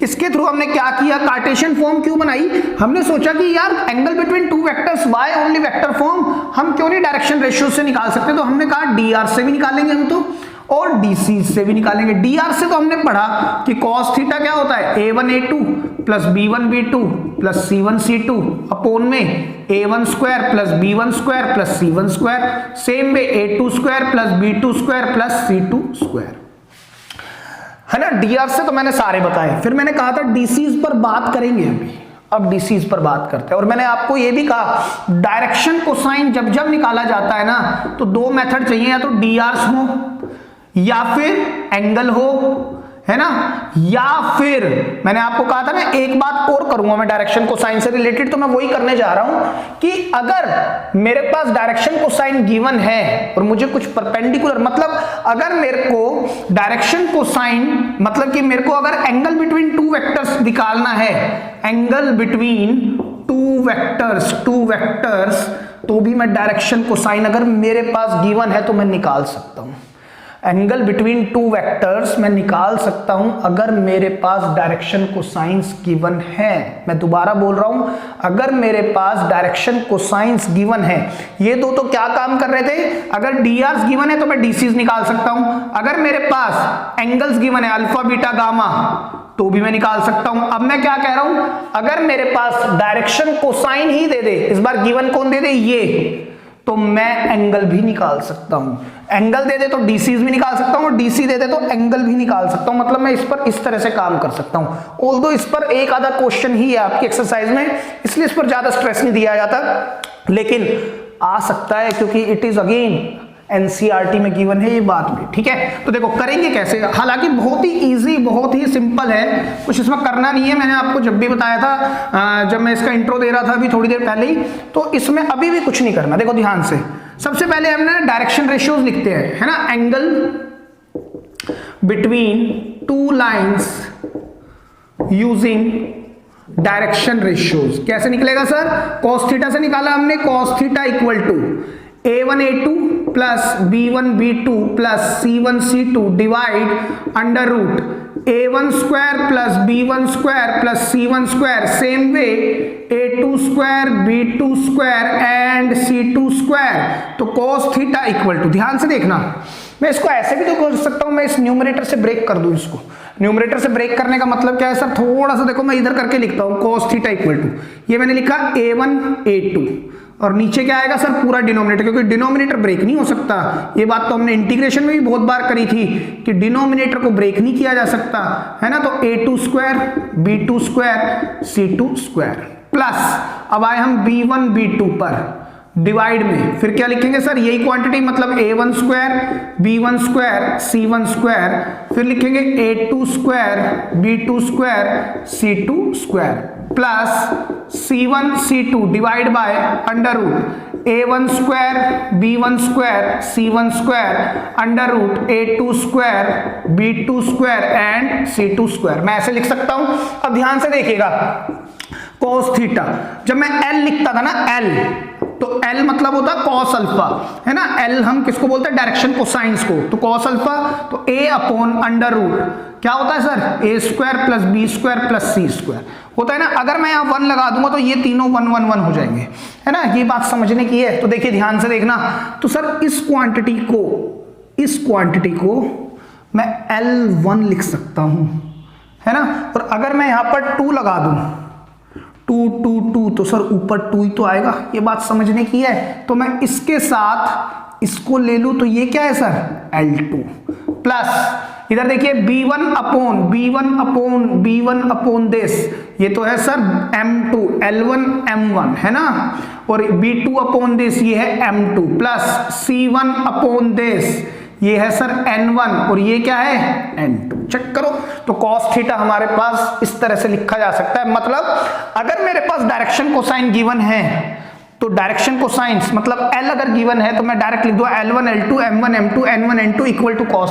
इसके थ्रू हमने क्या किया, कार्टेशियन फॉर्म क्यों बनाई, हमने सोचा कि यार angle between two vectors why only vector form, हम क्यों नहीं डायरेक्शन रेशियो से निकाल सकते। तो हमने कहा डी से भी निकालेंगे हम तो, और डीसी से भी निकालेंगे। डी से तो हमने पढ़ा कि कॉस थीटा क्या होता है, a1 a2 plus b1 b2 plus c1 c2 upon में a1 square plus b1 square plus c1 square, same में a2 square plus b2 square plus c2 square, है ना। डीआर से तो मैंने सारे बताए। फिर मैंने कहा था डीसीज पर बात करेंगे अभी, अब डीसीज पर बात करते हैं। और मैंने आपको ये भी कहा डायरेक्शन कोसाइन जब जब निकाला जाता है ना, तो दो मेथड चाहिए, या तो डीआर्स हो या फिर एंगल हो, है ना, या फिर मैंने आपको कहा था ना, एक बात और करूंगा मैं डायरेक्शन कोसाइन से रिलेटेड, तो मैं वही करने जा रहा हूं कि अगर मेरे पास डायरेक्शन कोसाइन गिवन है और मुझे कुछ परपेंडिकुलर, मतलब अगर मेरे को डायरेक्शन कोसाइन मतलब कि मेरे को अगर एंगल बिटवीन टू वेक्टर्स निकालना है, एंगल बिटवीन टू वेक्टर्स, तो भी मैं डायरेक्शन कोसाइन अगर मेरे पास गिवन है तो मैं निकाल सकता हूं। एंगल बिटवीन टू वेक्टर्स मैं निकाल सकता हूं अगर मेरे पास डायरेक्शन कोसाइंस गिवन है। मैं दोबारा बोल रहा हूं, अगर मेरे पास डायरेक्शन कोसाइंस गिवन है। ये दो तो क्या काम कर रहे थे, अगर डीआर्स गिवन है तो मैं डीसीज निकाल सकता हूं, अगर मेरे पास एंगल्स गिवन है अल्फा बीटा गामा तो भी मैं निकाल सकता हूं। अब मैं क्या कह रहा हूं, अगर मेरे पास डायरेक्शन कोसाइन ही दे दे, इस बार गिवन कौन दे दे ये, तो मैं एंगल भी निकाल सकता हूं। एंगल दे दे तो डीसीज भी निकाल सकता हूं, और डीसी दे दे तो एंगल भी निकाल सकता हूं। मतलब मैं इस पर इस तरह से काम कर सकता हूं। ऑल्दो इस पर एक आधा क्वेश्चन ही है आपकी एक्सरसाइज में, इसलिए इस पर ज्यादा स्ट्रेस नहीं दिया जाता, लेकिन आ सकता है क्योंकि इट इज अगेन एनसीईआरटी में गिवन है ये बात भी, ठीक है। तो देखो करेंगे कैसे, हालांकि बहुत ही इजी, बहुत ही सिंपल है, कुछ इसमें करना नहीं है। मैंने आपको जब भी बताया था, जब मैं इसका इंट्रो दे रहा था अभी थोड़ी देर पहले ही, तो इसमें अभी भी कुछ नहीं करना। देखो ध्यान से, सबसे पहले हमने डायरेक्शन रेशियोज लिखते हैं, है ना। Angle between two lines using direction ratios कैसे निकलेगा सर, कॉस थीटा से निकाला हमने, cos theta equal to a1 a2 plus b1 b2 plus c1 c2 divide under root a1 square plus b1 square plus c1 square, same way a2 square b2 square and c2 square. तो cos थीटा इक्वल टू, ध्यान से देखना, मैं इसको ऐसे भी तो कर सकता हूं, मैं इस न्यूमरेटर से ब्रेक कर दूं इसको। न्यूमरेटर से ब्रेक करने का मतलब क्या है सर, थोड़ा सा देखो मैं इधर करके लिखता हूं, cos थीटा इक्वल टू, ये मैंने लिखा a1 a2, और नीचे क्या आएगा सर, पूरा डिनोमिनेटर, क्योंकि डिनोमिनेटर ब्रेक नहीं हो सकता। ये बात तो हमने इंटीग्रेशन में भी बहुत बार करी थी कि डिनोमिनेटर को ब्रेक नहीं किया जा सकता, है ना। तो a2 square b2 square c2 square plus, अब आए हम b1 b2 पर डिवाइड में, फिर क्या लिखेंगे सर, यही क्वांटिटी मतलब a1 square b1 square c1 square, फिर लिखेंगे a2 square b2 square c2 square plus c1 c2 divide by under root a1 square b1 square c1 square under root a2 square b2 square and c2 square. मैं ऐसे लिख सकता हूं। अब ध्यान से देखिएगा, cos थीटा, जब मैं L लिखता था ना, L, तो L मतलब होता है cos अल्फा, है ना। L हम किसको बोलते हैं, डायरेक्शन कोसाइंस को। तो cos अल्फा तो a अपॉन अंडर रूट क्या होता है sir, a square plus b square plus c square होता है ना। अगर मैं यहाँ 1 लगा दूंगा तो ये तीनों 1 1 1 हो जाएंगे, है ना। ये बात समझने की है। तो देखिए ध्यान से देखना, तो सर इस क्वांटिटी को मैं L1 लिख सकता हूं, है ना। और अगर मैं यहां पर 2 लगा दूं, 2 2 2, तो सर ऊपर 2 ही तो आएगा। ये बात समझने की है। तो मैं इसके साथ इसको ले लूं तो ये क्या है सर, L2 प्लस इधर देखिए b1 अपॉन दिस, ये तो है सर m2 L1 m1 है ना, और b2 अपॉन दिस ये है m2 plus c1 upon this ये है सर n1 और ये क्या है n2। चेक करो, तो cos थीटा हमारे पास इस तरह से लिखा जा सकता है। मतलब अगर मेरे पास डायरेक्शन कोसाइन गिवन है तो डायरेक्शन कोसाइंस मतलब L अगर गिवन है तो मैं डायरेक्ट लिख दूंगा L1 L2 M1 M2 N1 N2 equal to cos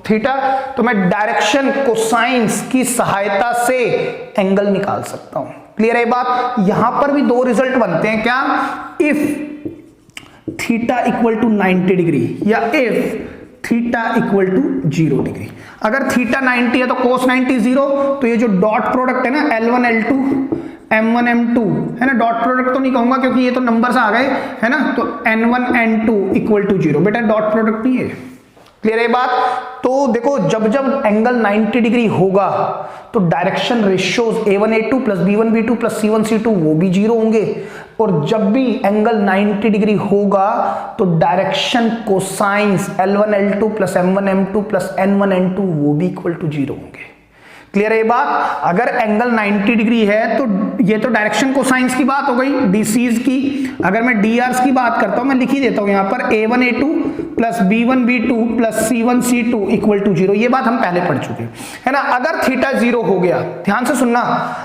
theta. तो मैं डायरेक्शन कोसाइंस की सहायता से एंगल निकाल सकता हूं। क्लियर है बात? यहां पर भी दो रिजल्ट बनते हैं, क्या? If theta equal to 90 degree या if theta equal to 0 degree. अगर थीटा 90 है तो cos 90 0, तो ये जो डॉट प्रोडक्ट है ना L1 L2 M1 M2 है ना, डॉट प्रोडक्ट तो नहीं कहूंगा क्योंकि ये तो नंबर्स आ गए है ना, तो N1 N2 इक्वल टू 0, बेटा डॉट प्रोडक्ट नहीं है। क्लियर है बात? तो देखो जब जब एंगल 90 डिग्री होगा तो direction ratios A1 A2 plus B1 B2 plus C1 C2 वो भी 0 होंगे, और जब भी एंगल 90 डिग्री होगा तो direction cosines L1 L2 plus M1 M2 plus N1 N2 वो भी इक्वल टू 0 होंगे। क्लियर है बात? अगर एंगल 90 डिग्री है तो ये तो डायरेक्शन कोसाइंस की बात हो गई, डीसीज की। अगर मैं डीआरस की बात करता हूं, मैं लिख ही देता हूं यहां पर A1 A2 plus B1 B2 plus C1 C2 equal to 0। ये बात हम पहले पढ़ चुके है ना। अगर थीटा 0 हो गया, ध्यान से सुनना,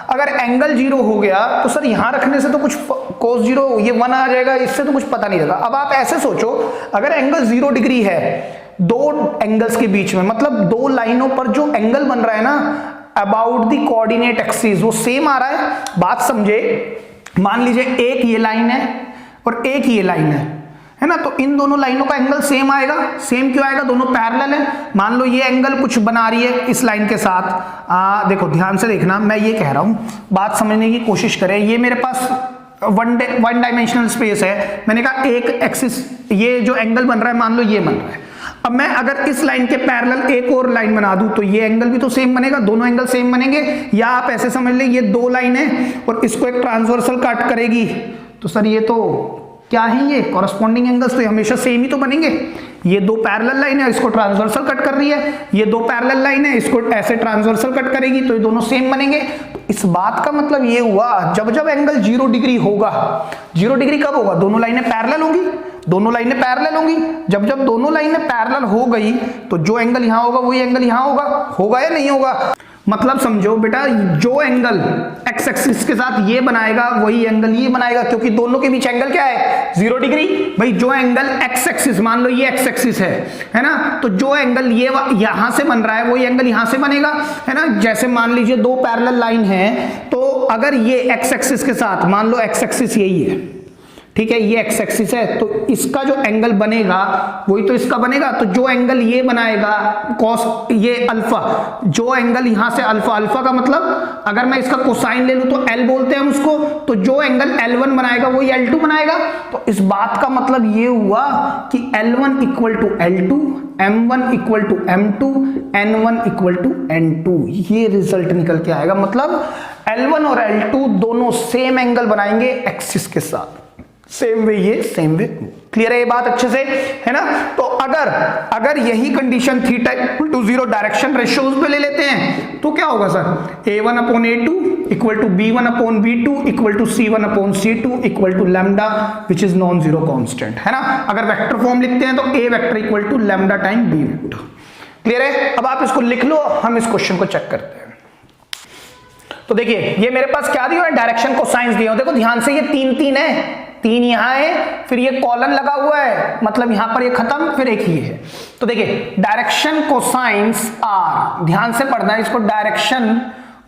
अगर एंगल 0 हो गया तो सर यहां रखने से तो कुछ cos 0 ये 1 आ जाएगा, इससे तो कुछ पता नहीं लगा। अब आप ऐसे सोचो, अगर एंगल 0 डिग्री है दो एंगल्स के बीच में, मतलब दो लाइनों पर जो एंगल बन रहा है ना अबाउट द कोऑर्डिनेट एक्सिस वो सेम आ रहा है। बात समझे, मान लीजिए एक ये लाइन है और एक ये लाइन है ना, तो इन दोनों लाइनों का एंगल सेम आएगा। सेम क्यों आएगा? दोनों पैरेलल है। मान लो ये एंगल कुछ बना रही है इस लाइन के साथ, देखो ध्यान से देखना, मैं ये कह रहा हूं, बात समझने की कोशिश करें। ये मेरे पास वन डायमेंशनल स्पेस है, मैंने कहा एक एक्सिस, ये जो एंगल बन रहा है मान लो ये बन रहा है। अब मैं अगर इस लाइन के पैरेलल एक और लाइन बना दूं तो ये एंगल भी तो सेम बनेगा, दोनों एंगल सेम बनेंगे। या आप ऐसे समझ ले, ये दो लाइन है और इसको एक ट्रांसवर्सल कट करेगी, तो सर ये तो क्या है, ये कॉरस्पॉन्डिंग एंगल्स तो हमेशा सेम ही तो बनेंगे। ये दो पैरेलल लाइन है, इसको ट्रांसवर्सल कट कर रही है, ये दो पैरेलल लाइन है, इसको ऐसे ट्रांसवर्सल कट करेगी, तो ये दोनों सेम बनेंगे। तो इस बात का मतलब ये हुआ, जब जब एंगल 0 डिग्री होगा, 0 डिग्री कब होगा? दोनों लाइनें पैरेलल होंगी, दोनों लाइनें पैरेलल होंगी। जब जब दोनों लाइनें पैरेलल हो गई तो जो एंगल यहां होगा वही एंगल यहां होगा या नहीं होगा? मतलब समझो बेटा, जो एंगल एक्स एक्सिस के साथ ये बनाएगा वही एंगल ये बनाएगा, क्योंकि दोनों के बीच एंगल क्या है? 0 डिग्री। भाई जो एंगल एक्स एक्सिस, मान लो ये एक्स एक्सिस है ना, तो जो एंगल ये यहां से बन रहा है वही एंगल यहां से बनेगा, है ना। जैसे मान लीजिए दो पैरेलल लाइन है, तो अगर ये एक्स एक्सिस के साथ, मान लो एक्स एक्सिस यही है, ठीक है, ये एक्स एक्सिस है, तो इसका जो एंगल बनेगा वही तो इसका बनेगा। तो जो एंगल ये बनाएगा कॉस, ये अल्फा, जो एंगल यहां से अल्फा का मतलब अगर मैं इसका कोसाइन ले लूं तो L बोलते हैं हम उसको, तो जो एंगल L1 बनाएगा वही L2 बनाएगा। तो इस बात का मतलब ये हुआ कि L1 equal to L2, M1 equal to M2, N1 equal to N2, ये रिजल्ट निकल के आएगा। मतलब L1 और L2 दोनों सेम एंगल बनाएंगे एक्सिस के साथ, सेम वे ये सेम वे। क्लियर है ये बात अच्छे से, है ना। तो अगर यही condition theta equal to 0 direction ratios पे ले लेते हैं तो क्या होगा sir? A1 upon A2 equal to B1 upon B2 equal to C1 upon C2 equal to lambda which is non zero constant, है ना। अगर वेक्टर फॉर्म लिखते हैं तो A vector equal to lambda time B vector. Clear है? अब आप इसको लिख लो, हम इस क्वेश्चन को चेक करते हैं। तो देखिए ये मेरे पास क्या दिया है? डायरेक्शन कोसाइंस दिया है। देखो ध्यान से, ये 3 है, 3 यहां है, फिर ये कॉलन लगा हुआ है, मतलब यहां पर ये खत्म, फिर एक ही है। तो देखिए डायरेक्शन कोसाइंस आर, ध्यान से पढ़ना है इसको, डायरेक्शन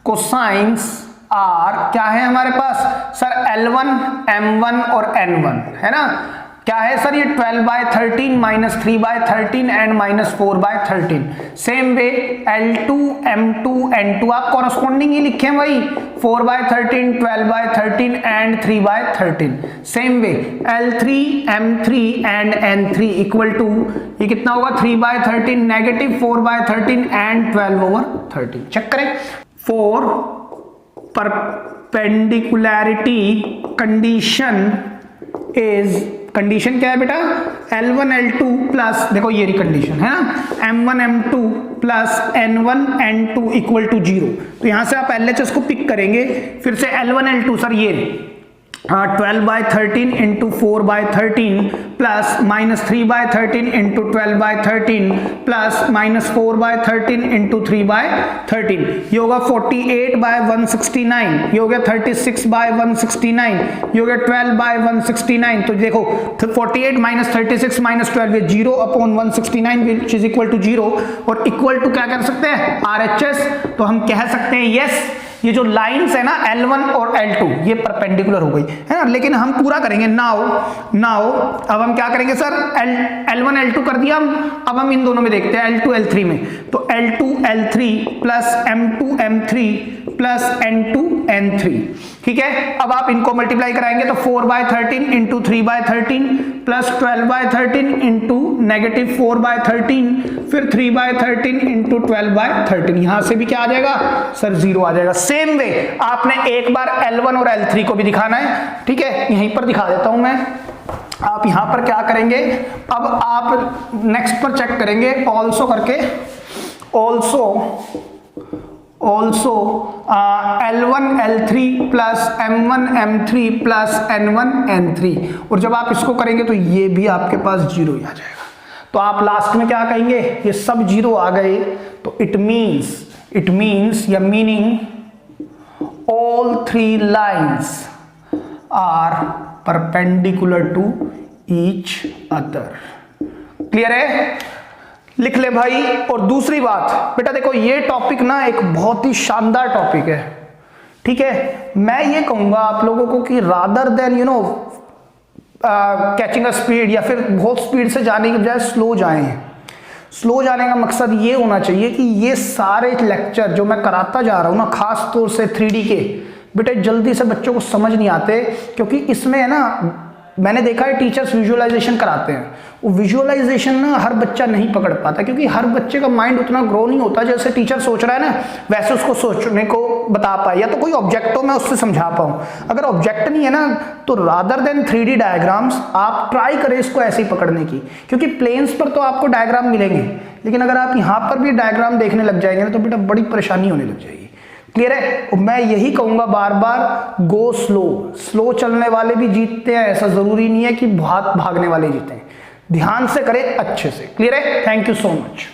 कोसाइंस आर क्या है हमारे पास? सर L1, M1 और N1, है ना। क्या है सर? ये 12/13 minus 3/13 and minus 4/13। Same way L2, M2, N2 आप कॉरस्पॉन्डिंग ही लिखे भाई, 4/13, 12/13 and 3/13। Same way L3, M3 and N3 equal to, ये कितना होगा? 3/13 नेगेटिव 4/13 एंड 12/13। चेक करें। 4 परपेंडिकुलैरिटी कंडीशन इज, कंडीशन क्या है बेटा? L1 L2 प्लस, देखो ये कंडीशन है ना, M1 M2 plus N1 N2 equal to 0। तो यहां से आप LHS को पिक करेंगे, फिर से L1 L2 सर ये 12/13 into 4/13 plus -3/13 into 12/13 plus -4/13 into 3/13, ये होगा 48/169, ये हो गया 36/169, ये हो गया 12/169। तो देखो 48 - 36 - 12 ये 0/169 विच इज इक्वल टू 0, और इक्वल टू क्या कर सकते हैं RHS। तो हम कह सकते हैं यस, ये जो लाइंस है ना L1 और L2 ये परपेंडिकुलर हो गई है ना। लेकिन हम पूरा करेंगे नाउ अब हम क्या करेंगे सर, L1 L2 कर दिया हम, अब हम इन दोनों में देखते हैं L2 L3 में। तो L2 L3 plus M2 M3 plus N2 N3, ठीक है। अब आप इनको मल्टीप्लाई कराएंगे तो 4/13 इंटू 3/13 प्लस 12/13 इंटू -4/13 फिर 3/13 इंटू 12/13, यहां से भी क्या आ जाएगा सर 0 आ जाएगा। सेम वे आपने एक बार L1 और L3 को भी दिखाना है, ठीक है, यहीं पर दिखा देता हूं मैं। आप यहां पर क्या करेंगे, अब आप नेक्स्ट पर चेक करेंगे ऑल्सो करके, also L1 L3 plus M1 M3 plus N1 N3, और जब आप इसको करेंगे तो ये भी आपके पास 0 ही आ जाएगा। तो आप लास्ट में क्या कहेंगे, ये सब 0 आ गए, तो इट मीन्स या meaning all 3 lines are perpendicular to each other। Clear है, लिख ले भाई। और दूसरी बात बेटा देखो, ये टॉपिक ना एक बहुत ही शानदार टॉपिक है, ठीक है। मैं ये कहूंगा आप लोगों को कि rather than catching a speed या फिर बहुत स्पीड से जाने की बजाय स्लो जाएं। स्लो जाने का मकसद ये होना चाहिए कि ये सारे लेक्चर जो मैं कराता जा रहा हूँ ना, खास तौर से 3D के, बेटे जल्दी से बच्चों को समझ नहीं आते, क्योंकि इसमें है ना मैंने देखा है टीचर्स विजुअलाइजेशन कराते हैं, वो विजुअलाइजेशन ना हर बच्चा नहीं पकड़ पाता, क्योंकि हर बच्चे का माइंड उतना ग्रो नहीं होता जैसे टीचर सोच रहा है ना वैसे उसको सोचने को बता पाए, या तो कोई ऑब्जेक्ट हो मैं उससे समझा पाऊँ। अगर ऑब्जेक्ट नहीं है ना तो रादर देन 3D डायग्राम्स आप ट्राई करें इसको ऐसे ही पकड़ने की, क्योंकि प्लेन्स पर तो आपको डायग्राम मिलेंगे, लेकिन अगर आप यहाँ पर भी डायग्राम देखने लग जाएंगे ना तो बेटा बड़ी परेशानी होने लग जाएगी। क्लियर है, मैं यही कहूंगा बार बार, गो स्लो चलने वाले भी जीतते हैं, ऐसा जरूरी नहीं है कि भागने वाले जीते हैं। ध्यान से करें अच्छे से। क्लियर है, थैंक यू सो मच।